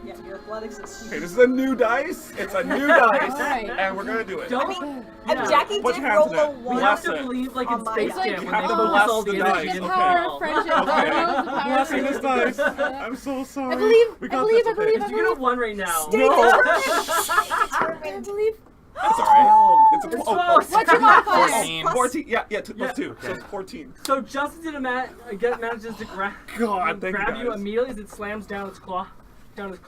Yeah. Yeah, your athletics is. Okay, this is a new dice. It's a new dice, Alright. and we're gonna do it. Don't. And Jackie Put did your roll hands a in it. We 1. have to Bless it. believe like in On my Space dice. Jam You when have they to focus bless all the the dice. energy The into power football. of friendship. Okay. I know the power Blessing of this dice. I'm so sorry. I believe. We I got believe. this, I okay. believe. I You get a believe. 1 right now. Stay No. determined. I believe. That's alright. It's a It's 12. close. What's your modifier? 14. 14. Yeah, plus Yeah. 2. So Okay. it's 14. So Justin did manages to grab God, thank you grab you guys. immediately as it slams down its claw. The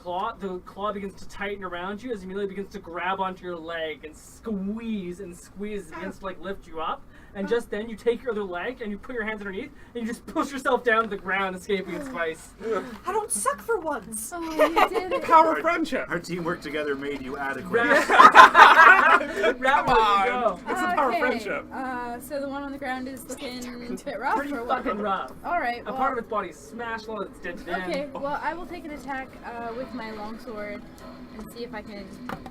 claw begins to tighten around you as it immediately begins to grab onto your leg and squeeze and squeeze. It begins to like lift you up. And just then you take your other leg and you put your hands underneath and you just push yourself down to the ground, escaping its vice. I don't suck for once. Oh, you did it. Power of friendship. Our teamwork together made you adequate. Rabbit, Come you go. on. It's the power of friendship. So the one on the ground is looking a bit rough, Pretty or what? fucking rough. All right. A Well, part of its body is smashed, a lot of it's dented in. okay. Well, I will take an attack with my longsword and see if I can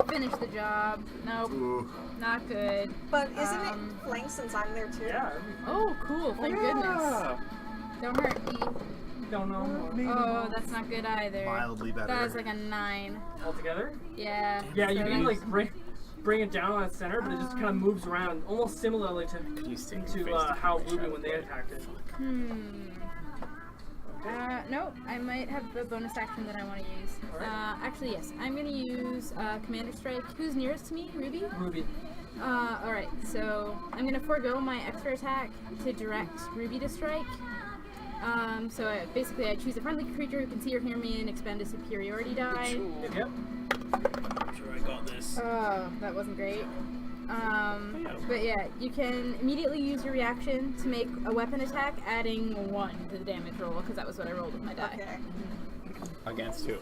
finish the job. Nope, Ooh. not good. But isn't Um, it flanked since I'm there too? Yeah. Oh, cool! Thank goodness. Yeah. Don't hurt me. Don't know. Oh, that's not good either. Mildly better. That was like a 9. Altogether? Yeah. Yeah, you so can that's- like bring it down on its center, but it just kind of moves around, almost similarly You stick your to face to how the Ruby trap. when they attacked it. Nope, I might have the bonus action that I want to use. Alright. Actually, yes, I'm going to use Commander Strike. Who's nearest to me? Ruby? Ruby. Alright, so I'm going to forego my extra attack to direct Ruby to strike. Basically I choose a friendly creature who can see or hear me and expend a superiority die. Yep. I'm sure I got this. Oh, that wasn't great. But yeah, you can immediately use your reaction to make a weapon attack, adding 1 to the damage roll, because that was what I rolled with my die. Okay. Against who?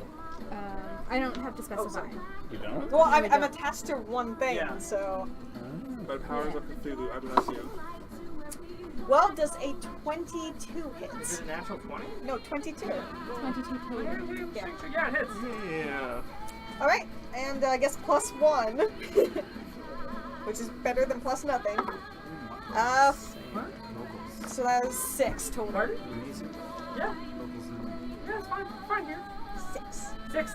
I don't have to specify. sorry. You don't? Well, I'm attached to one thing, Yeah. so. But powers of Cthulhu, I bless you. Well, does a 22 hit? Is it a natural 20? No, 22. 22 total. Yeah, it hits. Yeah. Alright, and I guess plus 1. Which is better than plus nothing. What? So that is 6 total. Pardon? Amazing. Yeah. Locals in- Yeah, it's fine. Fine here. 6. 6.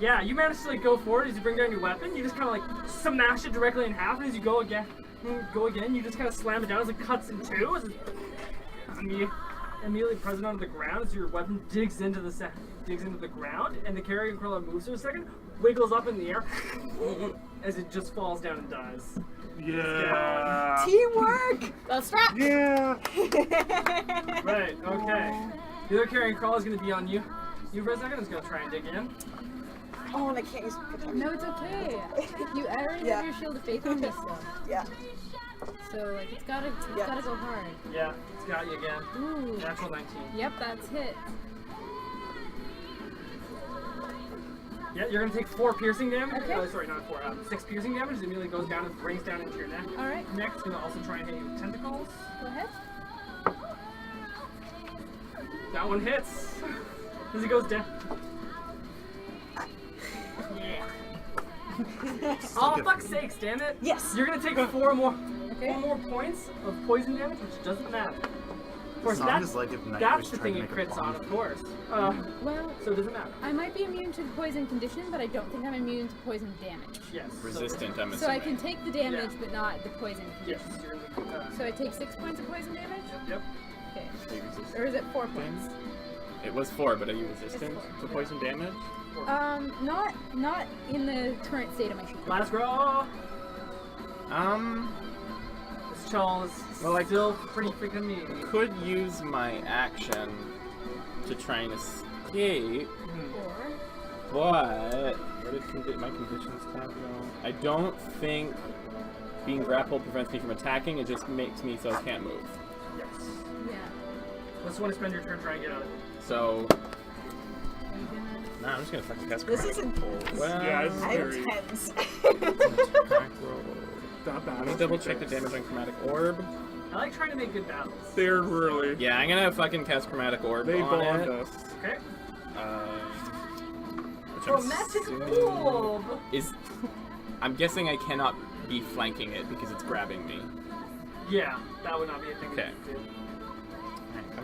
Yeah, you manage to like go forward as you bring down your weapon. You just kind of like smash it directly in half, and as you go again, you just kind of slam it down as it cuts in two. As it's immediately present onto the ground as your weapon digs into the ground, and the carrying crawler moves for a second, wiggles up in the air, as it just falls down and dies. Yeah. Teamwork! Let's wrap! Yeah. Right. Okay. The other carrying crawler is going to be on you. You for a second is going to try and dig in. Oh, and I can't use protection. No, it's okay. You already Yeah. have your shield of faith on this stuff. Yeah. So, like, it's gotta go hard. Yeah, it's got you again. Ooh. Natural 19. Yep, that's hit. Yeah, you're gonna take 4 piercing damage. Okay. Oh, sorry, not 4. 6 piercing damage. It immediately goes down and brings down into your neck. Alright, Next, gonna also try and hit you with tentacles. go ahead. That one hits. As he goes down. Oh, fuck's sakes, damn it. Yes. You're gonna take 4 more Okay. points of poison damage, which doesn't matter. Of course, As long that's, as, like, if that's Nightwish the tried thing to it make a crits on, bomb. of course. Well, So it doesn't matter. I might be immune to the poison condition, but I don't think I'm immune to poison damage. Yes. Resistant, I'm assuming. So I can take the damage, Yeah. but not the poison Yes. condition. You're gonna, So I take 6 points of poison damage? yep. Okay. Are you resistant? Or is it 4 points? It was 4, but are you resistant to poison damage? Not in the current state of my shield. Last roll. This Chuul is Well, I still pretty freaking mean. Could use my action to try and escape, Or but what did my conditions tab go? I don't think being grappled prevents me from attacking. It just makes me so I can't move. Yes. yeah. Let's want to spend your turn trying to get out of it. So, Are you gonna? nah, I'm just gonna fucking cast. This Chromatic isn't Orb. Well, Yeah, it's I'm very tense. attack roll. that bad. Let me double check the damage on Chromatic Orb. I like trying to make good battles. They're really. Yeah, I'm gonna fucking cast Chromatic Orb They on bond it. us. Okay. Which Oh, I'm magic assuming orb. is. I'm guessing I cannot be flanking it because it's grabbing me. Yeah, that would not be a thing Okay. we could do.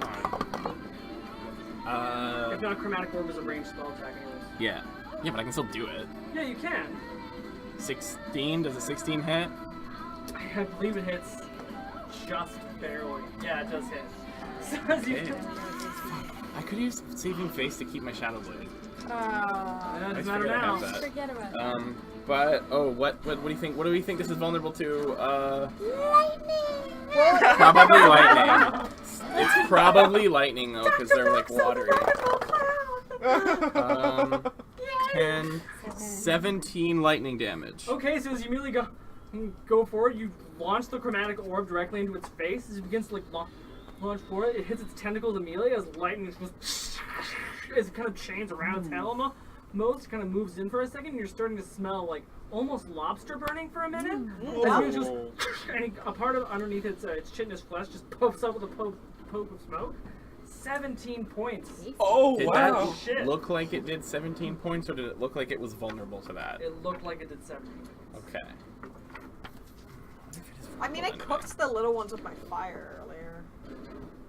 Alright, come on. If not, chromatic orb is a ranged spell attack anyways. Yeah. Yeah, but I can still do it. Yeah, you can. 16? Does a 16 hit? I believe it hits just barely. Yeah, it does hit. So as you Okay. I could use saving face to keep my shadow blade. it I doesn't matter figured I now. have that. Forget about it. But what do you think? What do we think this is vulnerable to? Lightning! Probably lightning. It's probably lightning though, because they're like watery. 10, 17 lightning damage. Okay, so as you immediately go forward, you launch the chromatic orb directly into its face. As it begins to like launch forward, it hits its tentacles immediately as lightning just as it kind of chains around its head almost. Most kind of moves in for a second, and you're starting to smell like almost lobster burning for a minute. As it just, and a part of underneath its chitinous flesh just puffs up with a poke of smoke. 17 points. Oh, Did wow. that look like it did 17 points, or did it look like it was vulnerable to that? It looked like it did 17 points. Okay. I mean, I cooked the little ones with my fire earlier.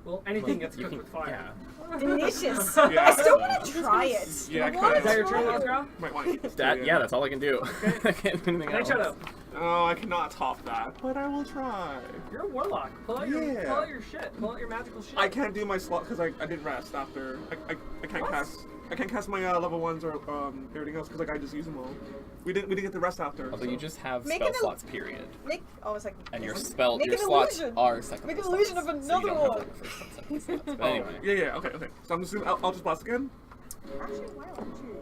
Well, anything gets You cooked can- with fire. Delicious. Yeah. I still want to try it. Yeah, I Is could. that your turn, Let's go? Might want to That, yeah, that's all I can do. I can't do anything Hey, else. shut up. Oh, I cannot top that, but I will try. You're a warlock. Pull out your shit. Pull out your magical shit. I can't do my slot because I didn't rest after. I can't cast my level 1s or everything else because I just use them all. We didn't get the rest after. Although so. you just have Make spell it a- slots, period. It's like. And your Make your an slots illusion. are second Make an slots, illusion of so you another don't have, one. like, first and second slots. But anyway. Yeah, okay. So I'm assuming I'll just blast again. Actually, why don't you?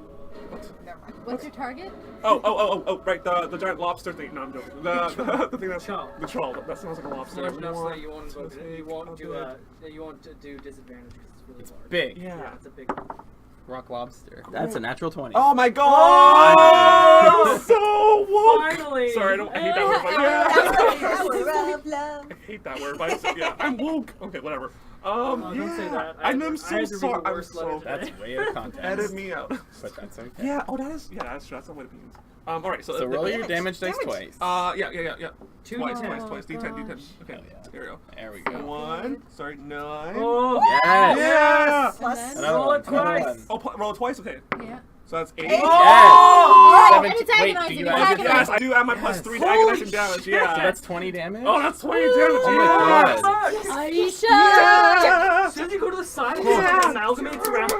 Never mind. What's your target? Oh, right, the giant lobster thing. No, I'm joking. The thing that's Chuul. the troll. That sounds like a lobster. Large enough so One, that you won't invoke two, it. You won't do okay. you won't do disadvantage because it's really It's large. big. Yeah. It's a big one. Rock lobster. That's a natural 20. Oh my god! Oh! So woke! Finally! Sorry, I hate that word, but yeah. Power of love. I hate that word, but yeah, I'm woke. Okay, whatever. Don't say that. I'm I so had to read the sorry. I'm worst letter so today. That's way out of context. edit me out. But that's okay. Yeah. Oh, that's true. That's not what it means. All right. So, So roll your damage, damage dice damage. twice. Yeah. Two Twice. D10. D10. Hell Okay. yeah. There we go. There we go. 1. Sorry, 9. Oh! Yes! Yeah. Plus. Another Roll one. it Another twice. one. Oh, roll it twice. Okay. Yeah. So that's 8. Yes! Oh! Seven- And it's wait, agonizing, do you it's add agonizing. Yes, I do add my plus 3 to agonizing damage. Yeah. So that's 20 damage? Oh, that's 20 damage. Oh my yeah. god. Aisha! As soon as you go to the side, it Yeah. amalgamates around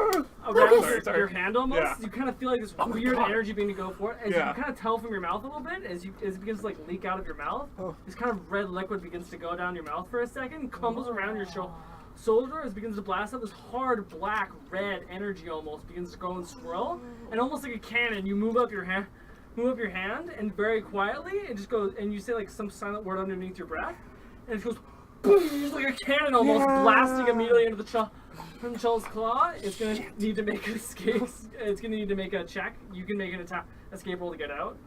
Sorry. your hand almost. Yeah. You kind of feel like this Oh my weird God. energy being to go for it. As Yeah. you can kind of tell from your mouth a little bit, as it begins to like leak out of your mouth, Oh. this kind of red liquid begins to go down your mouth for a second, crumbles around your shoulder, as it begins to blast out this hard black red energy almost begins to go and swirl, and almost like a cannon, you move up your hand, and very quietly it just goes, and you say like some silent word underneath your breath, and it goes boom, just like a cannon almost, blasting immediately into the Chuul's claw. It's gonna need to make an escape. It's gonna need to make a check. You can make an escape roll to get out.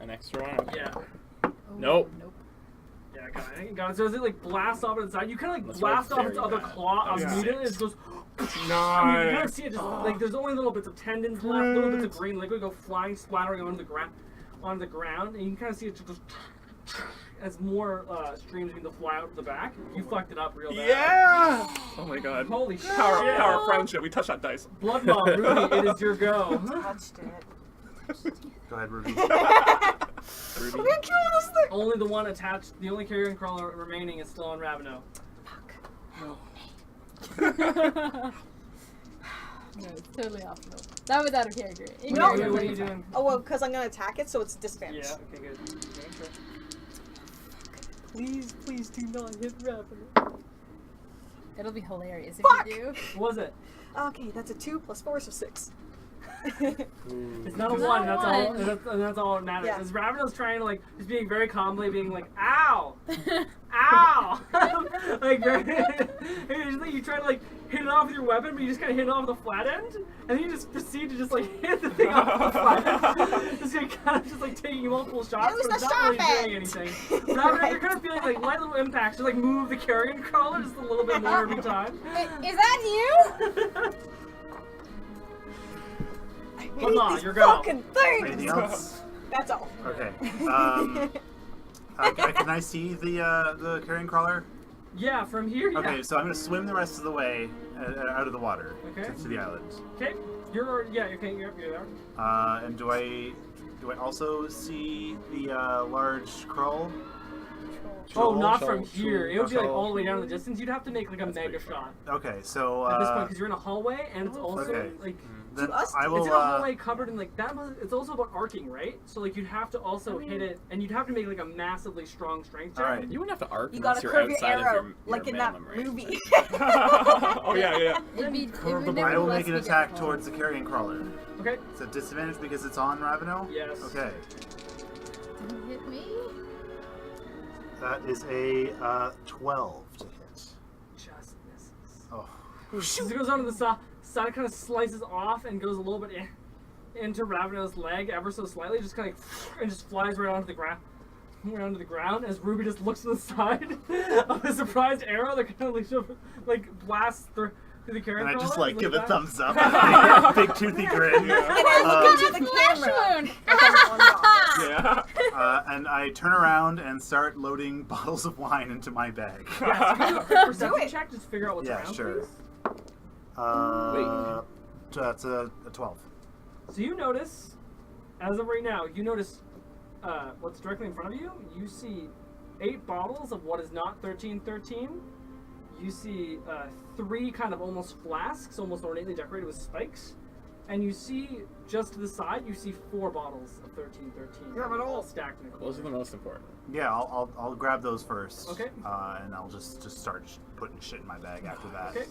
An extra one? Yeah. Nope. Yeah, got it. So as it like blasts off its side, you kind of like That's blast off very its other bad. claw Yeah. immediately. It goes. Nice. And you can kind of see it just like there's only little bits of tendons left, little bits of green liquid go flying, splattering onto the ground, and you can kind of see it just goes as more streams begin to fly out the back. You fucked it up real bad. Yeah. Oh my god. Holy shit! Power of friendship. We touched that dice. Blood Mob, Ruby, it is your go. Touched it. Go ahead, Ruby. I'm gonna kill this thing. Only the one attached. The only carrier crawler remaining is still on Raveno. No, it's totally optional. That was out of character. No. What are you doing? Oh well, because I'm gonna attack it, so it's disadvantage. Yeah. Okay. Good. Making sure. Please do not hit Raven. It'll be hilarious Fuck! if you do. What was it? Okay, that's a 2 plus 4, so 6. It's not a It's one. not That's all. one. That's all that matters. Yeah. Is Raveno's trying to like just being very calmly being like, ow, ow, like you try to like hit it off with your weapon, but you just kind of hit it off with the flat end, and then you just proceed to just like hit the thing off with the flat end, just like, kind of just like taking multiple shots, Use but it's the not really sharp doing end. anything. Raveno, you're kind of feeling like light little impacts, just like move the carrion crawler just a little bit more every time. Is that you? I Come hate on, these your go. fucking things. Anything else? That's all. Okay. Can I see the carrion crawler? Yeah, from here. Yeah. Okay, so I'm gonna swim the rest of the way out of the water Okay. to the island. Okay. You're there. And do I also see the large Krull? Oh, Chuul, not Chuul, from here. Chuul, It would be like Chuul. all the way down in the distance. You'd have to make like a That's mega pretty far. shot Okay, so at this point because you're in a hallway and it's also Okay. like then us, I will. it's in a hallway covered in like that. It's also about arcing, right? So like you'd have to also hit it, and you'd have to make like a massively strong strength check. All right. You wouldn't have to arc You unless gotta you're curve your outside arrow, of your like in that minimum range. movie. Oh yeah. It'd be, it would I will nevertheless make an be attack difficult. towards the carrion crawler. Okay. It's a disadvantage because it's on Raveno? Yes. Okay. Don't hit me. That is a 12 to hit. Just misses. Oh. As it goes onto the side, kind of slices off and goes a little bit into Raveno's leg, ever so slightly, just kind of and just flies right onto the ground. Around to the ground as Ruby just looks to the side of a surprised arrow that kind of like blasts through the carrion And I just crawler, like give looks a back. thumbs up. Big toothy grin. And I look into the Flash camera. wound. Like I'm on the office. Yeah. And I turn around and start loading bottles of wine into my bag. Yeah, so do a quick perception it. check, just figure out what's Yeah, around, sure. please. That's a 12. So you notice, as of right now, you notice what's directly in front of you. You see 8 bottles of what is not 1313. You see 3 kind of almost flasks, almost ornately decorated with spikes. And you see, just to the side, you see 4 bottles of 1313. Yeah, but all stacked in a corner. Those are the most important. Yeah, I'll grab those first. Okay. And I'll just start putting shit in my bag after that. Okay.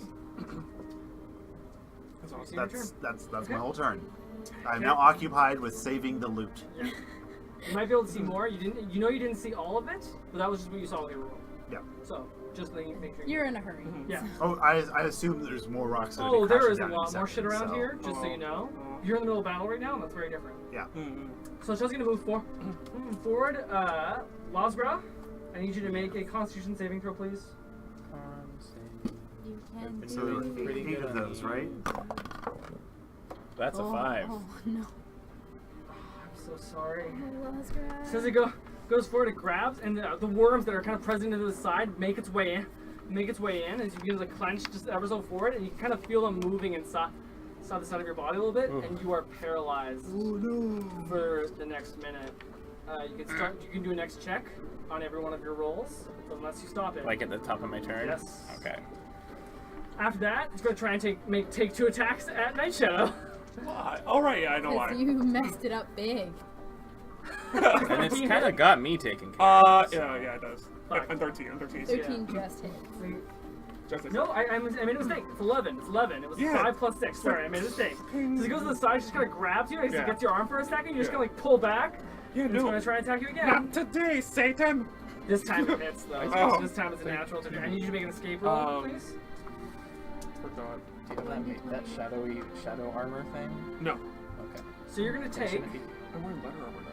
That's You awesome. see your turn. That's Okay. my whole turn. I'm Okay. now occupied with saving the loot. Yeah. You might be able to see more. You didn't see all of it, but that was just what you saw with your roll. Yeah. So just make sure. You're in a hurry. Yeah. Oh, I assume there's more rocks. That Oh, are there crashing is a down in lot more shit seconds, around so- here, just so you know. You're in the middle of battle right now, and that's very different. Yeah. Mm-hmm. So it's just gonna move forward. Lasgra, I need you to make a Constitution saving throw, please. You can do So there were it. Pretty 8 good of on those, me. right? That's a 5. Oh no. I'm so sorry. Oh, Lasgra. So as it goes forward, it grabs, and the worms that are kind of present to the side make its way in as you begin to clench just ever so forward, and you kind of feel them moving inside the side of your body a little bit, and you are paralyzed for the next minute. You can do a next check on every one of your rolls, unless you stop it. Like at the top of my turn? Yes. Okay. After that, it's going to try and take 2 attacks at Night Shadow. Why? All right, yeah, I know Because why. you messed it up big. And it's kind of got me taken care of. so- Yeah, it does. Fuck. I'm 13. I'm 13. 13 just hit. Just No, I made a mistake. It's 11. It's 11. It was Yeah. 5 plus 6. Sorry, I made a mistake. So it goes to the side, just kind of grabs you, and Yeah. it gets your arm for a second, you just Yeah. kind of like pull back, Yeah, and it's no. going to try and attack you again. Not today, Satan. This time it hits, though. Oh. This time it's a natural. I need you to make an escape roll, please. Forgot. Do you have that shadow armor thing? No. Okay. So you're going to take I'm wearing leather armor now.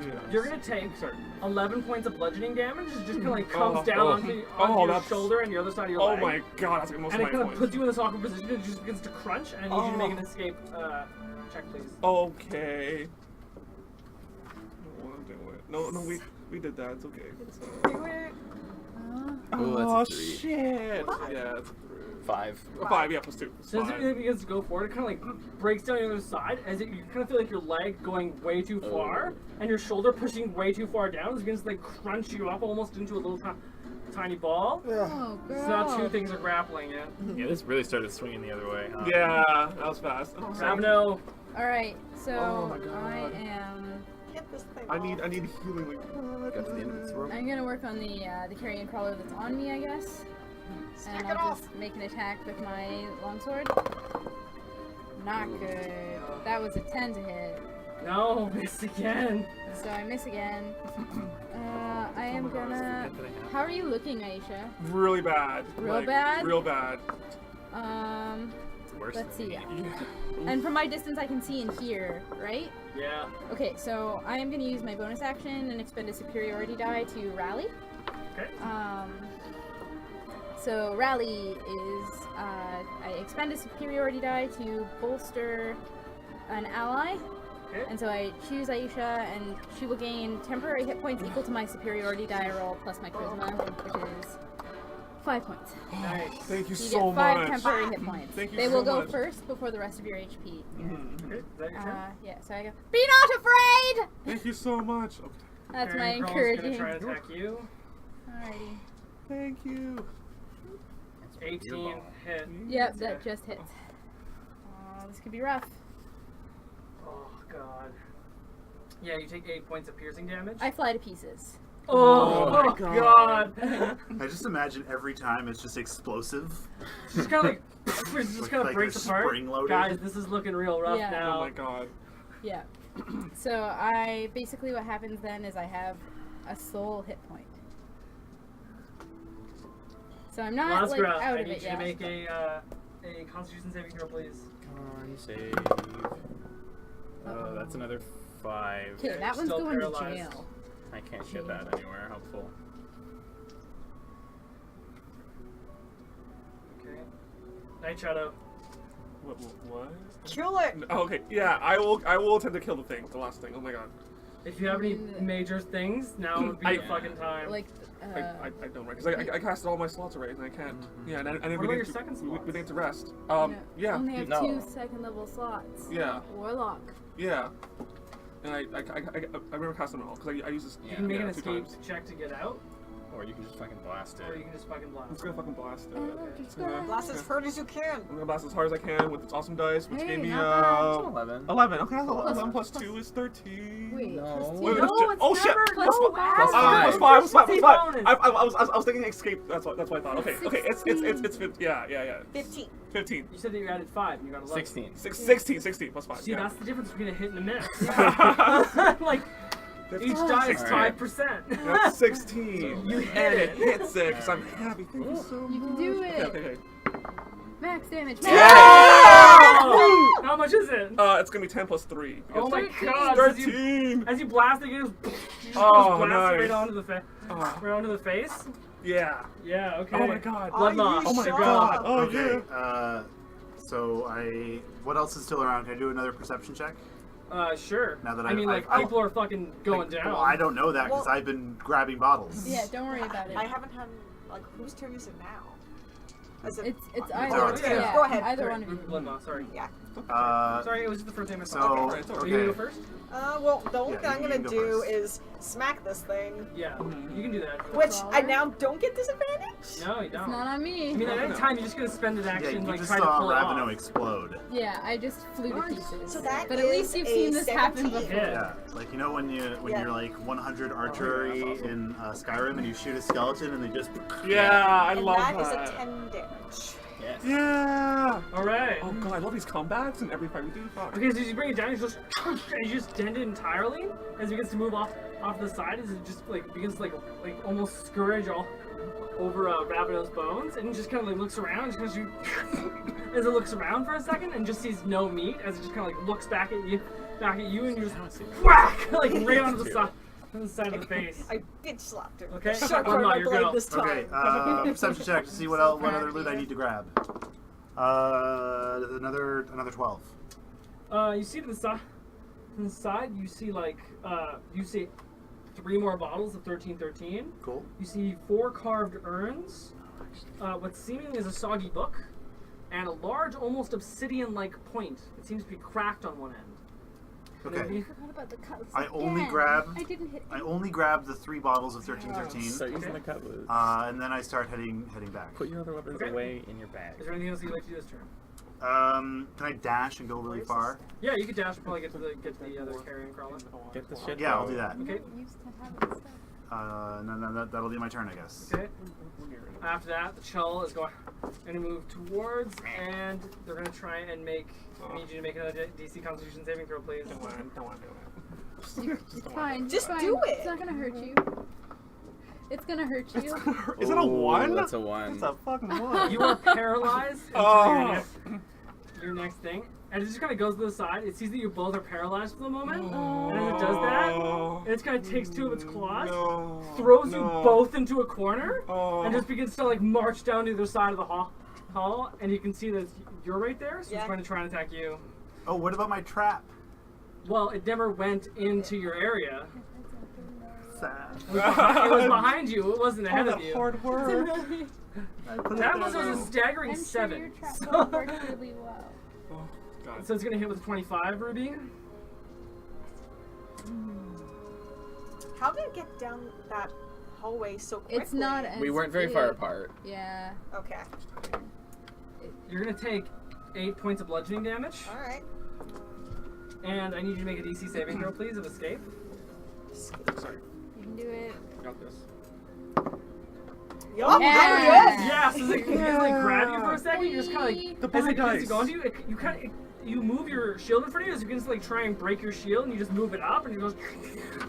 Yeah. You're gonna take Sorry. 11 points of bludgeoning damage. It just kind of like comes Oh, down oh. onto Oh, your that's- shoulder and the other side of your Oh leg. my god, that's like most And of it my kind of points. puts you in this awkward position. It just begins to crunch, and I need you to make an escape check, please. Okay. I don't want to do it. No, we did that. It's okay. It's, Ooh, that's oh a 3. shit! Yeah, it's a 3. 5. 5, yeah, plus 2. So as Five. it begins to go forward, it kind of like breaks down the other side. You kind of feel like your leg going way too far, and your shoulder pushing way too far down. It begins to like crunch you up almost into a little tiny ball. Oh, So girl. now 2 things are grappling it. Yeah, this really started swinging the other way, huh? Yeah, that was fast. Oh, Ravno, Alright, so Oh my God. I am. Get this thing I off. need healing. Like, Got to the end of this rope. I'm gonna work on the carrion crawler that's on me, I guess. And it I'll off. just make an attack with my longsword. Not good. That was a 10 to hit. no, miss again. So I miss again. I am gonna. How are you looking, Aisha? really bad. Real Like, bad? Real bad. Worse Let's than see. me. Yeah. And from my distance, I can see in here, right? Yeah. Okay, so I am gonna use my bonus action and expend a superiority die to rally. Okay. So rally is I expend a superiority die to bolster an ally, Okay. and so I choose Aisha, and she will gain temporary hit points equal to my superiority die roll plus my charisma, which is 5 points. Nice. Thank you You so get 5 much. temporary hit points. Thank you They so will go much. first before the rest of your HP. Mhm. Okay, is that your turn? Yeah, so I go, be not afraid! Thank you so much. Okay. That's my Carrion Crawl's encouraging. gonna try and attack you. Alrighty. Thank you. 18 hit. Yep, that just hits. This could be rough. Oh god. Yeah, you take 8 points of piercing damage. I fly to pieces. Oh, my my god. I just imagine every time it's just explosive. Just kind of like, it just kind of Like breaks they're apart. spring-loaded. Guys, this is looking real rough Yeah. now. Oh my god. Yeah. So I basically what happens then is I have a soul hit point. So I'm not like Lasgra, out I of need it you to yet. make a Constitution saving throw, please. Con save. Oh, that's another 5. Okay, that one's Still going paralyzed. to jail. I can't get that anywhere. Helpful. Okay. Night Shadow. What? Kill it! Oh, okay, yeah, I will attempt to kill the thing, the last thing. Oh my god. If you have any Mm. major things, now would be I- the fucking time. Like, I don't right because I casted all my slots already and I can't. Yeah, and What we about need your to, second we slots? need to rest. you Yeah, only have no. 2 second level slots. Yeah. Warlock. yeah. And I remember casting them all because I use this. you can make an 2 escape times. check to get out, Or you can just fucking blast or you it. can just fucking I'm blast. just gonna fucking blast it. Blast as hard as you can. I'm gonna blast as hard as I can with its awesome dice, which Hey, gave me not 11. 11. Okay, 11 plus 2 is 13. Wait, No. plus 2. Wait, No, shit. it's Oh shit! never- Plus no, five. plus five. Plus 5. It's a bonus. I was thinking escape. That's what I thought. Okay, it's yeah. 15. 15. You said that you added 5 and you got 11. 16. 16 plus 5. See, yeah. that's the difference between a hit and a miss. like, each That's die is 16. 5%. That's 16. You hit and it. it hits it because I'm happy. Thank you so much. You can do it. Okay. Max damage. Oh! How much is it? It's gonna be 10 plus 3. Oh my 13. god! 13. As you blast it, you just Oh, blast nice. right onto the face. Oh, Right onto the face. yeah. Yeah. Okay. Oh my god. Are you Bloodmoth. Oh my sure? god. Oh Okay, yeah. so what else is still around? Can I do another perception check? Sure. Now that I mean, like, I've- people are fucking going Like, down. Well, I don't know that because Well- I've been grabbing bottles. Yeah, don't worry about it. I haven't had, like, whose turn is it now? Is it? It's our either. turn. Yeah, Go ahead. Either Sorry, one of you. Bloodmoth, sorry. Yeah. Sorry, it was just the first time I saw So, it. Okay, it's Are okay. you gonna go first? Well, the only Yeah, thing I'm you gonna can go do first. is smack this thing, Yeah, you can do that. which I Brawler? now don't get disadvantage. No, you It's don't. not on me. I mean, at any time, you're just gonna spend an Yeah, action, you like, just try to saw pull it Raveno off. explode. Yeah, I just flew to pieces. So that but at least is you've a seen this happen 17. before. Yeah. Yeah, like you know when Yeah. you're like 100 archery that's awesome. in Skyrim and you shoot a skeleton and they just Yeah, I And love that that. is a 10 damage. Yes. Yeah. Alright. Oh god, I love these combats and every fight we do. Fuck. Okay, so you bring it down, you just and you just dent it entirely as it begins to move off the side, as it just like begins to like almost scourge all over Raveno's bones, and it just kind of like looks around, just you as it looks around for a second and just sees no meat, as it just kind of like looks back at you, and you just whack like right onto the side of the face. I bitch slapped her. Okay. Sharp Well, on no, my you're blade go. this time. okay. Perception check to see what other loot I need to grab. Another 12. You see to the side. To the side, you see like you see 3 more bottles of 1313. Cool. You see 4 carved urns, what seemingly is a soggy book, and a large, almost obsidian-like point. It seems to be cracked on one end. Okay. I forgot about the cutlass. I only again. grabbed- I didn't hit. I only grabbed the 3 bottles of 1313, Start using Okay. the cutlass. and then I start heading back. Put your other weapons Okay. away in your bag. Is there anything else you'd like to do this turn? Can I dash and go really far? Yeah, you could dash and probably get to the other carrion crawler. Get the shit. Yeah, I'll out. do that. You Okay. don't used to have it stuff. No, that'll be my turn, I guess. Okay. After that, the Chull is going to move towards, and they're going to try and make. I need you to make another DC Constitution saving throw, please. Don't want to do it. It's fine. Just it's fine. do it. It's not gonna hurt you. It's gonna hurt you. Is it a Ooh, 1? That's a 1. That's a fucking 1. You are paralyzed until Oh. your next thing, and it just kind of goes to the side. It sees that you both are paralyzed for the moment, and as it does that, it kind of takes 2 of its claws, throws you both into a corner, and just begins to like march down to the other side of the hall. And you can see that you're right there, so Yeah. it's going to try and attack you. Oh, what about my trap? Well, it never went into your area. Sad. It was behind you. It wasn't ahead All of that you. hard work. That was a staggering I'm sure 7. your trap So, bomb works really well. Oh, God. so it's gonna hit with 25, Ruby. How did it get down that hallway so quickly? It's not. We as weren't very far big. apart. Yeah. Okay. You're gonna take 8 points of bludgeoning damage, Alright. and I need you to make a DC saving throw, please, of escape. Sorry. You can do it. Got this. Yup, Yeah. there it is! Yeah, so it like grab you for a second, you just kind of like The as bye it gets dice. to go on you, you kind of you move your shield in front of you, so you can just like try and break your shield, and you just move it up, and it goes,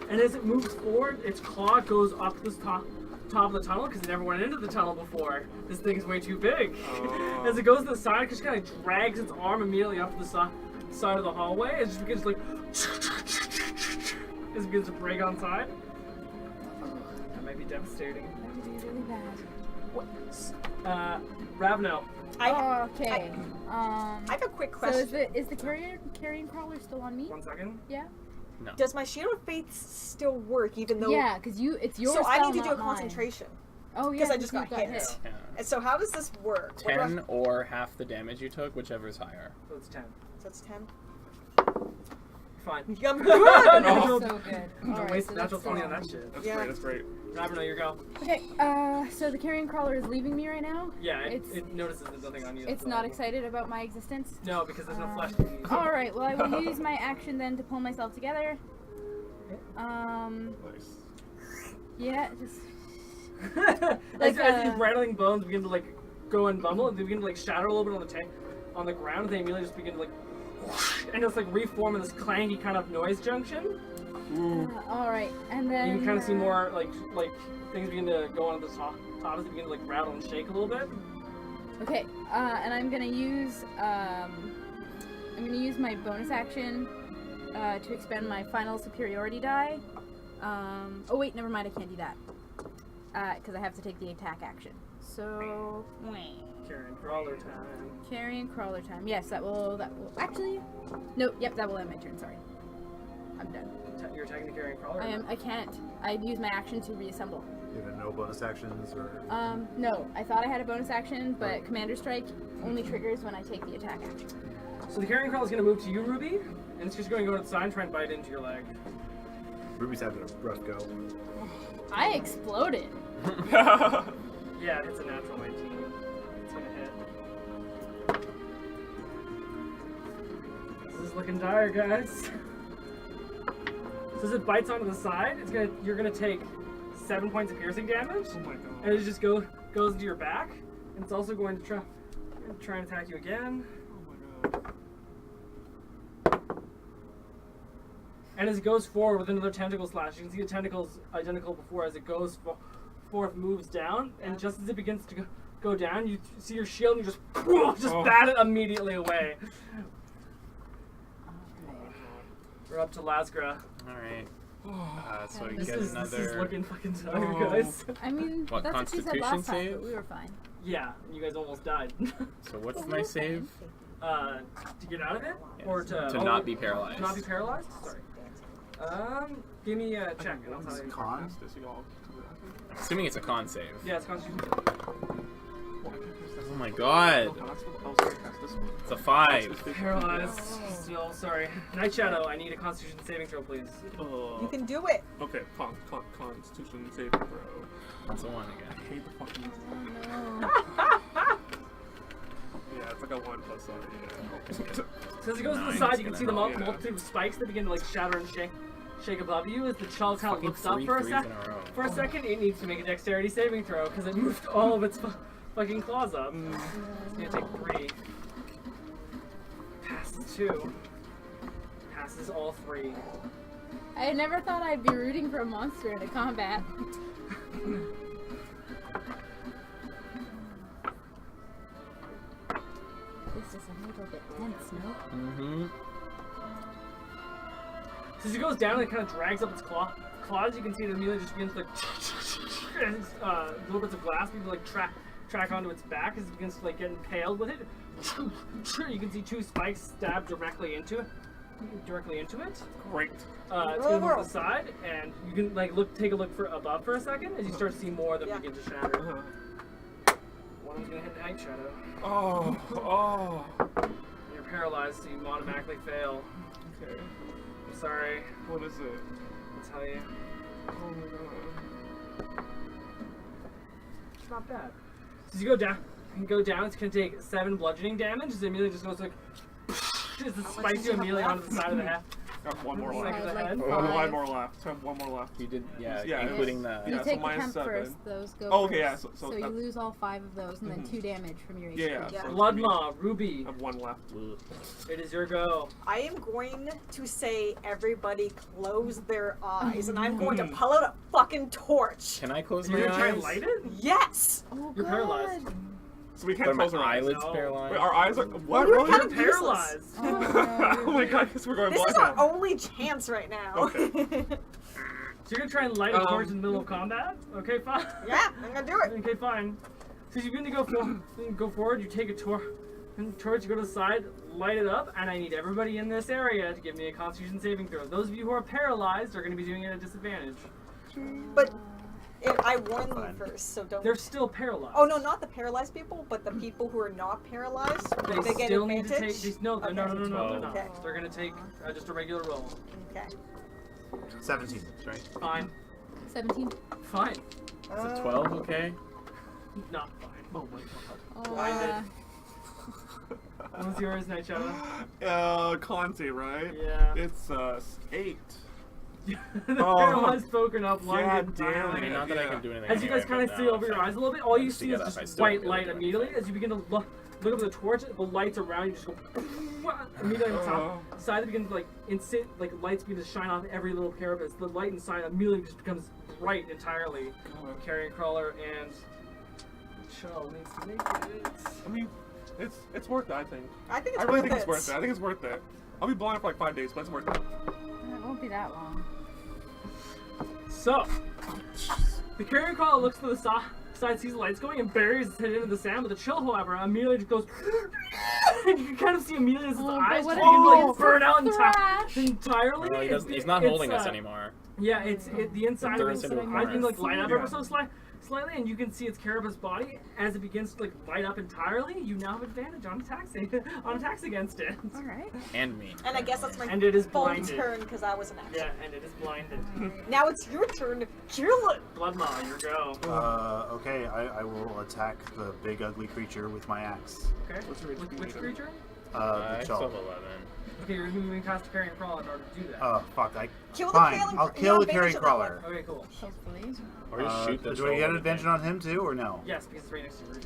and as it moves forward, its claw goes up this top of the tunnel because it never went into the tunnel before. This thing's way too big. Oh. As it goes to the side, it just kind of drags its arm immediately up to the side of the hallway. It just begins like as it begins to break on side. That might be devastating. That would be really bad. Ravno. Okay. I have a quick So question. is the carrion crawler still on me? 1 second. Yeah. Does my Shield of Faith still work even though... Yeah, because it's your So I spell, need to do a not mine. concentration. Oh yeah. Because I just got you hit. Yeah. And so how does this work? What do I- 10 or half the damage you took, whichever is higher. So it's 10. So it's 10. Fine. I'm good! No. So good. Don't Alright, waste so natural that's 20 on that shit. That's Yeah. great. That's great. Ravno, your go. Okay. So the carrion crawler is leaving me right now. Yeah, It's- it notices there's nothing on you. It's that's not all. excited about my existence. No, because there's no flesh. All right. Well, I will use my action then to pull myself together. Nice. Yeah. Just. as Like, these rattling bones begin to like go and bumble, and they begin to like shatter a little bit on the on the ground, and they immediately just begin to like and just like reform in this clangy kind of noise junction. All right, and then. You can kind of see more like things begin to go on the top as they begin to like rattle and shake a little bit. Okay. And I'm gonna use my bonus action to expend my final superiority die. Oh wait, never mind. I can't do that because I have to take the attack action. So. Carrion crawler time. Carrion crawler time. Yes, that will actually. No, yep, that will end my turn. Sorry, I'm done. You're attacking the carrion crawler. I can't. I'd use my action to reassemble. You have no bonus actions or. No, I thought I had a bonus action, but Commander Strike only triggers when I take the attack action. So the carrion crawler is going to move to you, Ruby, and it's just going to go to the side and try and bite into your leg. Ruby's having a rough go. I exploded. Yeah, it's a natural 19. It's going to hit. This is looking dire, guys. So as it bites onto the side, you're gonna take 7 points of piercing damage, Oh my god. and it just goes into your back, and it's also going to try and attack you again. Oh my god. And as it goes forward with another tentacle slash, you can see the tentacles identical before. As it goes forth, moves down, and just as it begins to go down, you see your shield, and you just bat it immediately away. We're up to Lasgra. Alright. So we This get is another. looking fucking tired, guys. I mean, What, that's what she said Constitution last time, save? but we were fine. Yeah, you guys almost died. So what's my save? To get out of it, or to not be paralyzed. To not be paralyzed. Sorry. Give me a check, and I'll tell you. Con? I'm assuming it's a con save. Yeah, it's Constitution. Oh my god. It's a 5. Paralyzed. Still, sorry. Night Shadow, I need a Constitution saving throw, please. You can do it. Okay, Constitution saving throw. That's a 1 I again. hate the fucking. No. Yeah, it's like a 1 plus something. Yeah. So as it goes to the Nine's side, you can gonna see the help, yeah. multitude of spikes that begin to like shatter and shake above you. As the child kind of Fucking looks up 3 for a threes sec. in a row. For a second, it needs to make a dexterity saving throw because it moved all of its fucking claws up. It's gonna take 3. Passes 2. Passes all 3. I never thought I'd be rooting for a monster in a combat. This is a little bit tense, no? Mm-hmm. So as it goes down, it kind of drags up its claws. You can see it immediately just begins to like and little bits of glass begin to like track onto its back as it begins to like get impaled with it. You can see 2 spikes stab directly into it. Great. It's gonna move to the side, and you can like take a look for above for a second as you start to see more of them Yeah. begin to shatter. One of them's gonna hit Night Shadow. Oh. You're paralyzed, so you automatically fail. Okay. I'm sorry. What is it? I'll tell you. Oh my god. It's not bad. So you go down, it's gonna take 7 bludgeoning damage. It immediately just goes like, just spikes you immediately onto the side of the head. Got one more Like left. the like head. five. One more left. Have one more left. You did, Yeah, including the. You Yeah, so take the minus temp 7. first, those go Oh, first. okay, yeah, So, so you that's- lose all 5 of those, and then 2 damage from your HP. Yeah. Yeah. So Blood Maw, Ruby. I have one left. It is your go. I am going to say everybody close their eyes, and I'm going to pull out a fucking torch. Can I close You're my gonna try and eyes? light it? Yes. Oh, You're God. paralyzed. So we Are can't my close our eyes. eyelids No. paralyzed? Wait, our eyes are. What? You're Really? kind You're of useless. paralyzed. Oh, no, Oh my god, I guess we're going This is blind our now. only chance right now. Okay. So you're gonna try and light a torch in the middle of combat? Okay, fine. Yeah, I'm gonna do it. Okay, fine. So you're gonna go forward. You take a torch, you go to the side, light it up, and I need everybody in this area to give me a Constitution saving throw. Those of you who are paralyzed are gonna be doing it at a disadvantage. But I warned Fine. them first, so don't. They're still paralyzed. Oh no, not the paralyzed people, but the people who are not paralyzed. They get still need to advantage. take. No, Okay. no, they're Twelve. not. Okay. They're gonna take just a regular roll. Okay. 17. Right. Fine. 17. Fine. Is it 12 okay? Not fine. Oh my god. Oh, Blinded. What was yours, Night Shadow? Conti, right? Yeah. It's 8. the Oh. paralyzed folk are not blinded. God damn entirely. I mean, not that I can do anything. As you guys anyway, kind of but see no, over your if I eyes a little bit, all you manage to see get is up, just I still white feel light like immediately. As you begin to look up at the torch, the lights around you just go immediately on the top. Side begins like lights begin to shine off every little carapace. The light inside immediately just becomes bright entirely. Carrying Crawler and Chuul needs to make it. I mean, it's worth it, I think. I think it's I really worth think it's it. worth it. I think it's worth it. I'll be blind for like 5 days, but it's worth it. It won't be that long. So, the carrier crawler looks to the side, sees the lights going, and buries his head into the sand. But the Chuul, however, immediately just goes, and you can kind of see immediately as his Oh, eyes but just what begin to if like it's burn out thrash? entirely. No, he's not It's, holding us anymore. Yeah, the inside of Throw his us into a eyes corner. begin to like light up Yeah. ever so slightly, and you can see its carapace body as it begins to like light up entirely. You now have advantage on attacks against it. Alright. And me. And I guess that's my And it is full blinded. turn because I was an action. Yeah, and it is blinded. Now it's your turn to kill it. Blood Maw, your go. Okay, I will attack the big ugly creature with my axe. Okay. What's your HP? Which creature? The I still have Chuul. 11. Okay, you're moving past the carrying crawler in order to do that. Oh, fuck. Kill the Fine, carrying- I'll you kill have the carrying advantage on that crawler. Okay, cool. Hopefully. Or just shoot the Do I get an troll advantage on him too, or no? Yes, because it's right next to you.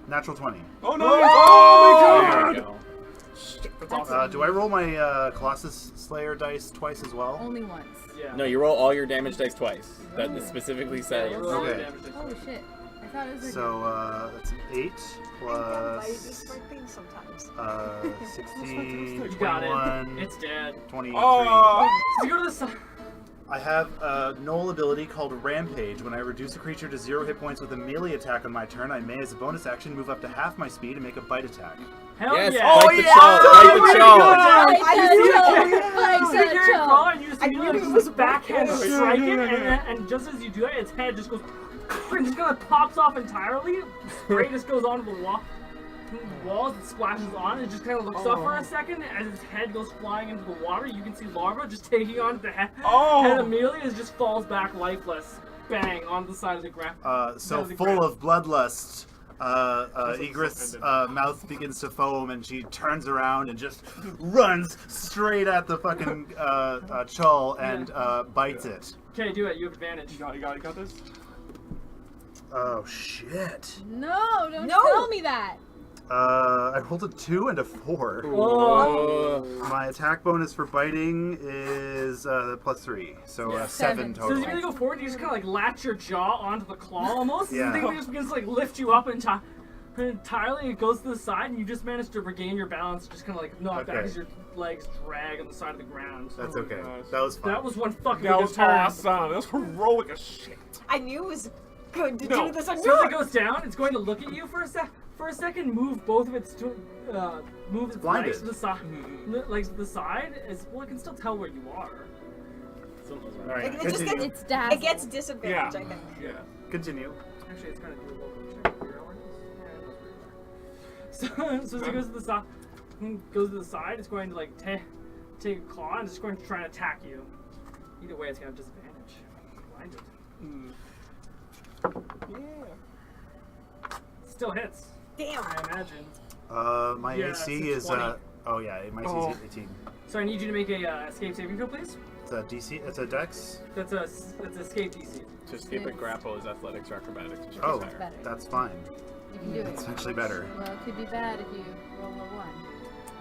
Natural 20. Oh no! Oh my There we god! go. That's awesome. Do I roll my Colossus Slayer dice twice as well? Only once. Yeah. No, you roll all your damage dice twice. That specifically Yeah, says. you roll all the Okay. damage dice. Oh shit. I thought it was a So, that's an 8 I do plus smart things sometimes. 16, You got 21, it. It's dead. 23. Oh! So you go to the side. I have a null ability called Rampage. When I reduce a creature to 0 hit points with a melee attack on my turn, I may, as a bonus action, move up to half my speed and make a bite attack. Hell Yes, yeah! bite the Chuul, bite the way to Chuul. go, Jack. Fight You the see the Chuul. carrying- Fight you see the the carrying Chuul. crawler, and you just I immedially knew just it was backhand bad. strike it, Yeah. and just as you do it, its head just goes, and just kind of pops off entirely. Spray just goes onto the walls, it splashes on, it just kind of looks up for a second as its head goes flying into the water. You can see larva just taking on the head, and immediately it just falls back lifeless, bang, onto the side of the ground. So That was full of bloodlust, so Egreth's ended. mouth begins to foam, and she turns around and just runs straight at the fucking Chuul and bites it. Okay, do it. You have advantage. You got this? Oh shit! No, don't No. tell me that. I rolled a 2 and a 4. Oh. My attack bonus for biting is +3, so Yeah. 7 7. So total. as you really go forward, you just kind of like latch your jaw onto the claw almost. Yeah. And the thing just begins to like lift you up entirely. It goes to the side, and you just manage to regain your balance, just kind of like knock back Okay. as your legs drag on the side of the ground. That's Oh my okay. gosh. That was fun. That was one fucking That good was turn. awesome. That was heroic as shit. I knew it was good to No. do this. I As knew soon as it it. goes down, it's going to look at you for a second, move both of its move its blinded. legs to the side, legs to the side. Well, it can still tell where you are. All right, It just continue. It's dazzled. It gets disadvantage, Yeah. I think. Yeah. Continue. Actually, it's going to do a local check. So as it goes to the side, it's going to like take a claw and it's going to try and attack you. Either way, it's going to have disadvantage. Blinded. Yeah. Still hits. Damn. I imagine. My Yeah, AC it's is 20. oh yeah, my AC is 18. So I need you to make a escape saving throw, please. It's a DC. It's a Dex. That's escape DC. To escape a grapple is athletics or acrobatics. Which Oh, is higher. better. that's fine. You can do it. It's actually better. Well, it could be bad if you roll a 1.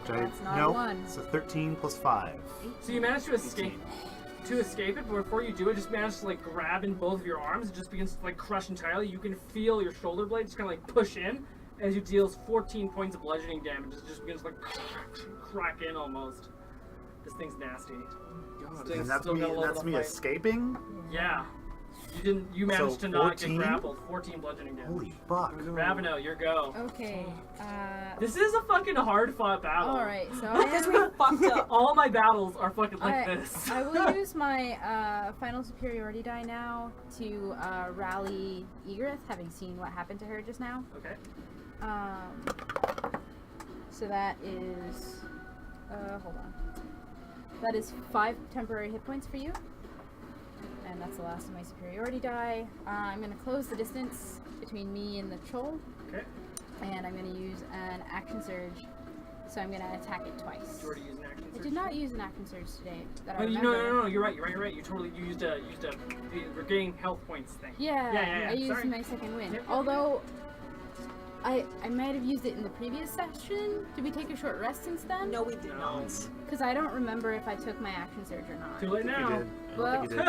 That's not a Nope. 1. It's a 13 plus 5. So you manage to escape. To escape it, but before you do it, just manage to like grab in both of your arms. It just begins to like crush entirely. You can feel your shoulder blade just kind of like push in as you deals 14 points of bludgeoning damage. It just begins to like crack in almost. This thing's nasty. This God. thing's And that's still me. got a little That's bit me of fight. escaping. Yeah. You managed So to not get 14? grappled. 14 bludgeoning damage. Holy fuck! Raveno, your go. Okay. This is a fucking hard fought battle. Alright, so I Because am. we fucked up. All my battles are fucking like this. I will use my final superiority die now to rally Egrith, having seen what happened to her just now. Okay. So that is, hold on. That is 5 temporary hit points for you. And that's the last of my superiority die. I'm going to close the distance between me and the Chuul. Okay. And I'm going to use an action surge. So I'm going to attack it twice. Did you already use an action I surge? did not use an action surge today. That I Oh, remember. no, you're right. You used a the regain health points thing. Yeah, I used sorry. my second win. Yep. Although, I might have used it in the previous session. Did we take a short rest since then? No, we did No. not. Because I don't remember if I took my action surge or not. Too late You now. did. I think you did.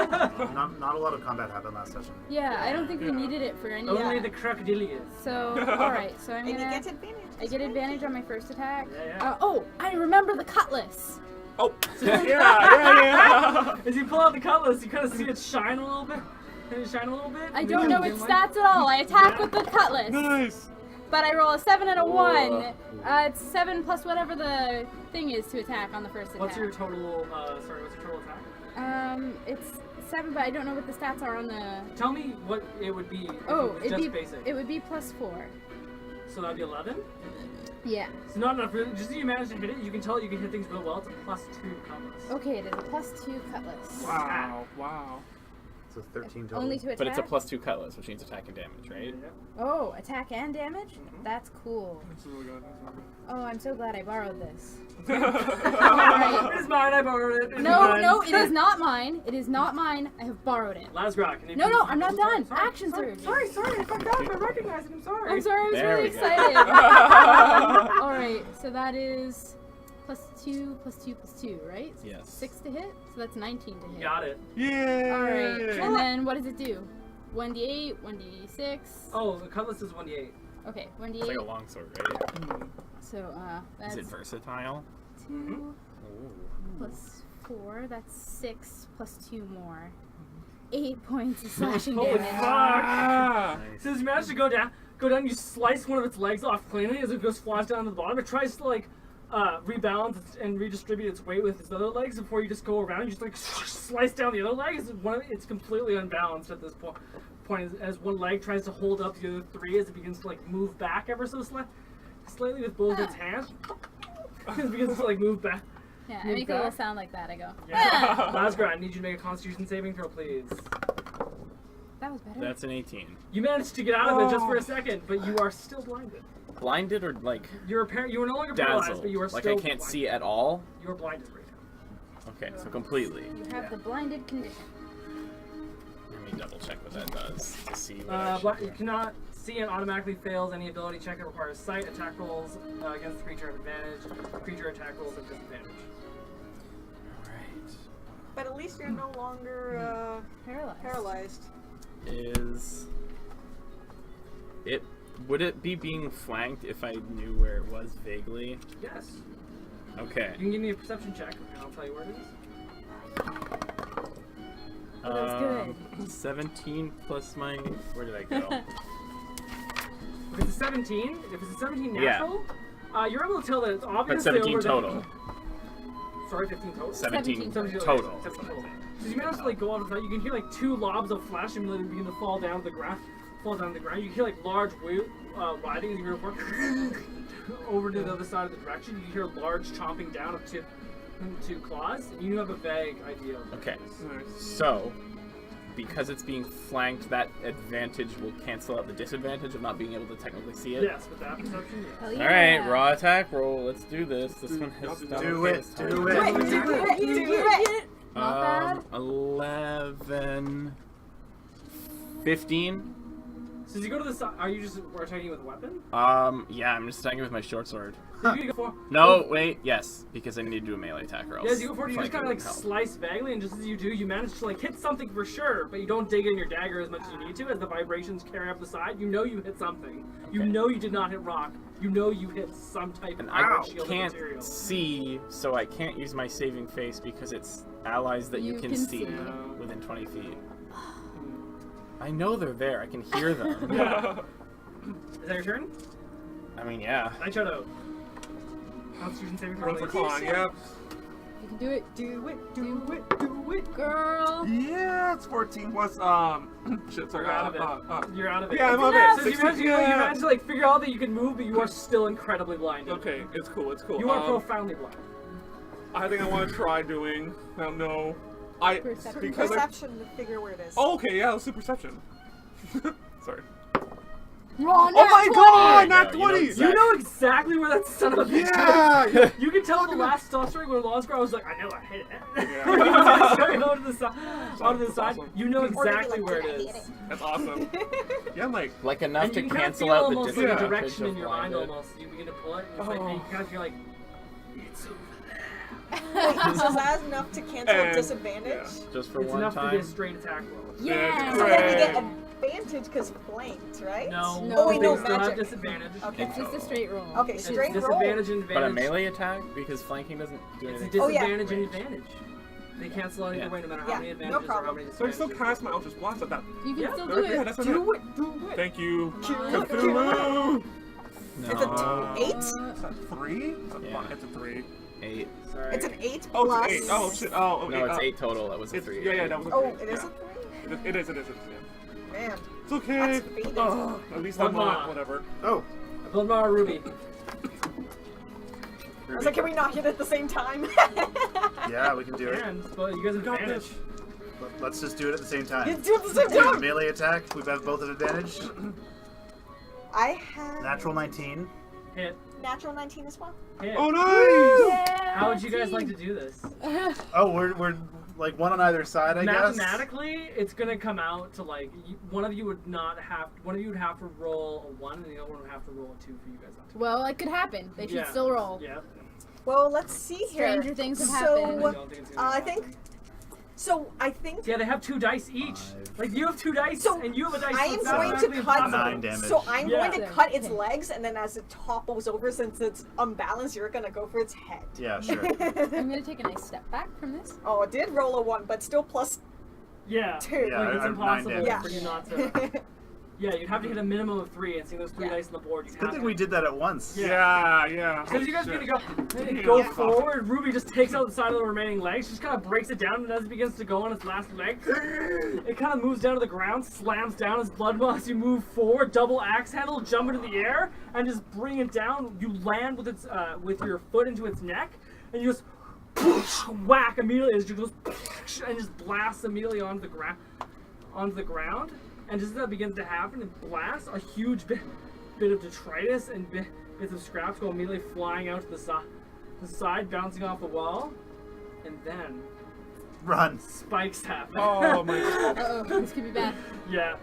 not a lot of combat happened last session. Yeah, I don't think we needed it for any. Only Yeah. the crocodilias. So, alright, so I'm And you gonna. get advantage. I get advantage on my first attack. Yeah. Oh, I remember the cutlass. Oh. yeah. As you pull out the cutlass, you kind of see it shine a little bit. I don't know its stats at all. I attack with the cutlass. Nice. But I roll a 7 and a 1. It's 7 plus whatever the thing is to attack on the first attack. What's your total? What's your total attack? It's 7, but I don't know what the stats are on the. Tell me what it would be. If Oh, it was it'd just be basic. it would be plus 4. So that'd be 11. Yeah. So not enough. Really, just so you manage to hit it, you can tell you can hit things real well. It's a +2 compass. Okay, it is a plus 2 cutlass. Wow. Wow. So 13 total. Only to attack. But it's a +2 cutlass, which means attack and damage, right? Oh, attack and damage? That's cool. That's really good. Oh, I'm so glad I borrowed this. It's mine. I borrowed it. It's No, mine. no, it is not mine. It is not mine. I have borrowed it. Lazgrok, can you No, please- no, I'm not Oh, sorry, done. sorry, Action sorry, surge. Sorry, I fucked up. I recognize it. I'm sorry. I'm sorry, I was There really we go. excited. Alright, so that is +2, +2, +2, right? Yes. 6 to hit? So that's 19 to hit. Got it. Yeah. Alright, and then what does it do? 1d8, 1d6. Oh, the cutlass is 1d8. Okay, It's like 1d8. a longsword, right? So, that's Is it versatile? 2 Ooh. plus 4, that's 6 plus 2 more. 8 points of slashing Holy damage. fuck! Ah. So as you manage to go down, you slice one of its legs off cleanly as it goes flies down to the bottom. It tries to like rebalance and redistribute its weight with its other legs before you just go around and just like slice down the other leg. It's completely unbalanced at this point. As one leg tries to hold up the other 3 as it begins to like move back ever so slightly with both its hands. It begins to like move back. Yeah, I Move make a little back. sound like that. I go, Yeah. "Ah!" Lazgrok, I need you to make a Constitution saving throw, please. That was better. That's an 18. You managed to get out of it just for a second, but you are still blinded. Blinded or like You are no longer paralyzed, dazzled? but you are Like still I can't blinded. see at all? You are blinded right now. Okay, so completely. You have the blinded condition. Let me double check what that does to see what I should You do. cannot see and automatically fails any ability check that requires sight. Attack rolls against the creature have advantage. Creature attack rolls have disadvantage. Alright. But at least you're no longer paralyzed. Would it be being flanked if I knew where it was vaguely? Yes. Okay. You can give me a perception check, and I'll tell you where it is. Oh, that's 17 plus my. Where did I go? If it's a 17, Yeah. natural, you're able to tell that it's But obviously 17 over the- total. Sorry, 15 total. 17 17 total. 17 total. So you manage to like go off the side. You can hear like 2 lobs of flash and then begin to fall down to the ground. You hear like large writings in your report. over to the other side of the direction, you hear large chomping down of two claws, and you have a vague idea of it. Okay. So, because it's being flanked, that advantage will cancel out the disadvantage of not being able to technically see it. Yes, with that perception, yes. Hell All yeah. right, raw attack roll. Let's do this. This one has done Do okay it. this time. Do Do it. it. Do it. Not bad. 11, 15. So as you go to the side, are you just attacking with a weapon? Yeah, I'm just attacking with my short sword. So you go for No, wait, yes, because I need to do a melee attack or else. Yeah, as you go for it, you just flanking kind of like wouldn't help. slice vaguely, and just as you do, you manage to like hit something for sure, but you don't dig in your dagger as much as you need to. As the vibrations carry up the side, you know you hit something. You Okay. know you did not hit rock. You know you hit some type And of I iron shield can't material. see, so I can't use my saving face because it's allies that you You can can see see. within 20 feet. I know they're there. I can hear them. Yeah. Is that your turn? I mean, yeah. I showed out. Constitution saving throw. Runs the please. con, yep. You can do it. Do it, do it, do it. Girl. Yeah, it's 14 plus, shit, sorry, You're out of it. You're out of it. Yeah, I'm out of So it. you 16, managed, you managed to like figure out that you can move, but you are still incredibly blinded. Okay, it's cool, it's cool. You are profoundly blind. I think I want to try doing, I don't know, Perception. because Perception to figure where it is. Oh, okay, yeah, let's do perception. Sorry. Oh my god, There nat you go, 20! You know exactly where that son of a bitch Yeah! is. You can tell the last stop story where Lonscar was like, I know I hit it. Yeah. Going onto the side. Onto the That's side. awesome. You know Or maybe, exactly like, where did I it hit is. That's awesome. Yeah, I'm like, Like enough And to you can kind of cancel feel out the almost like a disadvantage direction of in your mind blinded. almost. You begin to pull it, and, it's like, and you kind of feel like, it's over Wait, so is that enough to cancel a And- disadvantage? yeah. Just for there. It's one enough to be time. a straight attack roll. Yeah. So then we get Great. advantage because flanked, right? No. No. Oh, wait, no, They still have magic. disadvantage. Okay. It's just a straight roll. Okay, It's straight roll. disadvantage and But a advantage. melee attack? Because flanking doesn't do It's a anything. Oh, yeah. disadvantage and advantage. They cancel out either Yeah. way, no matter how Yeah, many no advantages or how problem. many so I still disadvantages. cast my Eldritch Blast at that. You can Yeah, still there- do yeah, it. that's Do it, do it. Thank you. Cthulhu. Cthulhu! It's a No. 8? Is that 3? Yeah. It's a 3. 8. Sorry. It's an 8 Oh, plus. it's an 8. Oh, shit. Oh, No, it's 8 total. That was a It's, 3. yeah, that was a 3. Oh, it is yeah. a 3? It is, yeah. Man, It's okay. that's faded. Oh, At least One I'm not, more. whatever. Oh. Bloodmar Ruby. I was like, can we not hit at the same time? Yeah, we can do it. And, but you guys have Got advantage. this. Let's just do it at the same You time. do it at the same Do a time. melee attack. We have both at advantage. I have Natural 19. Hit. natural 19 as well. Hit. Oh, nice! How would you guys like to do this? Oh, we're like one on either side, I guess. Mathematically, it's gonna come out to like one of you would have to roll a 1, and the other one would have to roll a 2 for you guys not to. Well, it could happen. They should Yeah. still roll. Yeah. Well, let's see here. Stranger things have I happened. don't think it's gonna I happen. think. So I think Yeah, they have 2 dice each. 5. Like you have 2 dice, So, and you have a dice. I so am it's going to mathematically cut- impossible. 9 damage. so. I'm Yeah. going to cut its Okay. legs, and then as it topples over, since it's unbalanced, you're gonna go for its head. Yeah, sure. I'm gonna take a nice step back from this. Oh, it did roll a 1, but still plus Yeah. 2. Yeah, Like it's I have 9 impossible damage. for you not to. Yeah, you'd have to hit a minimum of 3, and seeing those 3 Yeah. dice on the board, you Good have thing to. we did that at once. Yeah. So as you guys Shit. begin to Yeah. go forward, Ruby just takes out the side of the remaining legs, just kind of breaks it down, and as it begins to go on its last leg, it kind of moves down to the ground, slams down as blood as you move forward, double axe handle, jump into the air, and just bring it down. You land with its with your foot into its neck, and you just whack immediately as you goes and just blasts immediately onto the ground. And just as that begins to happen, it blasts a huge bit of detritus and bits of scraps go immediately flying out to the side, bouncing off the wall, and then Run. spikes happen. Oh, my God. Uh-oh, this could be bad. Yeah.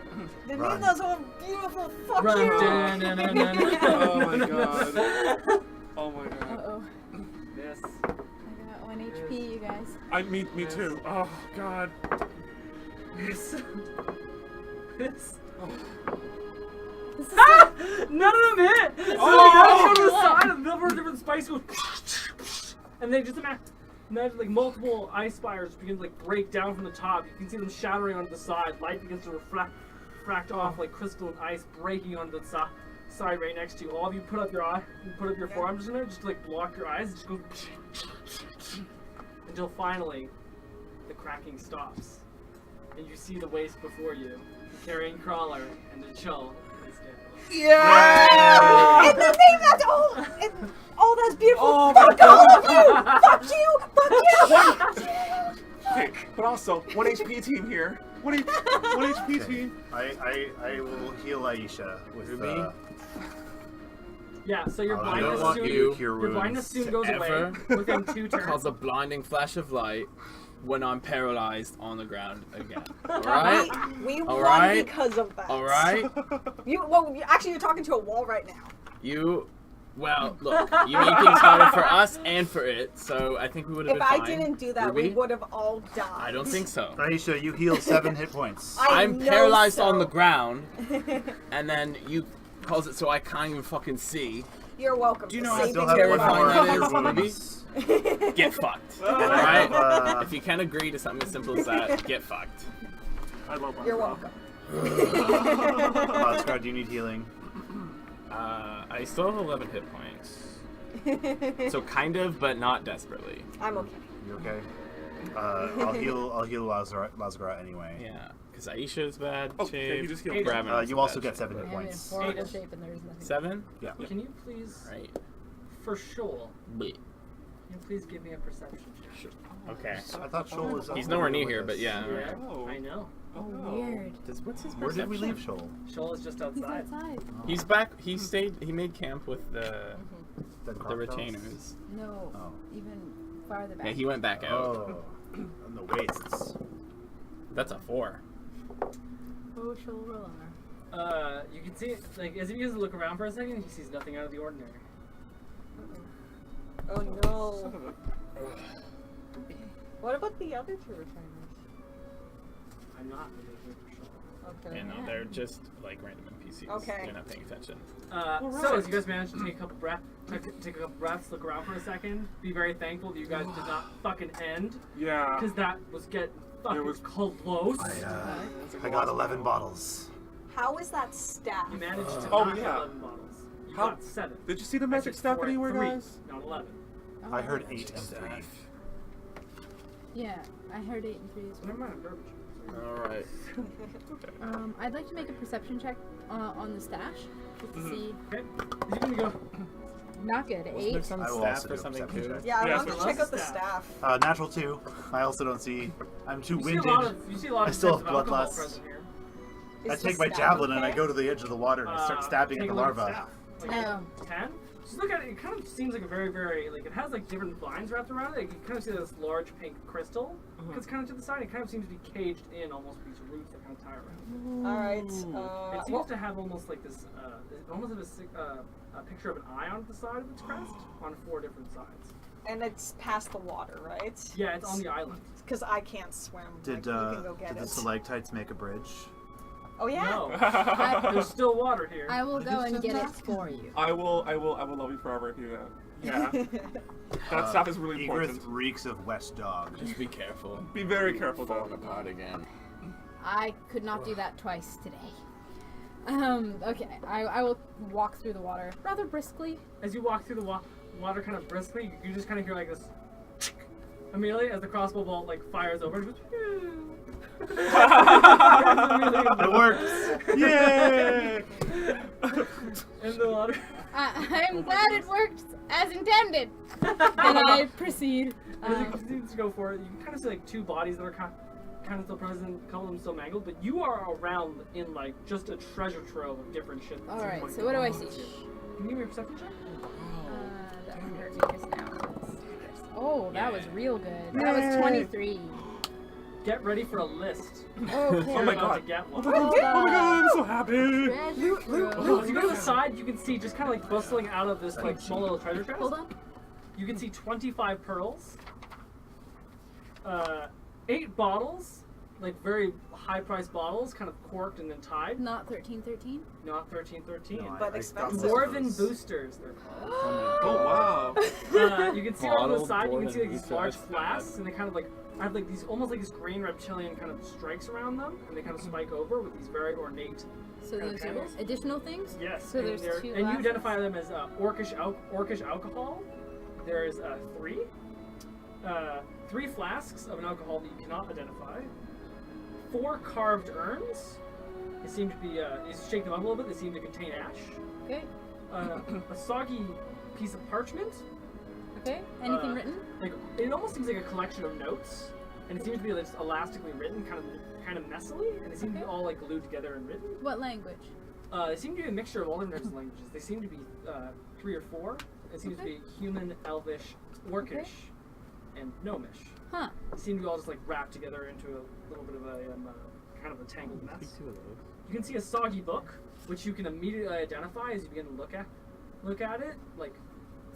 The Run. Nina's all beautiful. Fuck Run. you. Oh, my God. Oh, my God. Uh-oh. Yes. I got 1 HP, you guys. Me too. Oh, God. Yes. Yes. This is Ah! None of them hit! So Oh! they go to the side, and a number of different spikes go, and they just imagine like multiple ice spires begin to like break down from the top. You can see them shattering onto the side. Light begins to refract off like crystalline ice, breaking onto the side right next to you. All of you put up your forearms in it, just to, like block your eyes. It just goes until finally the cracking stops, and you see the waist before you, carrying Crawler and the Chuul. Yeah! And the thing that's also 1 HP team here. 1 HP Okay. team. I will heal Aisha with Ruby? Yeah, so your I'll blindness want soon, you cure your blindness soon goes away ever within 2 turns. cause a blinding flash of light when I'm paralyzed on the ground again. Alright? We All won right. because of that. Alright? Actually, you're talking to a wall right now. Well, look, you make things harder for us and for it, so I think we would have If been I fine. didn't do that, Ruby? we would have all died. I don't think so. Aisha, you heal 7 hit points. I'm know paralyzed so. on the ground, and then you cause it so I can't even fucking see. You're welcome. Do you know for I still saving have me. one more Terrifying of that your is, wounds? Get fucked. I Alright? have, If you can't agree to something as simple as that, get fucked. I love You're welcome. Oscar, do you need healing? I still have 11 hit points. So kind of, but not desperately. I'm okay. You okay? I'll heal Lazara anyway. Yeah, because Aisha is bad Oh, okay, shape. you just healed Hey, Ravenous You is also bad get shape. 7 hit I'm in points. horrible shape and there's nothing. 7? Yeah. Can you please, Right. for Shoal, Bleh. can you please give me a perception check? Okay. I thought Shoal was. He's nowhere near here, but yeah. Yeah, Oh. I know. Oh, weird. What's his Where did we perception? leave Shoal? Shoal is just He's outside. outside. He's back. He stayed. He made camp with the The retainers. No, Oh. even farther back. Yeah, he went back out. Oh. On the wastes. That's a 4. Oh, shoulder alarm. You can see, like, as you guys look around for a second, he sees nothing out of the ordinary. Oh no. What about the other 2 returners? I'm not really here for Shoal. Okay. Yeah, no, they're just like random NPCs. Okay. You're not paying attention. So as you guys manage to take a couple breaths, look around for a second, be very thankful that you guys did not fucking end, Yeah. because that was getting fucking was- close. I got 11 bottles. How is that staff? You managed to Oh, not yeah. get 11 bottles. You How- got 7. Did you see the I magic said staff 4 anywhere, 3, guys? not 11. I heard 8 and 3. Yeah, I heard 8 and 3 as Never well. mind, I'm garbage. All right. I'd like to make a perception check on the stash. Just to see. Okay, you're gonna go. Not good. Wasn't 8. there some I will staff also or do a something perception too? check. Yeah, I Yeah, want so to check out the staff. staff. Natural 2. I also don't see. I'm too You see a winded. lot of, you see a lot I of still signs have of alcohol bloodlust. present here. I Is take the my staff javelin and I okay? go to the edge of the water and I start stabbing at Take the a look larva. staff. Like, Oh. 10? Just look at it. It kind of seems like a very, very, like, it has like different vines wrapped around it. Like, you kind of see this large pink crystal. It's kind of to the side. It kind of seems to be caged in almost with these roots that kind of tie around. Alright, It seems well, to have almost like this, it almost has a picture of an eye on the side of its crest on 4 different sides. and it's past the water, right? Yeah, it's on the island. Because I can't swim. Did like, you can go get did the it. stalactites make a bridge? Oh yeah. No, there's still water here. I will go and get it for you. I will love you forever if you do that. Yeah. That staff is really important. Egrith reeks of West Dog. Just be careful. Be very careful, Falling though. apart again. I could not do that twice today. Okay, I will walk through the water rather briskly. As you walk through the water kind of briskly, you just kind of hear like this immediately as the crossbow bolt like fires over. It goes, It works! Yay! in the water. I'm glad it worked as intended. And I proceed. As you continue to go for it, you can kind of see like 2 bodies that are kind of still present, a couple of them still mangled, but you are around in like just a treasure trove of different shit. that's Alright, like so what do I going see? on. Can you give me a perception check? That one hurt me just now. Oh, that was Yeah. real good. That was 23. Get ready for a list. Okay. Oh my You're about god. to get one. Oh my god, I'm so happy! Treasure If you go to the trove. side, you can see just kind of like bustling out of this like small little treasure chest. Hold on. You can see 25 pearls, 8 bottles, like very high-priced bottles, kind of corked and then tied. Not 1313. Not 1313. No, But I expensive. got Dwarven those. boosters, they're called. Oh wow. You can see on the Bottled side, you can Dwarven see like these booster, large that's flasks, bad. and they kind of like have like these almost like this green reptilian kind of strikes around them, and they kind of spike over with these very ornate. So those are candles? additional things? Yes. So and there's they're- 2 and you glasses? identify them as orcish alcohol. There's 3. 3 flasks of an alcohol that you cannot identify. 4 carved urns. They seem to be. You shake them up a little bit. They seem to contain ash. Okay. A soggy piece of parchment. Okay. Anything Uh, written? Like it almost seems like a collection of notes. and it seems to be like, just elastically written, kind of messily, and they seem to be all like glued together and written. What language? They seem to be a mixture of all different types of languages. They seem to be 3 or 4. It seems to be human, Elvish, Orcish, and Gnomish. Huh. They seem to be all just like wrapped together into a little bit of a kind of a tangled mess. Take 2 of those. You can see a soggy book, which you can immediately identify as you begin to look at it. Like,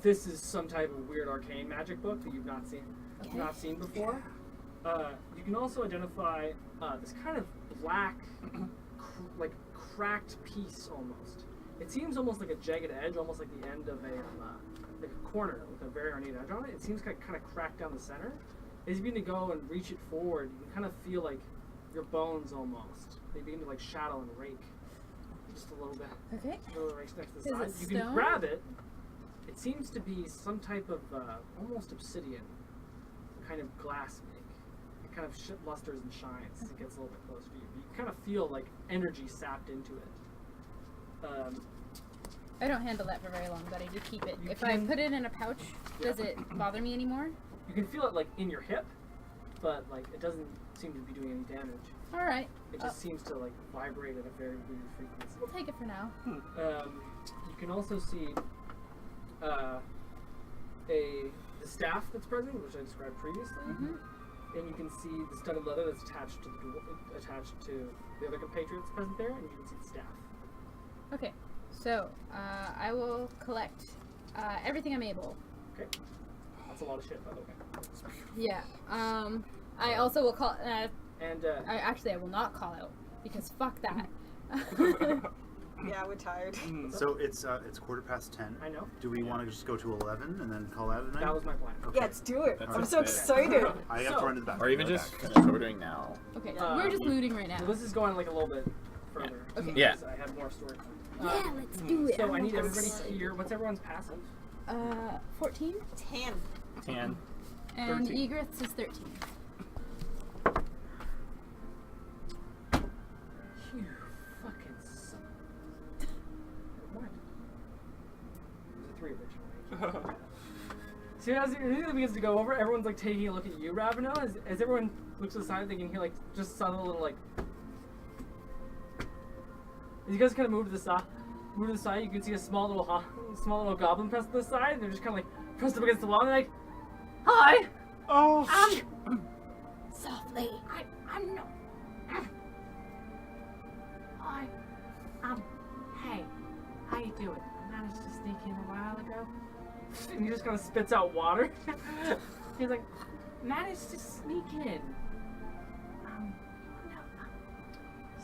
this is some type of weird arcane magic book that you've not seen before. You can also identify this kind of black, like cracked piece almost. It seems almost like a jagged edge, almost like the end of like a corner with a very ornate edge on it. It seems kind of cracked down the center. As you begin to go and reach it forward, you can kind of feel like your bones almost. They begin to like shadow and rake just a little bit. Okay. A little right next to the Is side. it You can stone? grab it. It seems to be some type of almost obsidian kind of glass make. It kind of lusters and shines as it gets a little bit closer to you. You kind of feel like energy sapped into it. I don't handle that for very long, but I do keep it. You If I can- put it in a pouch, does it bother me anymore? You can feel it like in your hip, but like it doesn't seem to be doing any damage. All right. It just seems to like vibrate at a very weird frequency. We'll take it for now. You can also see the staff that's present, which I described previously, and you can see the studded leather that's attached to the other compatriots present there, and you can see the staff. Okay. So I will collect everything I'm able. Okay, that's a lot of shit, by the way. Yeah. I also will call. And I will not call out because fuck that. Yeah, we're tired. So it's 10:15. I know Do we want to just go to 11 and then call that a night? that was my plan. Okay. Yeah, let's do it. That's I'm not so bad. excited. I have So- to run to the bathroom. Or even Go just back. finish what we're doing now. Okay. We're just looting right now. So this is going like a little bit further. Okay. Yeah. because I have more story. Yeah, let's do it. So I need everybody here. What's everyone's passive? 14, 10. 10. and 13. Egreth's is 13. You fucking suck. What? It was a 3 originally. See, as it begins to go over, everyone's like taking a look at you, Ravino. As everyone looks to the side, they can hear like just subtle little like. As you guys kind of move to the side, you can see a small little goblin pressed to the side. And they're just kind of like pressed up against the wall. And they're like, "Hi, Oh, Softly. I'm no. Hey, how you doing? I managed to sneak in a while ago. and he just kind of spits out water. He's like, Managed to sneak in.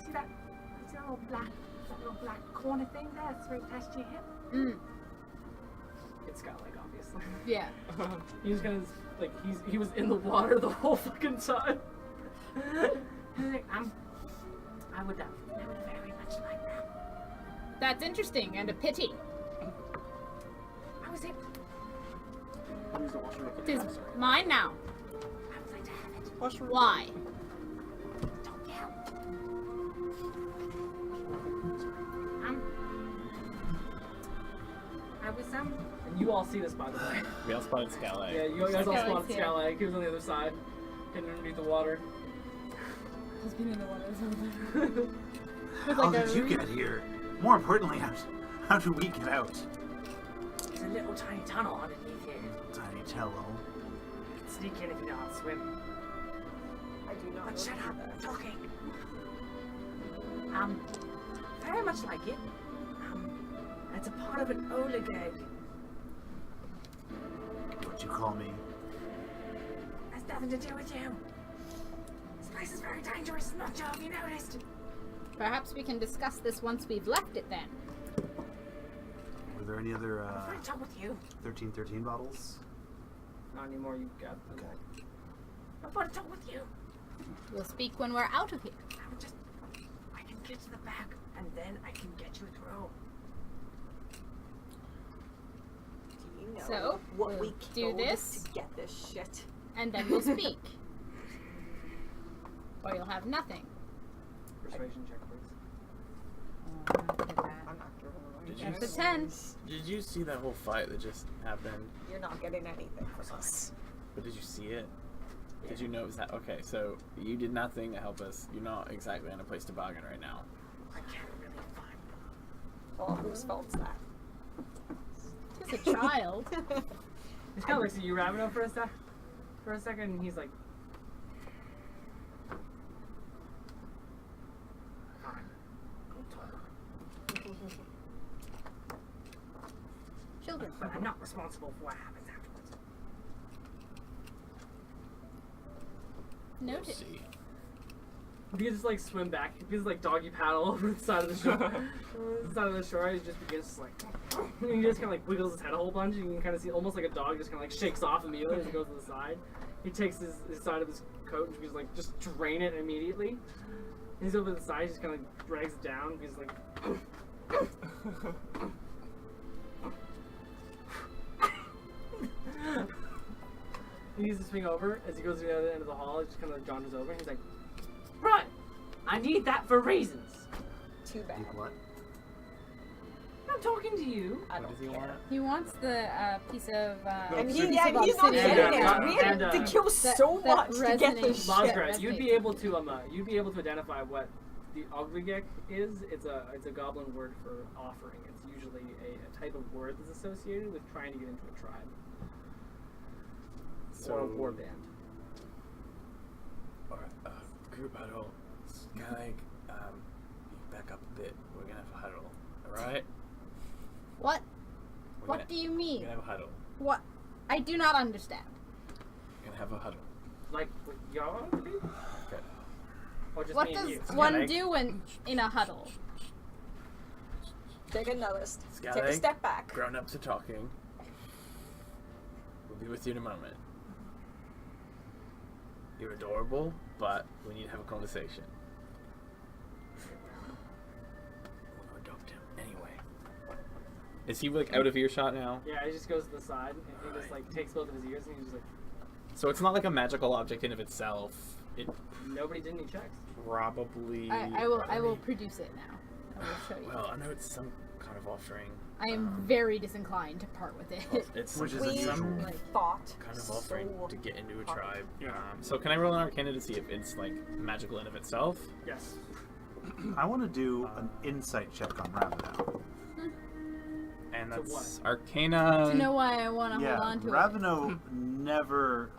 See that little black corner thing there? That's right past your hip. Mm. it's got like obviously. Yeah. He's kind of like he was in the water the whole fucking time. I would very much like that. That's interesting and a pity. I was able. Use the washroom. It is mine now. I would like to have it. mushroom. Why? Don't yell. I was And you all see this, by the way. We all spotted Scala. Yeah, you guys all Scalag spotted here. Scalag. He was on the other side, hidden underneath the water. He's been in the water this whole time. How did you get here? More importantly, how do we get out? There's a little tiny tunnel underneath here. Tiny Tello. You can sneak in if you know how to swim. I do not. But know shut how up, to do I'm that. talking. Very much like it. It's a part of an oligeg. What'd you call me? Has nothing to do with you. This place is very dangerous. I'm not sure if you noticed. Perhaps we can discuss this once we've left it then. Were there any other I want to talk with you. 1313 bottles? Not anymore. You got them. Okay. I want to talk with you. We'll speak when we're out of here. I can get to the back, and then I can get you through. Do you know So, what we'll we do killed this. to get this shit? And then we'll speak. Or you'll have nothing. Persuasion check, please. I'm not giving Did away. you That's a 10. Did you see that whole fight that just happened? You're not getting anything from us. But did you see it? Did you notice that? Okay, so you did nothing to help us. You're not exactly in a place to bargain right now. I can't really find Well, whose fault's that? He's a child. He kind of looks at you, Ravino, for a second, and he's like, fine. Go talk. Children. but I'm not responsible for what happens afterwards. We'll Noted. see. You just like swim back. You just like doggy paddle over the side of the shore. The side of the shore. He just begins to like, and he just kind of like wiggles his head a whole bunch. And you can kind of see almost like a dog just kind of like shakes off immediately as he goes to the side. He takes his side of his coat and he's like just drain it immediately. And he's over to the side. He just kind of like drags it down. He's like. He needs to swing over as he goes to the other end of the hall. He just kind of like jaunters over and he's like, "Right, I need that for reasons." Too bad. What? I'm talking to you. I What don't does he care. want? He wants the piece of. And piece he, of yeah, he's not obsidian. getting it. And, We had to and, kill so that much to get this resonates. shit. Losgrat, you'd be resonates. able to identify what the Ogligek is. It's a goblin word for offering. It's usually a type of word that's associated with trying to get into a tribe or a war band. Alright, group huddle. Skyleg, back up a bit. We're gonna have a huddle. Alright? What? We're What gonna- do you We're mean? gonna have a huddle. What? I do not understand. We're gonna have a huddle. Like with y'all, maybe? Okay. Or just What me and does you? one Skyleg. do in a huddle? Take a notice. Take a Skyleg, step back. Grown-ups are talking. We'll be with you in a moment. You're adorable, but we need to have a conversation. We're gonna adopt him anyway. Is he like out of earshot now? Yeah, he just goes to the side and he just like takes both of his ears and he's just like, So it's not like a magical object in of itself. It nobody did any checks. probably. I will produce it now. I will show you. Well, I know it's some kind of offering. I am very disinclined to part with it. It's Which is We some unusual. fought kind of so offering to get into a hard. tribe. Yeah. So can I roll an Arcana to see if it's like magical in of itself? Yes. I want to do an insight check on Ravino. And To that's Do Arcana. you know why I want to Yeah, hold on to it? Ravino never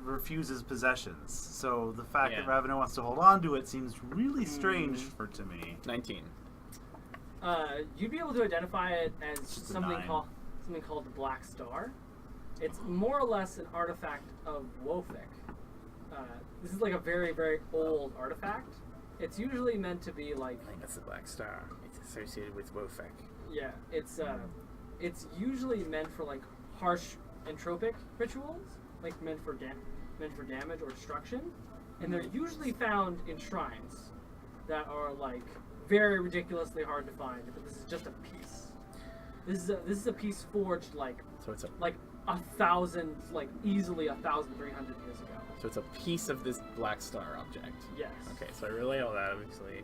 refuses possessions. So the fact that Yeah. Ravino wants to hold on to it seems really strange to me. 19. You'd be able to identify it as Just a something 9. called the Black Star. It's more or less an artifact of Wofik. This is like a very, very old artifact. It's usually meant to be like, I think that's the Black Star. It's associated with Wofek. yeah, it's usually meant for like harsh entropic rituals, like meant for damage or destruction, and they're usually found in shrines that are like very ridiculously hard to find. But this is just a piece. This is a piece forged like So it's a 1,000, like easily 1,300 years ago. so it's a piece of this Black Star object. Yes. Okay, so I relay all that obviously.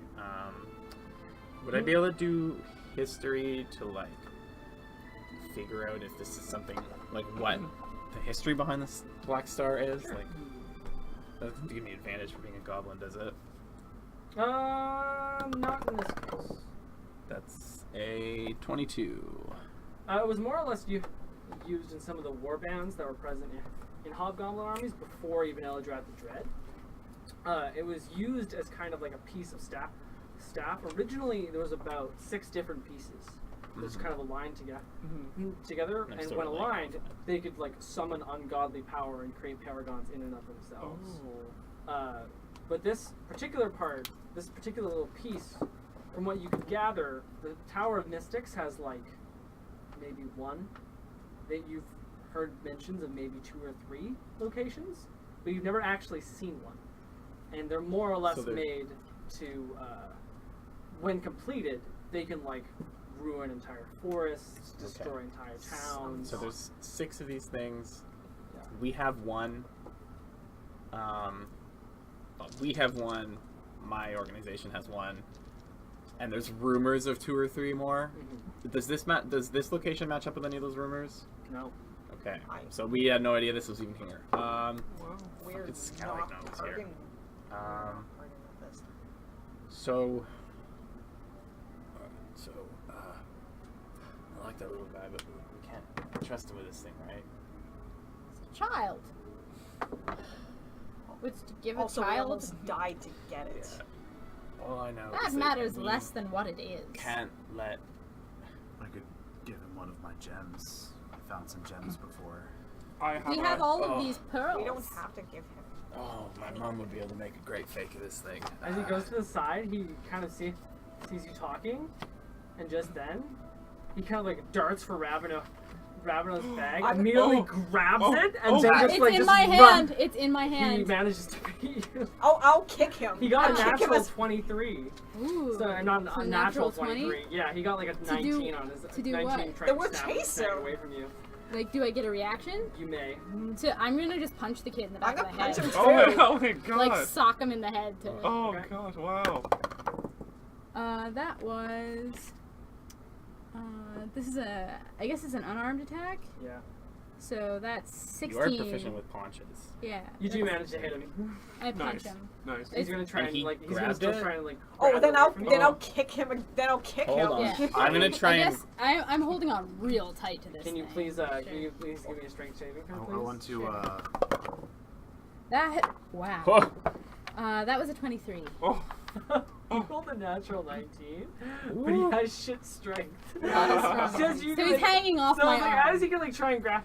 Would I be able to do history to like figure out if this is something like what the history behind this Black Star is? Like that doesn't give me advantage for being a goblin, does it? Not in this case. That's a 22. It was more or less used in some of the war bands that were present in Hobgoblin armies before even Eldrat the Dread. It was used as kind of like a piece of staff. Originally, there was about 6 different pieces, just kind of aligned together, Next and to when it, like- aligned, they could like summon ungodly power and create paragons in and of themselves. But this particular little piece, from what you could gather, the Tower of Mystics has like maybe one. That you've heard mentions of maybe 2 or 3 locations, but you've never actually seen one. And they're more or less So they're- made to, when completed, they can like ruin entire forests, destroy entire towns. So there's 6 of these things. Yeah. We have one. We have one. My organization has one. And there's rumors of 2 or 3 more. Mhm. Does this location match up with any of those rumors? No. Okay, so we had no idea this was even here. We're Fucking Skellig not knows parting. here. Parting with this. So, I like that little guy, but we can't trust him with this thing, right? Child. Which to give a Also, we child almost died to get it. Yeah. All I know that is matters we less than what it is. can't let. I could give him one of my gems. I found some gems before. We have all of these pearls. We don't have to give him. Oh, my mom would be able to make a great fake of this thing. As he goes to the side, he kind of sees you talking, and just then, he kind of like darts for Raveno's bag, immediately grabs it, and then just It's like in just my run. hand. It's in my He hand. manages to beat you. I'll kick him. He got I'll a kick him natural as 23. Ooh. So not So a natural 23. Yeah, he got like a To 19 do- on his to do 19 what? trying Then to we'll snap chase his bag him. away from you. Like, do I get a reaction? You may. So I'm gonna just punch the kid in the back I'm of the gonna head. punch him too. Oh my god. Like sock him in the head to. Oh Okay. god, wow. That was. This is I guess it's an unarmed attack. Yeah. So that's 16. You are proficient with paunches. Yeah. You do manage to hit him. I punch Nice. him. Nice. He's gonna try And and he like he's gonna grabbed still it? try and like. Oh, grab then it I'll away from you. then I'll kick him. Then I'll kick Hold him. on. Yeah. I'm gonna try I and. guess I'm holding on real tight to this. Can you thing. please Sure. can you please give me a strength saving throw, please? I want to. That hit. Wow. Oh, That was a 23. Oh. He rolled a natural 19, but he has shit strength. That's Just you So can, he's like- hanging off So my it's like, arm. as he can like try and grab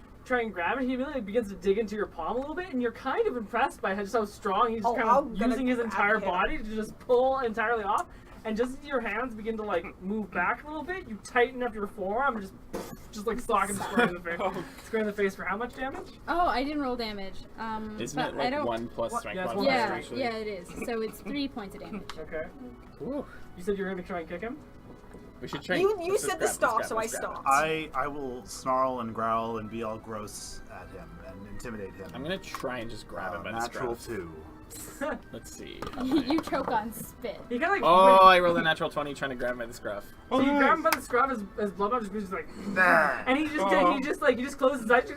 it, he really like, begins to dig into your palm a little bit, and you're kind of impressed by just how strong he's just Oh, kind I'm of gonna using his grab entire him. body to just pull entirely off. And just as your hands begin to like move back a little bit, you tighten up your forearm and just like sock him square in the face. Square in the face for how much damage? Oh, I didn't roll damage. isn't but it I like don't. 1 plus strength Yeah, it's mod? one Yeah, plus yeah, it is. So it's 3 points of damage. Okay. Ooh. You said you were gonna try and kick him? We should train. You Let's just said grab to him, stop, let's so grab I him, let's grab him. stopped. I will snarl and growl and be all gross at him and intimidate him. I'm gonna try and just grab him by the natural scruff. 2. Let's see. You choke on spit. He kind of like. Oh, I rolled a natural 20 trying to grab him by the scruff. So you grab him by the scruff, his blood just goes like, and he just closes his eyes,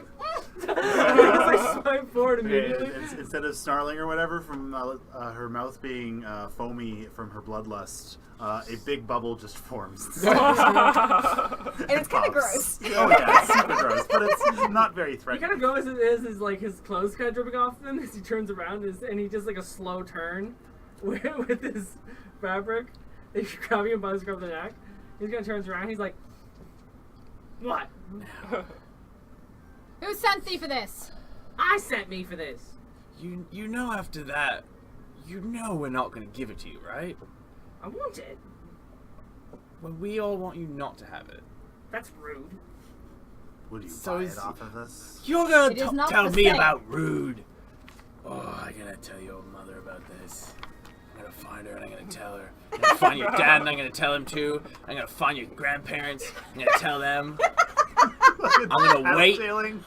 just like swipe forward immediately. Instead of snarling or whatever from her mouth being foamy from her bloodlust, a big bubble just forms. And it's kind of gross. Oh yeah, it's super gross, but it's not very He threatening. kind of goes as like his clothes kind of dripping off him as he turns around, and he does like a slow turn with his fabric. If you grab him by the scruff of the neck, he's gonna turn around. He's like, "What? Who sent thee for this? I sent me for this." You know after that, you know we're not gonna give it to you, right? I want it. Well, we all want you not to have it. That's rude. Would you So buy is- it off of us? You're gonna It is not tell for me sale. about rude. Oh, I'm gonna tell your mother about this. I'm gonna find her and I'm gonna tell her. I'm gonna find your dad and I'm gonna tell him too. I'm gonna find your grandparents. I'm gonna tell them. I'm gonna wait.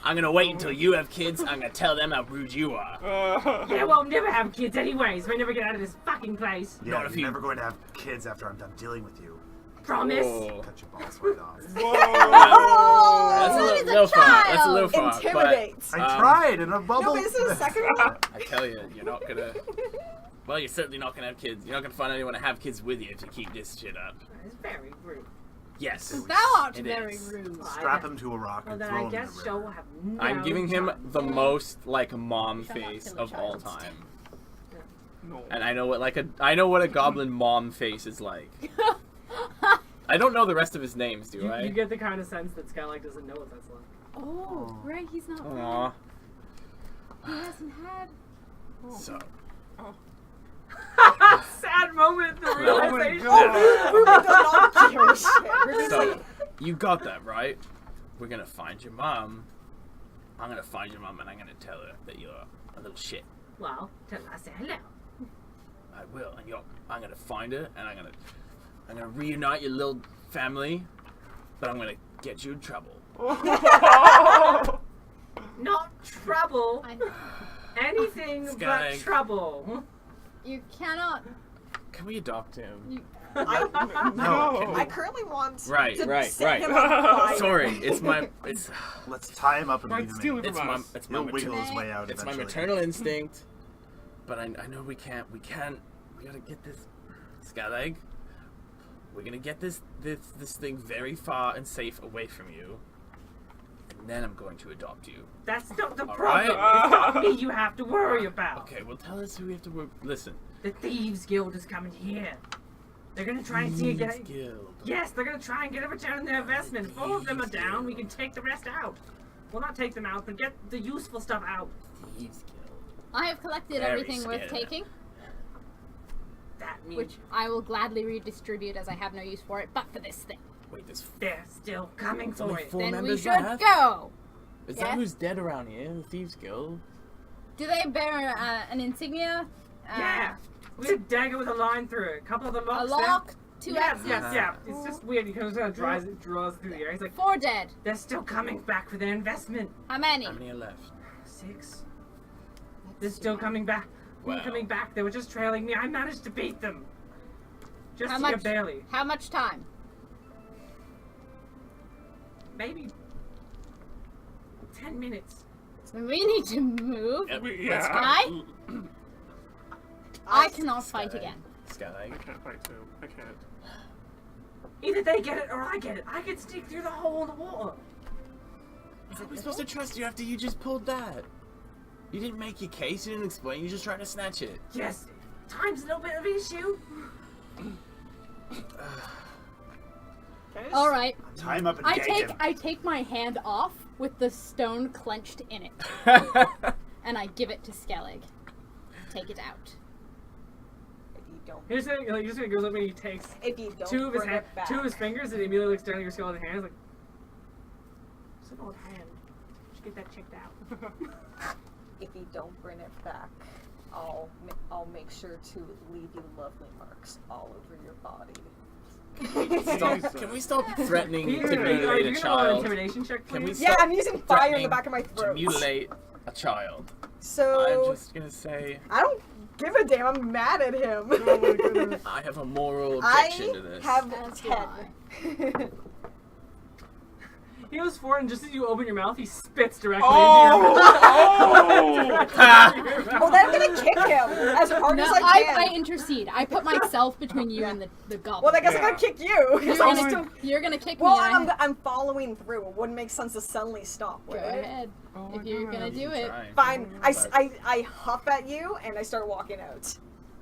I'm gonna wait until you have kids. I'm gonna tell them how rude you are. Yeah, well, I'll never have kids anyways. So I never get out of this fucking place. Yeah, Not if you're you- never going to have kids after I'm done dealing with you. Promise. Oh. Cut your balls right off. That's a That little, is a little far. That's a child. little far. Intimidates. I tried in a bubble. No, but this is the second one. I tell you, you're not gonna. Well, you're certainly not gonna have kids. You're not gonna find anyone to have kids with you if you keep this shit up. It's very rude. Yes. Thou art It very is. rude. Strap him to a rock Well, and then throw I him in guess the Joe river. will have no I'm giving him chance. the most like mom Shall not face kill a of all child. time, No. and I know what a goblin mom face is like. I don't know the rest of his names, do I? You get the kind of sense that Skylight doesn't know what that's like. Oh, right, he's not. Aww. He hasn't had. So. Sad moment, the Oh my realization. Ruby does not give a shit. Ruby's So, like, you got that, right? We're gonna find your mom. I'm gonna find your mom and I'm gonna tell her that you're a little shit. Well, tell her I say hello. I will, and I'm gonna find her and I'm gonna reunite your little family, but I'm gonna get you in trouble. Not trouble. Anything but Sky. trouble. You cannot. Can we adopt him? You, No. I currently want Right, to right, set right. him on fire. Sorry, it's Let's tie him up and Right, leave him steal in. it it's from my us. it's my He'll mater- wiggle his way out it's my eventually. maternal instinct. But I know we can't. We gotta get this Skyleg. We're gonna get this thing very far and safe away from you. And then I'm going to adopt you. That's not the All problem. right. It's not me you have to worry about. Okay, well tell us who we have to work. Listen. The Thieves Guild is coming here. They're gonna try and see again. Guild. Yes, they're gonna try and get a return on their investment. If all of them are down, we can take the rest out. Well, not take them out, but get the useful stuff out. Thieves Guild. I have collected Very everything worth scared. taking, That means which I will gladly redistribute as I have no use for it, but for this thing. Wait, there's they're still coming It's for only it. four Then we members should left? go! Is Yeah? that who's dead around here? The Thieves Guild. Do they bear an insignia? Yeah, we had a dagger with a line through it. A couple of the A locks. lock? Two Yes, axes? yes, yeah. It's just weird because it draws through the air. He's like, 4 dead. they're still coming back for their investment. How many? How many are left? 6. They're still coming back. Wow. Coming back. They were just trailing me. I managed to beat them. Just How here much? barely. How much time? Maybe 10 minutes. We need to move. Yep, We- let's yeah. go. I cannot fight Skyleg. again. Skyleg. I can't fight too. I can't. Either they get it or I get it. I can sneak through the hole in the water. How are we supposed to trust you after you just pulled that? You didn't make your case, you didn't explain, you just tried to snatch it. Yes, time's a little bit of an issue. All right. Tie him up and I gag him. take my hand off with the stone clenched in it, and I give it to Skellig. Take it out. If you don't, Here's the thing, like, he just goes up and he takes if you don't two of his bring it back, fingers and he immediately looks down at your skeleton hand. He's like, it's an old hand. Should get that checked out. if you don't bring it back, I'll make sure to leave you lovely marks all over your body. Stop, can we stop threatening to Are mutilate you a gonna roll an child? intimidation check, Can we please? Yeah, stop I'm using fire in the threatening back of my to throat. mutilate a child? So I'm just gonna say I don't give a damn. I'm mad at him. Oh my goodness. I have a moral objection to I this. have As do 10. He goes forward and just as you open your mouth, he spits directly Oh! into your mouth. Oh, then I'm gonna kick him as hard No, as I can. I intercede. I put myself between you and the goblin. Well, I guess I'm Yeah. gonna kick you. You're I'm gonna, still- you're gonna kick well, me. and I'm following through. It wouldn't make sense to suddenly stop. Go would it? ahead. Oh If my you're God. gonna do You it. try. Fine. I huff at you and I start walking out.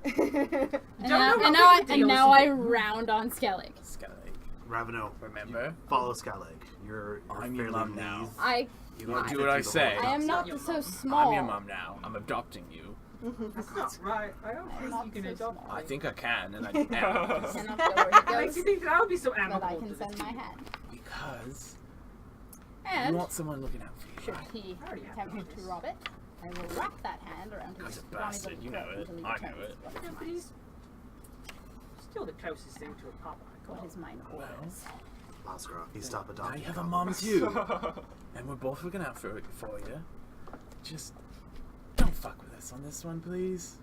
And Don't now, know and how now, I, big the and deal now is. I round on Skellig. Skyleg. Raveno, Remember? follow Skyleg. You're I'm your fairly mom now. lean. I You Do won't fit what I through the say. hole. I am not your so mom. small. I'm your mom now. I'm adopting you. That's not right. I don't I'm think not you can so adopt small. I think I can, and I am. I cannot go where What he makes you goes, think that I would be so but I amicable can to send this? my hand. Because you And want someone looking out for you. should right? he I already have attempt to this. rob it, I will wrap that hand around Because his a brawny bastard, little you know throat it. until he I know determines it. What Yeah, is but mine, he's still the closest thing to a Popeye. what is mine Well. orders. Lasgra, you stop I adopting. have a goblins. mom too, and we're both looking out for you. Just don't fuck with us on this one, please.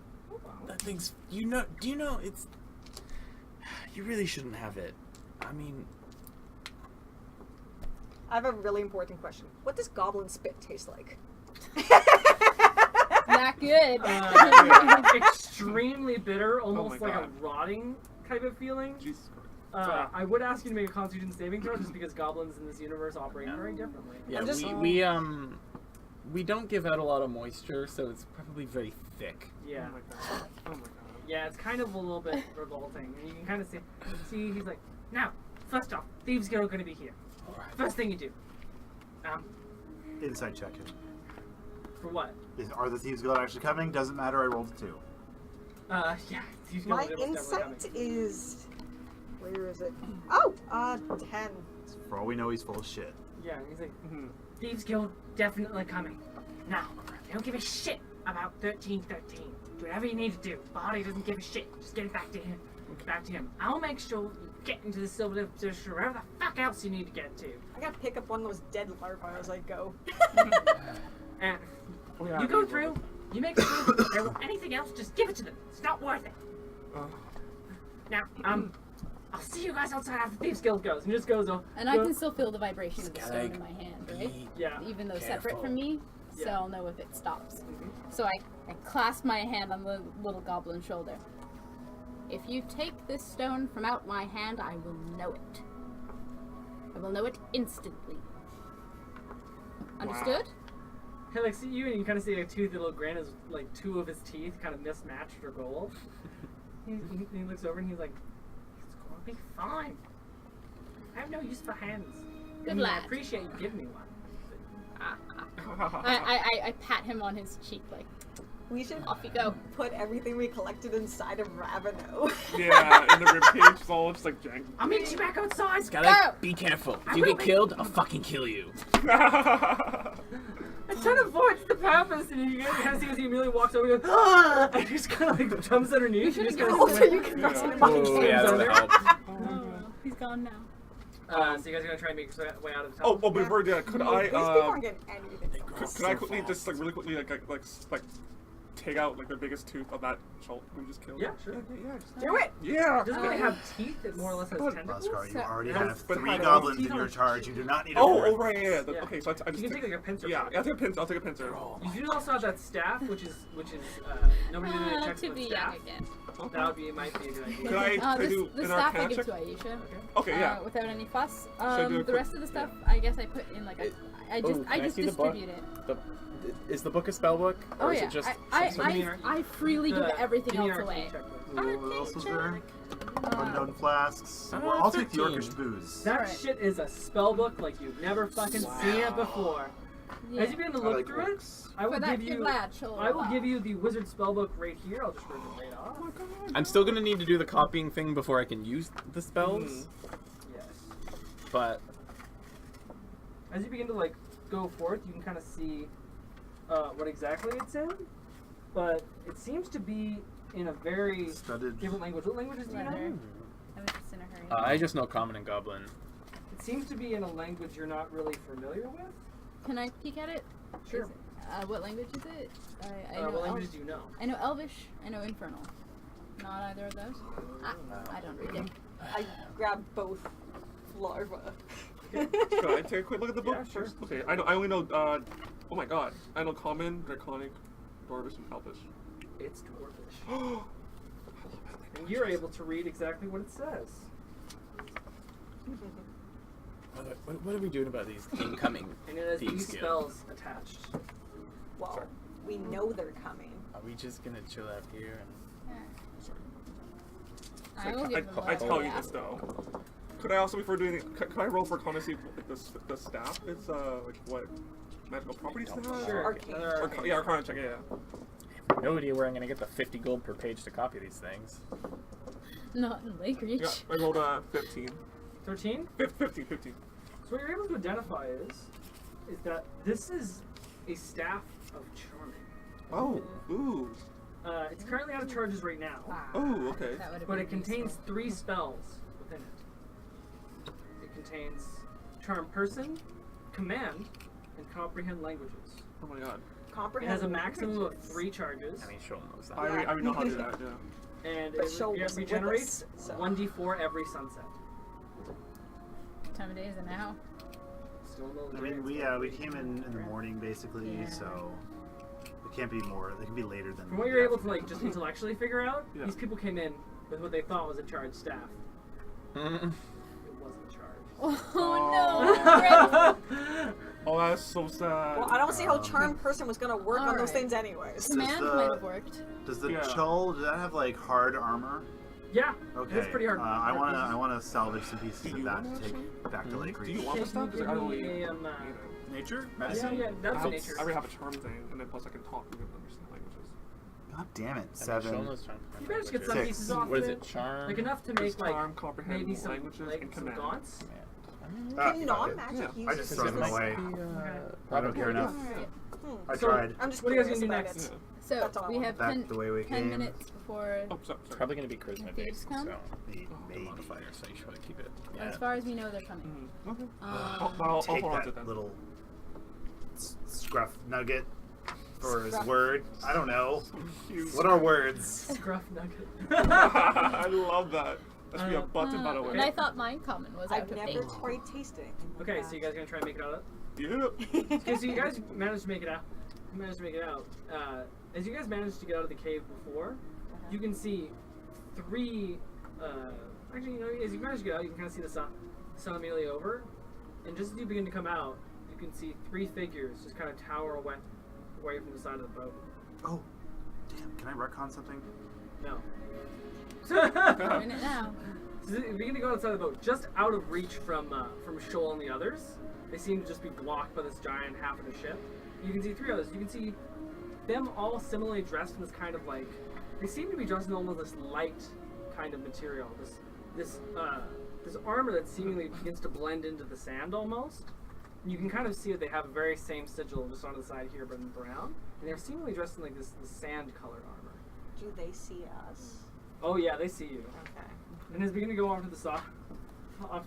That thing's, do you know it's, you really shouldn't have it. I mean, I have a really important question. What does goblin spit taste like? Not good. Extremely bitter, almost my like a God. rotting type of feeling. Jesus Christ. I would ask you to make a Constitution saving throw, just because goblins in this universe operate very differently. yeah, I'm just- we don't give out a lot of moisture, so it's probably very thick. Yeah, Oh my god. Oh my god. yeah, it's kind of a little bit revolting, and you can kind of see he's like, now, first off, Thieves Guild are going to be here. All right. First thing you do, Inside check him. for what? Are the Thieves Guild actually coming? Doesn't matter, I rolled a 2. Yeah, Thieves Guild My is definitely insight coming. is. Where is it? Oh, 10. For all we know, he's full of shit. Yeah, he's like, Mhm. Thieves Guild definitely coming. Now, they don't give a shit about 1313. Do whatever you need to do. Body doesn't give a shit. Just get it back to him. Back to him. I'll make sure you get into the Silver District or wherever the fuck else you need to get to. I gotta pick up one of those dead larvae as I go. And Oh, yeah, you go I through, you make sure there anything else, just give it to them. It's not worth it. Oh. Now, I'll see you guys outside after Thieves Guild goes. And he just goes, And I can still feel the vibration of the stone Gotta in my hand, right? yeah. Even though Careful. separate from me, so Yeah. I'll know if it stops. Mhm. So I clasp my hand on the little goblin's shoulder. If you take this stone from out my hand, I will know it. I will know it instantly. Understood? He like see you and you kind of see a toothy little grin as like two of his teeth kind of mismatched or gold. he looks over and he's like, "It's gonna be fine. I have no use for hands. Good I mean, I lad." appreciate you giving me one." I pat him on his cheek like, We should off you go. put everything we collected inside of Raveno. Yeah, in the ribcage, it's all just like jank. I'll meet you back outside. Skylar, be careful. If you get killed, I'll fucking kill you. It kind of avoids the purpose, and you kind of see as he immediately walks over and goes, "Ah!" And he just kind of like jumps underneath. And just kind Oh, so of you can Yeah. fucking Oh, yeah, that would help. Oh, he's gone now. So you guys are gonna try and make your way out of the Oh, tunnel? well, before that, could I, These people aren't getting anything. could I quickly, just like really quickly, like take out like the biggest tooth of that Chuul we just killed? Yeah, sure. Yeah, just Do it! yeah. It doesn't really have teeth. It more or less has tentacles. Buskar, you So- already Yeah, have but 3 how do goblins I- in your charge. You do not need a Oh, fourth. right, yeah. Yeah. Okay, so I just You can take like a pincer. yeah, for it. I'll take a pincer. I'll take a pincer. You do also have that staff, which is nobody did a check to with be staff. young again. That might be a good idea. Could I This do the an staff I arcana give check? to Aisha. Okay, yeah. Without any fuss. I do a The quick- rest of the stuff, I guess I put in like a. I just Oh, can I see the book? distribute it. Is the book a spell book? Or Oh is yeah, it just I freely give everything Give me else an arcane away. check, please. Ooh, what else was there? Uh, Unknown flasks. Oh, Well, I'll take the 13. Yorkish booze. That Alright. shit is a spell book like you've never fucking seen it before. yeah. As you begin to look through it, I will For that give good you. lad, Chuul. I will give you the wizard spellbook right here. I'll just rip it right off. I'm still gonna need to do the copying thing before I can use the spells, Yes. but As you begin to like go forth, you can kind of see what exactly it's in, but it seems to be in a very Studded. different language. What languages do you Leather. know? I was just in a hurry. I just know Common and Goblin. It seems to be in a language you're not really familiar with. Can I peek at it? Sure. Is it- what language is it? I know What Elf- languages do you know? I know Elvish. I know Infernal. Not either of those. I don't read it. I grabbed both larva. Should I take a quick look at the book Yeah, sure. first? Okay, I only know, oh my god. I know Common, Draconic, Dwarvish, and Elvish. It's dwarvish. I love And you're able to read exactly what it says. What are we doing about these incoming And it has Thieves these Guild? spells attached. Well, Sorry. we know they're coming. Are we just gonna chill out here and... I will give them I a tell little you laugh. this though. Could I also, before doing it, could I roll for Con to see if the staff is, like, what magical properties they have? Sure. Arcane. Another Or, arcane. yeah, Arcana check, yeah. No idea where I'm gonna get the 50 gold per page to copy these things. Not in Lake Reach. Yeah, I rolled 15. 13? 15. So what you're able to identify is that this is a staff of charming. Oh, ooh. It's currently out of charges right now, Oh, okay. That would've but been it contains useful. 3 spells within it. It contains Charm Person, Command, and Comprehend Languages. Oh my god. It Comprehend has a maximum of languages. 3 charges, I mean, Shoal knows that. I already know how to do that, yeah. and But it, Shoal it wasn't with regenerates us, so. 1d4 every sunset. What time of day is it now? Still in the middle of I the mean, day. we came in the morning basically, Yeah. so it can't be more. It can be later than. From what you're able to like just intellectually figure out, Yeah. these people came in with what they thought was a charged staff. It wasn't charged. Oh no! Oh, that's so sad. Well, I don't see how Charm Person was gonna work on those Alright. things anyways. Command the- might have worked. Does the Yeah. Chuul, does that have like hard armor? Yeah, Okay. it's pretty hard. I wanna salvage some pieces Do of you that want to that, take back to Lake Do you Reach. want this stuff? Because I don't really Give me need a, it. Nature? yeah, Medicine? yeah, that's I nature. already have a charm thing, and then plus I can talk and understand languages. God damn it! Shoal 7. knows charm. You better just get some Six. pieces off What of is it. it? Charm? Like enough to There's make like charm, comprehend maybe some languages, like and some command. gaunts. Can non-magic Yeah. use I just this throw them as- away. I don't care enough. I So, tried. I'm just What are you guys curious gonna do about next? it. So That's all I we want. have Back 10, the way we 10 came. minutes before. Oh, sorry. Probably gonna be charisma Thieves based, come? so Maybe. modifier, so you should probably keep it. As far as we know, they're coming. Mhm. Okay. Um, I'll Take hold on to that them. little scruff nugget for his Scruff. word. I don't know. Cute. What are words? Scruff nugget. I love that. That should be a button, by the way. And I thought mine common was I've out of never date. quite tasted anything like Okay, that. so you guys gonna try and make it out? Yep. Okay, so you guys managed to make it out. As you guys managed to get out of the cave before, you can see three. Actually, you know, as you manage to get out, you can kind of see the sun immediately over, and just as you begin to come out, you can see three figures just kind of tower away from the side of the boat. Oh, damn! Can I retcon something? No. Doing it now. So you begin to go outside the boat, just out of reach from Chuul and the others. They seem to just be blocked by this giant half of the ship. You can see three others. You can see them all similarly dressed in this kind of like, they seem to be dressed in almost this light kind of material. This armor that seemingly begins to blend into the sand almost. And you can kind of see that they have the very same sigil just on the side here, but in brown. And they're seemingly dressed in like this sand colored armor. Do they see us? Oh yeah, they see you. Okay. And as we begin to go off to the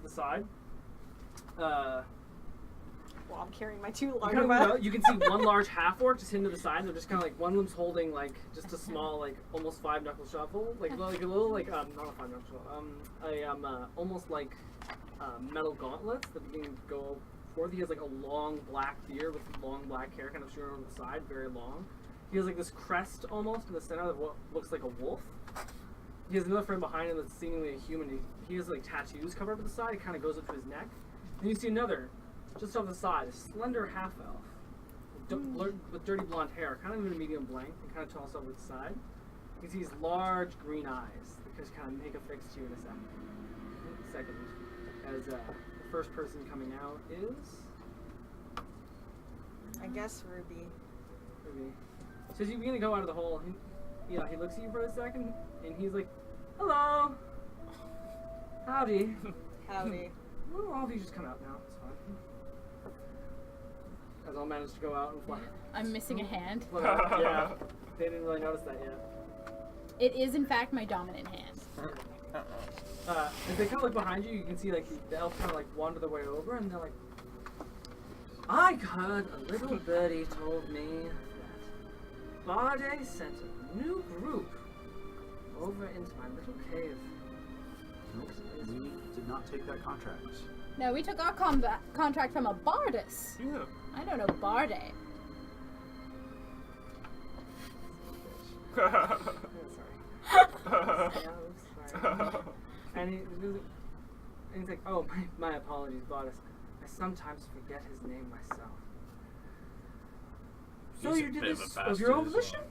side, Well, I'm carrying my two you, large kind of ones. go, you can see one large half orc just hidden to the side. And they're just kind of like one of them's holding like just a small like almost 5-knuckle shovel, like a little like not a 5-knuckle shovel, almost like metal gauntlets that begin to go forth. He has like a long black beard with long black hair kind of shooting on the side, very long. He has like this crest almost in the center of what looks like a wolf. He has another friend behind him that's seemingly a human. He has like tattoos covered up at the side. It kind of goes up to his neck. Then you see another, just off the side, a slender half elf with dirty blonde hair, kind of in a medium length, and kind of tossed over to the side. You can see his large green eyes that just kind of make a fix to you in a second. As the first person coming out is I guess Ruby. Ruby. So as you begin to go out of the hole, he looks at you for a second, and he's like, "Hello, howdy." Howdy. Well, all of you just come out now. It's fine. Guys all managed to go out and fly. I'm missing a hand. Yeah, they didn't really notice that yet. It is, in fact, my dominant hand. As they kind of look behind you, you can see like the elf kind of like wander their way over, and they're like, "I heard a little birdie told me that Barday sent a new group over into my little cave." Nope, we did not take that contract. No, we took our contract from a Bardus. Yeah. I don't know Barday. Yeah, sorry. Sorry. And he's like, "Oh, my apologies, Bardus. I sometimes forget his name myself." So He's you a did bit of a this of your own bastard as volition?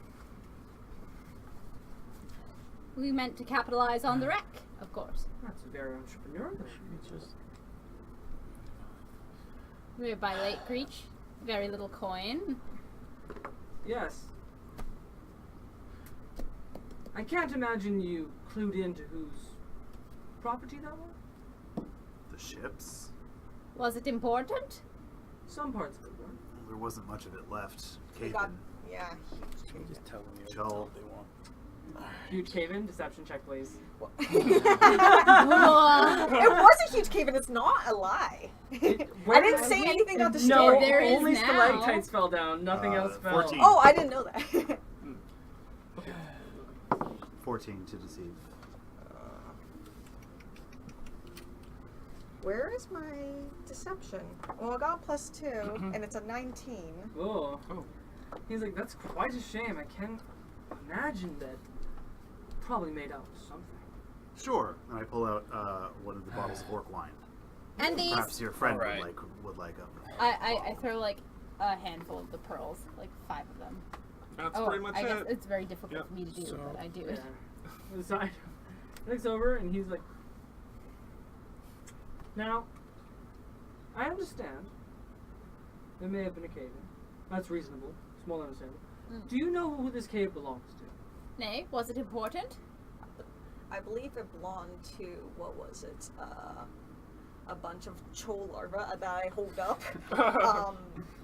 We meant to capitalize on the wreck, of course. That's very entrepreneurial. We were by late Creech. Very little coin. Yes. I can't imagine you clued into whose property that was. The ships? Was it important? Some parts of it were. There wasn't much of it left. We got, Caven. yeah, huge cave. Just tell them Chuul. what they want. Huge cave-in, deception check, please. It was a huge cave and it's not a lie. I didn't say anything about the No, ship. There is only now. stalactites fell down. Nothing else fell. 14. Oh, I didn't know that. 14 to deceive. Where is my deception? Well, I got +2, and it's a 19. Oh. Oh. He's like, that's quite a shame. I can imagine that probably made out with something. Sure. And I pull out one of the bottles of orc wine. And these, Perhaps your friend Alright. would like them. I throw like a handful of the pearls, like 5 of them. That's Oh, pretty much I guess it. it's very difficult Yep. for me to do, So- but I do Yeah. it. The side looks over and he's like, "Now, I understand there may have been a cave in. That's reasonable. It's more than understandable. Mm. Do you know who this cave belongs to?" Nay, was it important? I believe it belonged to, what was it? A bunch of Chuul larvae that I hold up.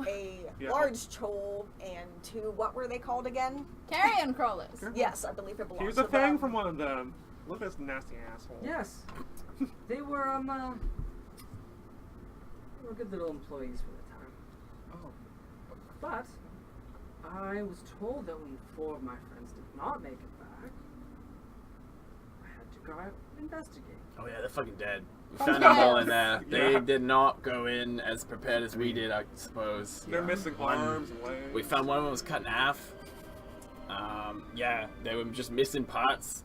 A Yeah. large Chuul and 2, what were they called again? Carrion crawlers. Yes, I believe it belongs Here's to a thing them. from one of them. Look at this nasty asshole. Yes. They were good little employees for the time. Oh. But I was told that when 4 of my friends did not make it back, I had to go out investigate. Oh yeah, they're fucking dead. We found them all in there. They did not go in as prepared as we did, I suppose. They're missing arms and legs. We found one of them was cut in half. Yeah, they were just missing parts.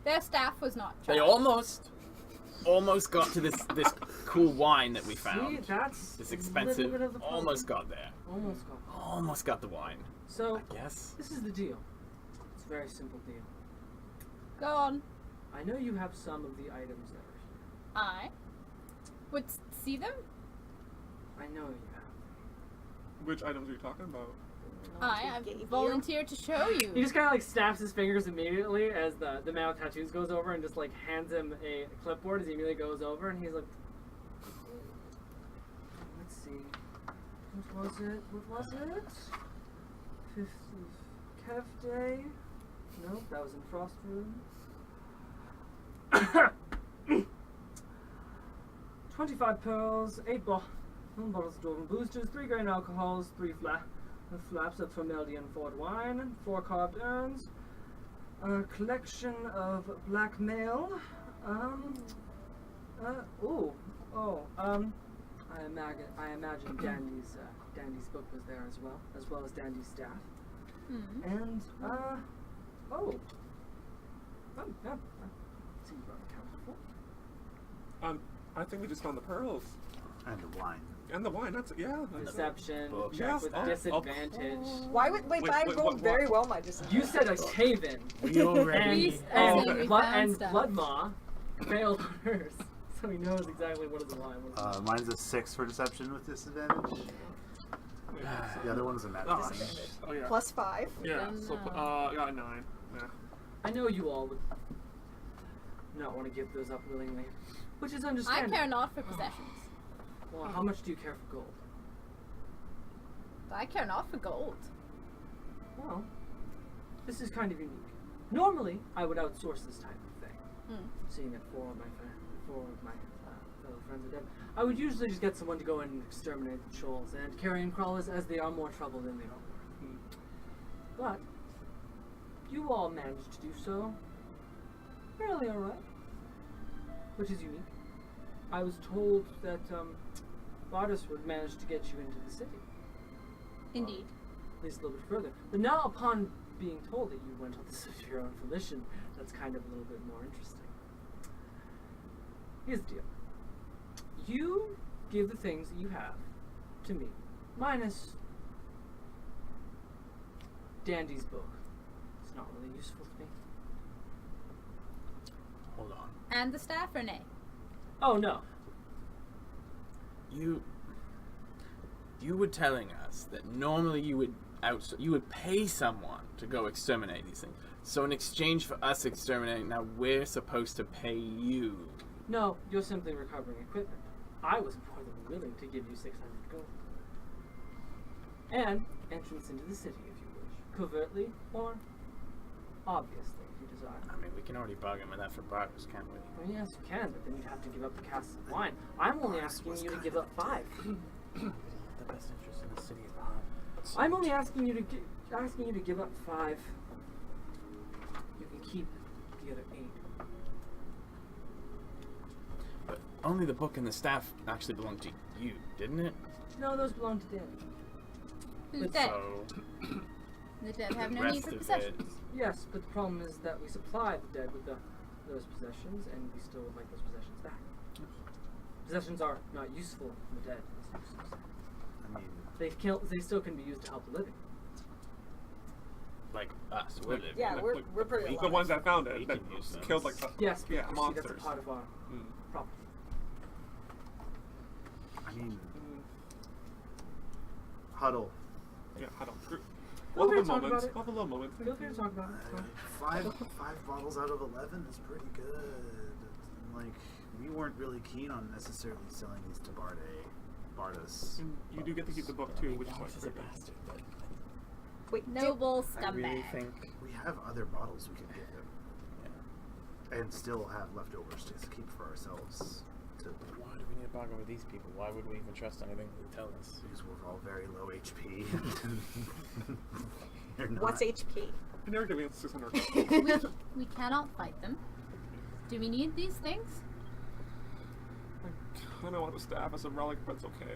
Their staff was not They charged. almost got to this cool wine that we See, found. that's This a expensive. little bit of the problem. Almost got there. Almost got. Almost got the wine. So I guess. this is the deal. It's a very simple deal. Go on. I know you have some of the items that are here. I would see them. I know you have. Which items are you talking about? I gave you. volunteer to show you. He just kind of like snaps his fingers immediately as the man with tattoos goes over and just like hands him a clipboard as he immediately goes over and he's like, let's see, what was it? 5th of Kev Day? Nope, that was in Frost Room. 25 pearls, 8 bottles of dwarven boosters, 3 grain alcohols, 3 flaps of Vermilion Ford wine, 4 carved urns, a collection of black mail, I imagine Dandy's book was there as well as Dandy's staff, and yeah, seems about accounted for. I think we just found the pearls. And the wine. And the wine, that's, yeah. That's Deception, Book. check Yes, with oh, disadvantage. Why would Wait, I wait, rolled what? very well my disadvantage? You said a cave-in. We already. We said we found and stuff. Bloodmaw failed on hers, so he knows exactly what is a lie. What is Mine's a 6 for deception with disadvantage. The other one's a magic. Oh, oh yeah. Plus 5. Yeah, Then, so, I got a 9. Yeah. I know you all would not want to give those up willingly, which is I understandable. care not for possessions. Well, how much do you care for gold? I care not for gold. Well, this is kind of unique. Normally, I would outsource this type of thing. Seeing that 4 of my fellow friends are dead, I would usually just get someone to go and exterminate the Chul's and carrion crawlers, as they are more trouble than they are worth. But you all managed to do so fairly alright, which is unique. I was told that Bardas would manage to get you into the city. Indeed. At least a little bit further. But now, upon being told that you went on this of your own volition, that's kind of a little bit more interesting. Here's the deal. You give the things that you have to me, minus Dandy's book. It's not really useful to me. Hold on. And the staff, Renee. Oh, no. You were telling us that normally you would pay someone to go exterminate these things. So in exchange for us exterminating, now we're supposed to pay you. No, you're simply recovering equipment. I was more than willing to give you 600 gold. And entrance into the city, if you wish. Covertly or obviously, if you desire. I mean, we can already bargain with that for Bardas, can't we? Well, yes, you can, but then you'd have to give up the casks of wine. I'm only asking you to give up 5. The best interest in the city is behind. I'm only asking you to give up 5. You can keep the other 8. But only the book and the staff actually belong to you, didn't it? No, those belong to Danny. Who's But dead? So The dead have the no need rest for of possessions. Yes, but the problem is that we supply the dead with those possessions, and we still would like those possessions back. Possessions are not useful in the dead. I mean, They still can be used to help the living. like us, we're living. Yeah, we're pretty The alive. ones that found We it, that can use them. killed like Yes, but yeah, you see, monsters. that's a part of our property. I mean, Mm, huddle. yeah, I don't. Feel We'll free have to a talk moment. about it. We'll have a little moment. Feel free to talk about it. It's fine. Five bottles out of 11 is pretty good. Like, we weren't really keen on necessarily selling these to Bardas. And you do get to keep the book too, which is like Bardas is a pretty good. bastard, but Wait, Noble I really scumbag. think We have other bottles we could give him. And still have leftovers to keep for ourselves. why do we need to bargain with these people? Why would we even trust anything they tell us? Because we're all very low HP. They're not. what's HP? I never give me 600. We cannot fight them. Do we need these things? I kind of want the staff as a relic, but it's okay.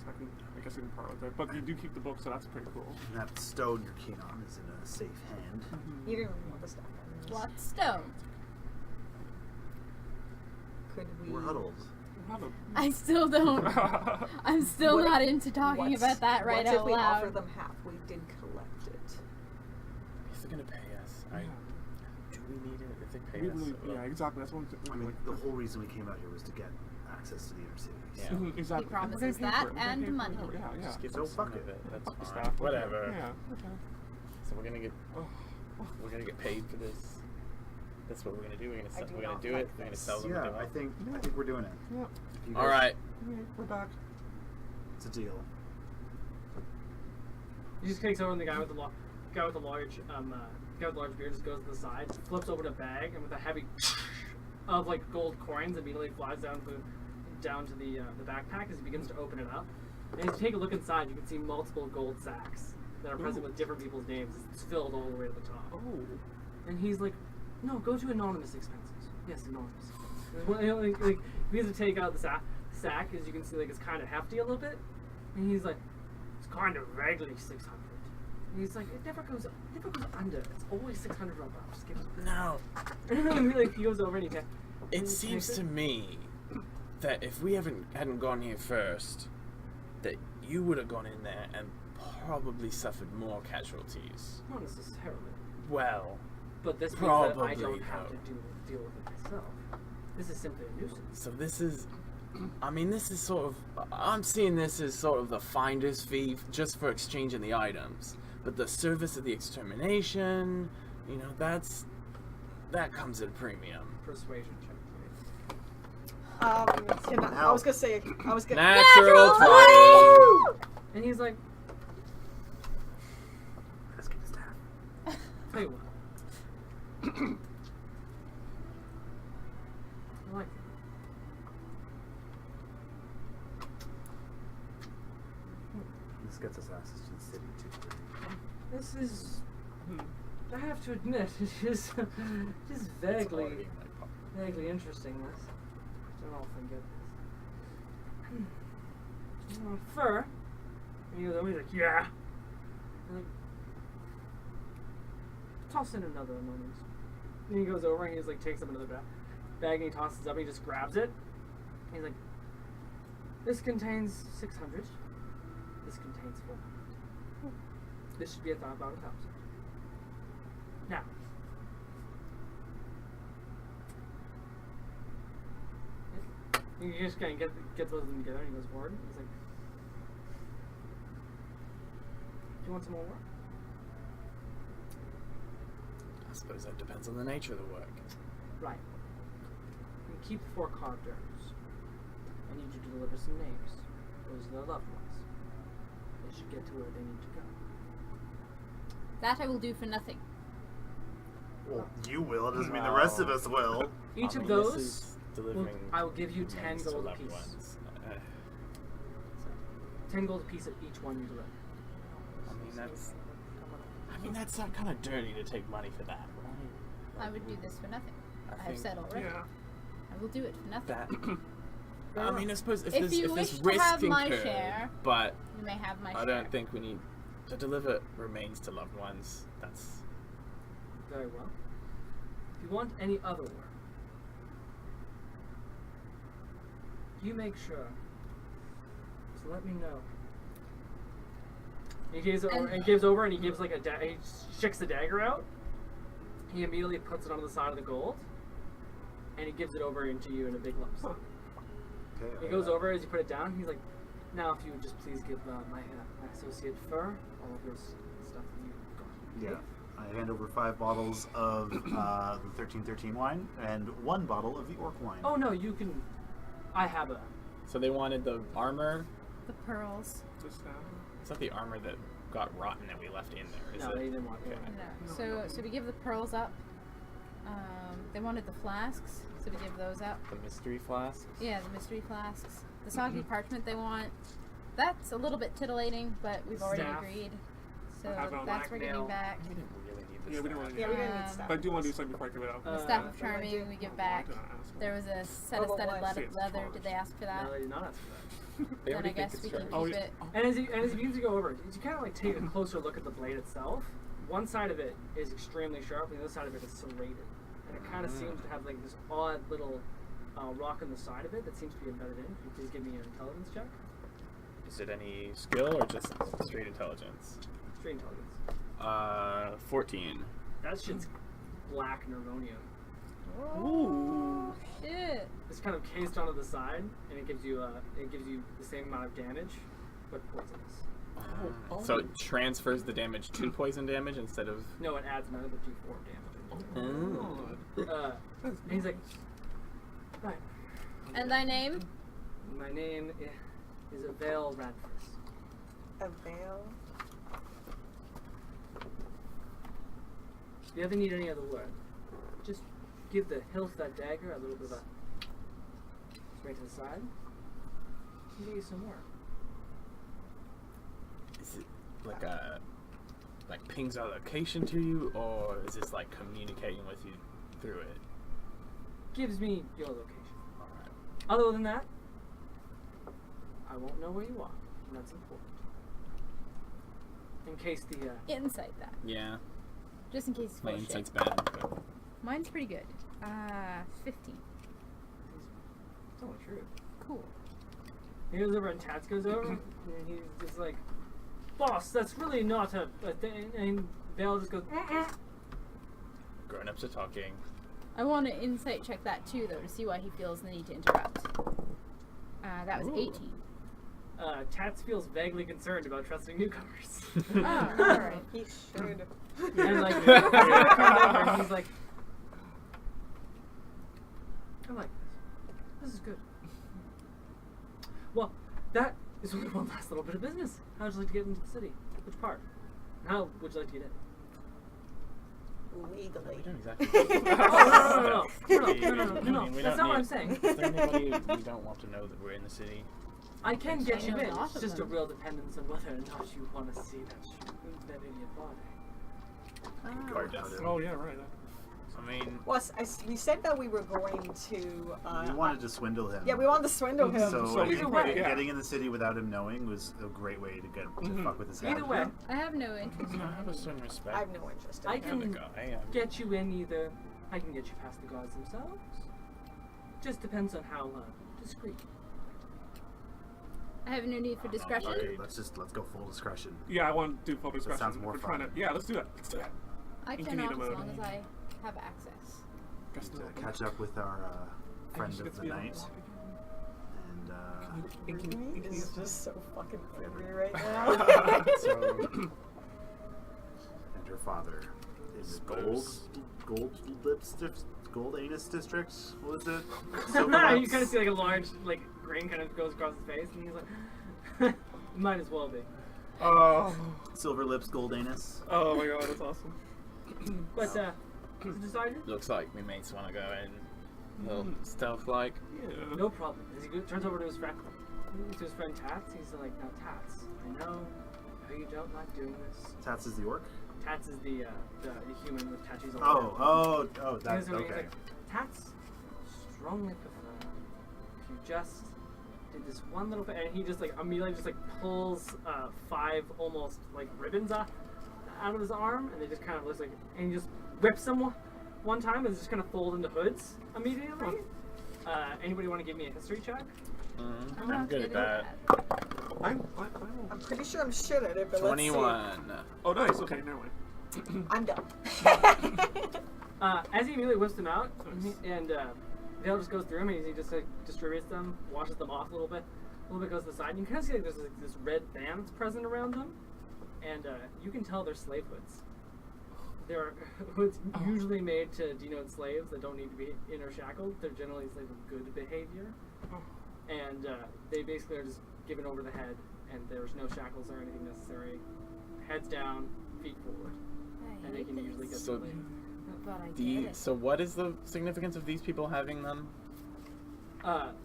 I guess I can part with it. But you do keep the book, so that's pretty cool. And that stone you're keen on is in a safe hand. You didn't really want the staff. What stone? Could we? We're huddled. I still don't. I'm still What- not into talking about that right what out if we loud. offer them half? We did collect it. If they're gonna pay us, do we need it? If they pay We us, really, well, yeah, exactly. That's one I mean, the whole reason we came out here was to get access to the inner cities. Yeah. Mhm, exactly. He promises We're gonna pay that for it. We're gonna and pay for money. it. Yeah, yeah. just give So us some fuck of it. it. That's Fuck the fine. staff. Whatever. Yeah. Okay. So we're gonna get Oh. we're gonna get paid for this. That's what we're gonna do. We're gonna I sell, do we're gonna not do like it. We're gonna this. sell them. Yeah, the I think we're doing it. Yeah. If you All guys- right. Okay, we're back. It's a deal. He just takes over, and the guy with the guy with the large beard just goes to the side, flips open a bag, and with a heavy of like gold coins, immediately flies down to the backpack as he begins to open it up. And as you take a look inside, you can see multiple gold sacks that are present with different people's names. It's filled all the way to the top. Oh. And he's like, "No, go to anonymous expenses." Yes, anonymous. Like, he has to take out the sack, as you can see, like it's kind of hefty a little bit. And he's like, "It's kind of vaguely 600." And he's like, "It never goes under. It's always 600 Robux. Give it." No. And then he goes over and he It seems to me that if we hadn't gone here first, that you would have gone in there and probably suffered more casualties. Not necessarily. Well, But this means that I Probably, don't have though. to deal with it myself. This is simply a nuisance. so this is. I mean, this is sort of. I'm seeing this as sort of the finder's fee just for exchanging the items. But the service of the extermination, you know, that comes at a premium. Persuasion check, please. I was gonna say. Natural 20! And he's like, Let's get the staff. "Tell you what. I like it. This gets us access to the city too. This is, I have to admit, it is vaguely interesting. This, I don't often get this. Fur. And he goes over, he's like, "Yeah." And like, toss in another anonymous. And he goes over and he's like, takes up another bag and he tosses it up and he just grabs it. And he's like, "This contains 600. This contains 400. This should be about 1,000. Now, you just kind of get both of them together and he goes forward. He's like, "Do you want some more work?" I suppose that depends on the nature of the work. Right. You keep the 4 carved urns. I need you to deliver some names. Those are their loved ones. They should get to where they need to go. That I will do for nothing. Well, you will. It doesn't mean the rest of us will. Each I of mean, this those, is delivering I will give you 10 names to gold loved apiece. ones. 10 gold apiece of each one you deliver. I mean, that's not kind of dirty to take money for that, right? I would do this for nothing. I have think said already. Yeah. I will do it for nothing. That. I mean, I suppose if If there's, you if wish there's to risk have my incurred, share, but You may have my I share. don't think we need to deliver remains to loved ones. That's Very well. If you want any other work, you make sure to let me know. He gives over, and gives over, and he gives like he shakes the dagger out. He immediately puts it on the side of the gold, and he gives it over into you in a big lump sum. Okay. He goes over as you put it down. He's like, "Now, if you would just please give my associate Fur all of your stuff that you got." Yeah. I hand over 5 bottles of the 1313 wine and 1 bottle of the orc wine. Oh no, you can. I have a. so they wanted the armor. The pearls. Just It's not the armor that got rotten that we left in there, is No, it? they didn't want Okay. No. So we give the pearls up. They wanted the flasks, so we give those up. The mystery flasks. Yeah, the mystery flasks. The soggy parchment they want. That's a little bit titillating, but we've already Staff. agreed. So I have it on that's black for getting nail. back. We didn't really need this. Yeah, we didn't really need Yeah, we it. didn't need stuff. But I do want to do something before I give it out. The staff of Uh, charming we give back. There was a set of Oh, but studded what? leather. Did they ask for that? No, they did not ask for that. They Then already I guess think we it's can trash. Oh, keep yeah. it. And as you begin to go over, you kind of like take a closer look at the blade itself. One side of it is extremely sharp, and the other side of it is serrated, and it kind of seems to have like this odd little rock on the side of it that seems to be embedded in. Can you please give me an intelligence check? Is it any skill or just straight intelligence? Straight intelligence. 14. That shit's black nervonium. Oh shit! It's kind of cased onto the side, and it gives you the same amount of damage, but poisonous. So it transfers the damage to poison damage instead of. No, it adds another d4 of damage. Mm. And he's like, right. And thy name? My name is Avail Radford. A veil. If you ever need any other word, just give the hilt of that dagger a little bit of a straight to the side. And give you some more. Is it like pings our location to you, or is this like communicating with you through it? Gives me your location. Alright. Other than that, I won't know where you are, and that's important. In case the Insight that. Yeah, Just in case it's my full of shit. insight's bad. But Mine's pretty good. 15. it's only true. Cool. He goes over and Tats goes over, and he's just like, "Boss, that's really not a thing." And Vale just goes, grown-ups are talking. I want to insight check that too, though, to see why he feels the need to interrupt. That was Ooh. 18. Tats feels vaguely concerned about trusting newcomers. Oh, alright. He should. And like, he comes over and he's like, I like this. This is good. Well, that is only one last little bit of business. How would you like to get into the city? Which part? How would you like to get in? Legally. We don't exactly. No. I mean, we That's don't not what I'm need- saying. Is there anybody we don't want to know that we're in the city? I can get you I know in. a lot It's of just a them. real dependence on whether or not you want to see that idiot body. Guard down. Oh, yeah, right. I mean, Well, we said that we were going to. We wanted to swindle him. Yeah, we wanted to swindle him. So, So either way, yeah. getting in the city without him knowing was a great way to get to fuck with his head. Either way, I have no interest in I have a any. certain respect I have no interest in I it. for the can guy. get you in either. I can get you past the guards themselves. Just depends on how discreet. I have no need for discretion. Okay, let's go full discretion. Yeah, I want to do full discretion. sounds more We're trying fun. to, yeah, let's do that. Let's do that. I Incognito cannot as mode. long as I have access. To catch up with our friend of the night. And He is just so fucking angry right now. so, and her father is Gold Anus District. What was it? You kind of see like a large grain kind of goes across his face, and he's like, might as well be. Oh. Silver Lips Gold Anus. Oh my god, that's awesome. But is it decided? Looks like we may want to go in a little stealth-like. Yeah. No problem. As he turns over to his friend Tats, he's like, now Tats, I know you don't like doing this. Tats is the orc? Tats is the human with tattoos all over. Oh, that's He's okay. like, Tats, strongly prefer if you just did this one little bit, and he just immediately pulls 5 almost ribbons out of his arm, and they just kind of looks like, and he just whips them one time, and it's just kind of fold into hoods immediately. Anybody want to give me a history check? I'm I'm not good at good at that. I'm pretty sure I'm shit at it, but 21. Oh, nice. Okay, never mind. I'm done. As he immediately whips them out, and Vale just goes through them, and he just distributes them, washes them off a little bit goes to the side. And you kind of see there's this red band that's present around them, and you can tell they're slave hoods. They're hoods usually made to denote slaves that don't need to be in or shackled. They're generally slaves of good behavior, and they basically are just given over the head, and there's no shackles or anything necessary. Heads down, feet forward, I and they hate can usually get So- the lead. But I get it. So what is the significance of these people having them? Just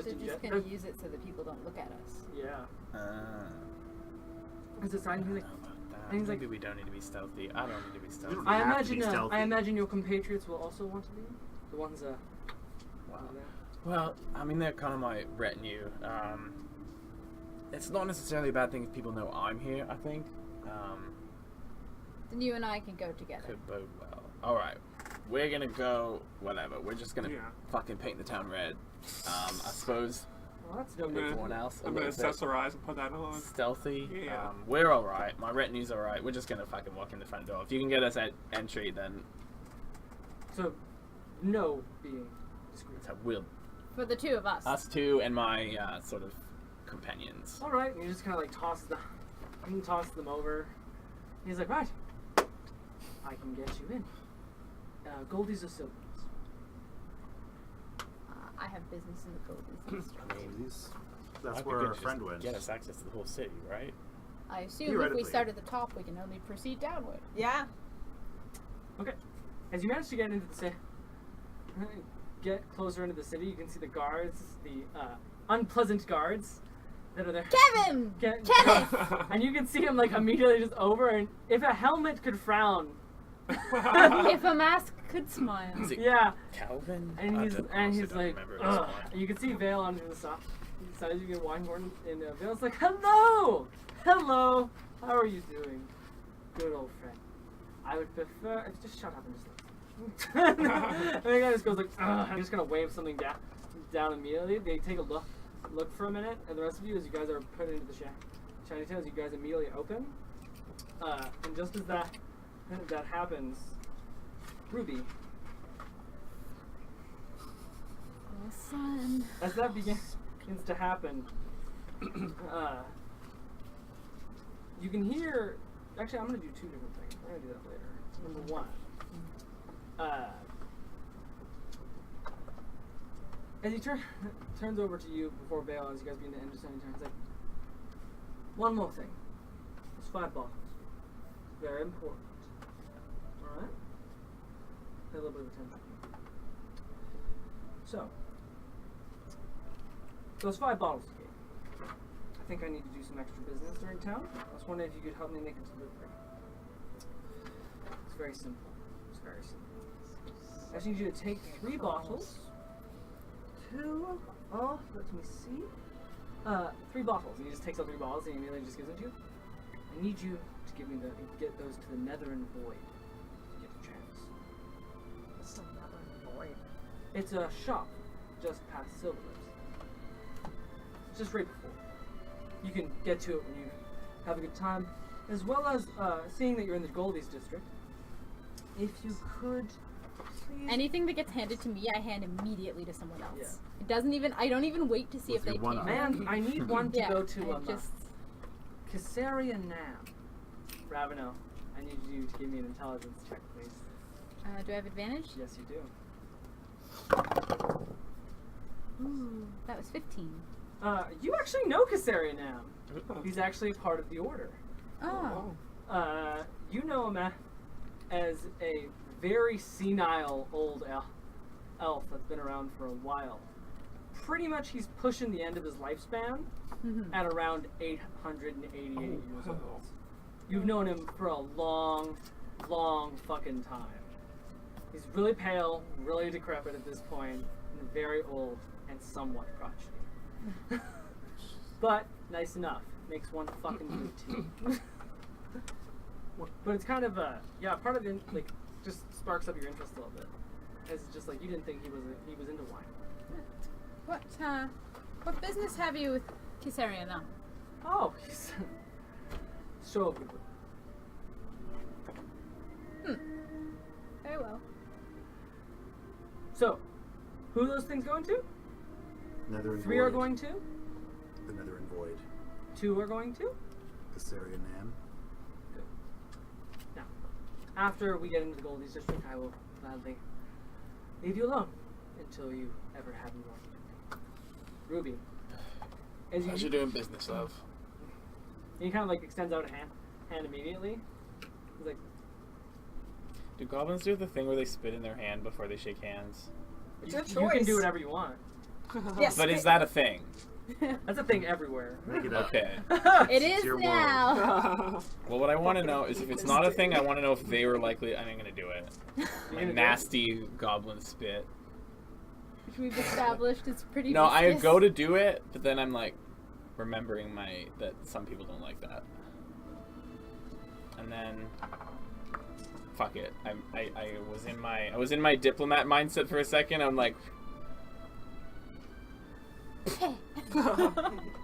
They're in just general. gonna use it so that people don't look at us. Yeah. I Is it sign don't he's know like, about And he's like, Maybe we don't need to be stealthy. I don't need to be stealthy. don't- I have to be imagine, stealthy. I imagine your compatriots will also want to be the ones. Over there. Well, I mean, they're kind of my retinue. It's not necessarily a bad thing if people know I'm here, I think. Then you and I can go together. Could bode well. Alright, we're gonna go, whatever. We're just gonna Yeah. fucking paint the town red. I suppose Well, that's I'm good. everyone else a gonna little bit accessorize and put that on. stealthy. Yeah. We're alright. My retinue's alright. We're just gonna fucking walk in the front door. If you can get us at entry, then So, no being discreet. so we'll. For the two of us. Us two and my sort of companions. All right, and he just kind of like tosses them over. He's like, right, I can get you in. Goldies or silvers? I have business in the Goldies. I mean, That's might be where good our to friend just went. Get us access to the whole city, right? I assume if we Theoretically. start at the top, we can only proceed downward. Yeah. Okay. As you manage to get into the city, get closer into the city, you can see the guards, the unpleasant guards that are there. Kevin! Get- Kenneth! And you can see him like immediately just over, and if a helmet could frown, If a mask could smile. Is it yeah. Calvin? And I he's honestly don't like, remember at this ugh. point. You can see Vale on the side. Besides, you get Winehorn, and Vale's like, hello, hello. How are you doing, good old friend? I would prefer. Just shut up and just. And the guy just goes like, ugh. I'm just gonna wave something down immediately. They take a look for a minute, and the rest of you, as you guys are put into the shiny tails, you guys immediately open. And just as that happens, Ruby. Oh, son. As that begins to happen, you can hear. Actually, I'm going to do two different things. We're going to do that later. Number one, as he turns over to you before Vale, as you guys begin to enter, he's like, one more thing. There's 5 bottles. Very important. All right. Pay a little bit of attention. So, those 5 bottles you gave. I think I need to do some extra business during town. I was wondering if you could help me make a delivery. It's very simple. It's very simple. I just need you to take 3 bottles. 3 bottles. And he just takes out 3 bottles and he immediately just gives it to you. I need you to get those to the Netherin Void. If you get a chance. What's another void? It's a shop just past Silver's. Just right before. You can get to it when you have a good time, as well as seeing that you're in the Goldies district. If you could, please. Anything that gets handed to me, I hand immediately to someone else. Yeah. It doesn't even. I don't even wait to see With if they your one take eye. it. And I need one to Yeah, go to I just. Caesarea Nam. Ravino, I need you to give me an intelligence check, please. Do I have advantage? Yes, you do. Ooh, that was 15. You actually know Caesarea Nam. He's actually part of the Order. Oh. You know him as a very senile old elf that's been around for a while. Pretty much he's pushing the end of his lifespan at around 888 years old. You've known him for a long, long fucking time. He's really pale, really decrepit at this point, and very old and somewhat crotchety. But nice enough. Makes one fucking good tea. But it's kind of part of it like just sparks up your interest a little bit. As it's just like you didn't think he was into wine. What business have you with Caesarea now? Oh, he's show of goodwill. Very well. So, who are those things going to? Netherin 3 Void. are going to. The Netherin Void. 2 are going to. Caesarea Nam. Good. Now, after we get into the Goldies district, I will gladly leave you alone until you ever have more. Ruby, as How's you doing business, love? he kind of like extends out a hand immediately. He's like, Do goblins do the thing where they spit in their hand before they shake hands? It's your you can choice. do whatever you want. Yes. But is that a thing? That's a thing everywhere. Make it up. Okay. It is your now. Well, what I want to know is if it's not a thing, I want to know if they were likely. I'm gonna do it. You're My gonna do nasty goblin spit. Which we've established is pretty No, I viscous. go to do it, but then I'm like remembering that some people don't like that, and then fuck it. I was in my diplomat mindset for a second. I'm like,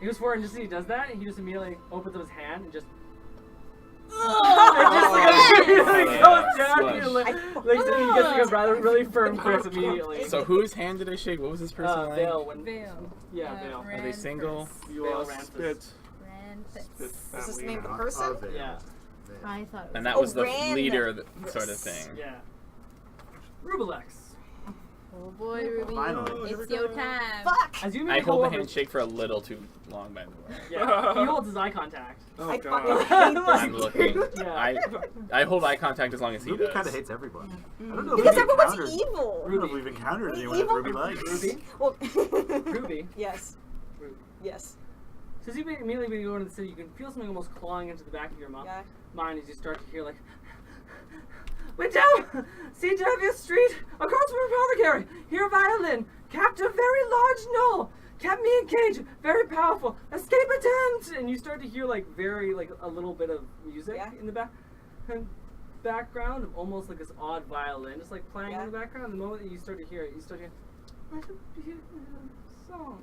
He was swearing just as he does that, he just immediately opens up his hand and just. yeah, goes down. slush. Like he gets like a rather really firm grip immediately. So whose hand did I shake? What was this person like? Vale when Veil. Yeah, Vale. Are they single? You Vale are Ranthus. spit. Ranthus. Is this family. name the Not person? of it. Yeah. I thought it was And that Oh, was the Ran- leader sort of thing. Yeah. Rubelex. Oh boy, Ruby. Finally. It's your time. Fuck! As you I may hold go the over, handshake for a little too long, by the way. yeah, he holds his eye contact. Oh I god. fucking hate this I'm looking. Yeah. I hold eye contact as long as he Ruby does. kind of hates everybody. I don't know Because if we've everyone's encountered. evil! I don't know if we've encountered anyone that Evil? Ruby likes. Ruby. Well, Ruby. Yes. Ruby. Yes. So as you immediately when you go into the city, you can feel something almost clawing into the back of your Yeah. mind as you start to hear like, went down C.W. Street, across from Apothecary, hear a violin, capped a very large knoll, kept me in cage, very powerful, escape attempt, and you start to hear like very like a little bit of music Yeah. in the background of almost like this odd violin just like playing in the background. The moment that you start to hear it, you start to hear, what a beautiful song,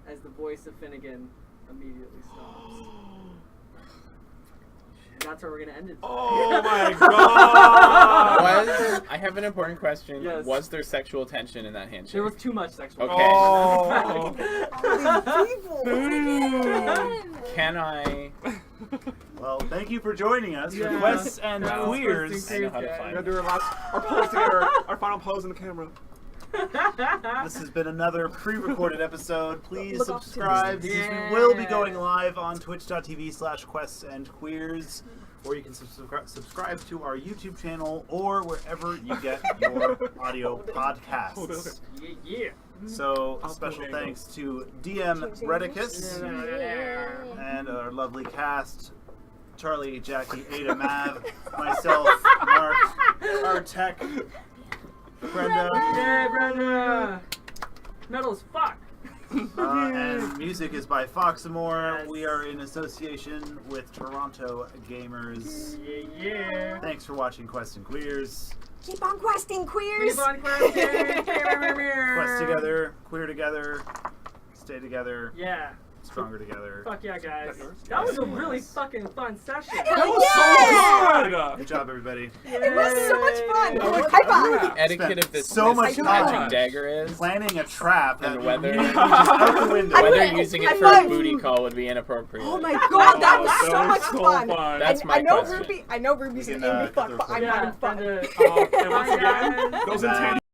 as the voice of Finnegan immediately stops. And that's where we're gonna end it. Oh my god! I have an important question. Yes. Was there sexual tension in that handshake? There was too much sexual. Okay. Oh. Can I? Well, thank you for joining us for Yeah. Quests and That was Queers. I know how to We find gotta it. do our pose together. Our final pose in the camera. This has been another pre-recorded episode. Please Look off to subscribe. the These distance. will be going live on twitch.tv/quests and queers, or you can subscribe to our YouTube channel or wherever you get your audio podcasts. Yeah. So I'll special put it thanks to DM Redicus Yeah. and our lovely cast. Charlie, Jackie, Ada, Mav, myself, Mark, our tech, Brenda, Yeah, Brenda. Metal as fuck. and music is by Foxamore. Yes. We are in association with Toronto Gamers. Yeah. Thanks for watching Quests and Queers. Keep on questing, queers! Keep on questing. Quest together, queer together, stay together, Yeah. stronger together. Fuck yeah, guys. Is that yours? That was a really fucking fun session. That was so good! Good job, everybody. It was so much fun! Yeah. High five! The etiquette of this, So much this time magic dagger is Planning a trap And that whether- immediately just out the window. whether I using I it for a love- booty call would be inappropriate. Oh my god, that was That so was much so fun! fun. That's And my I know question. Ruby's We an can, angry cut fuck, the but I'm recording. having fun. Brenda. And once again, those Bye. intangible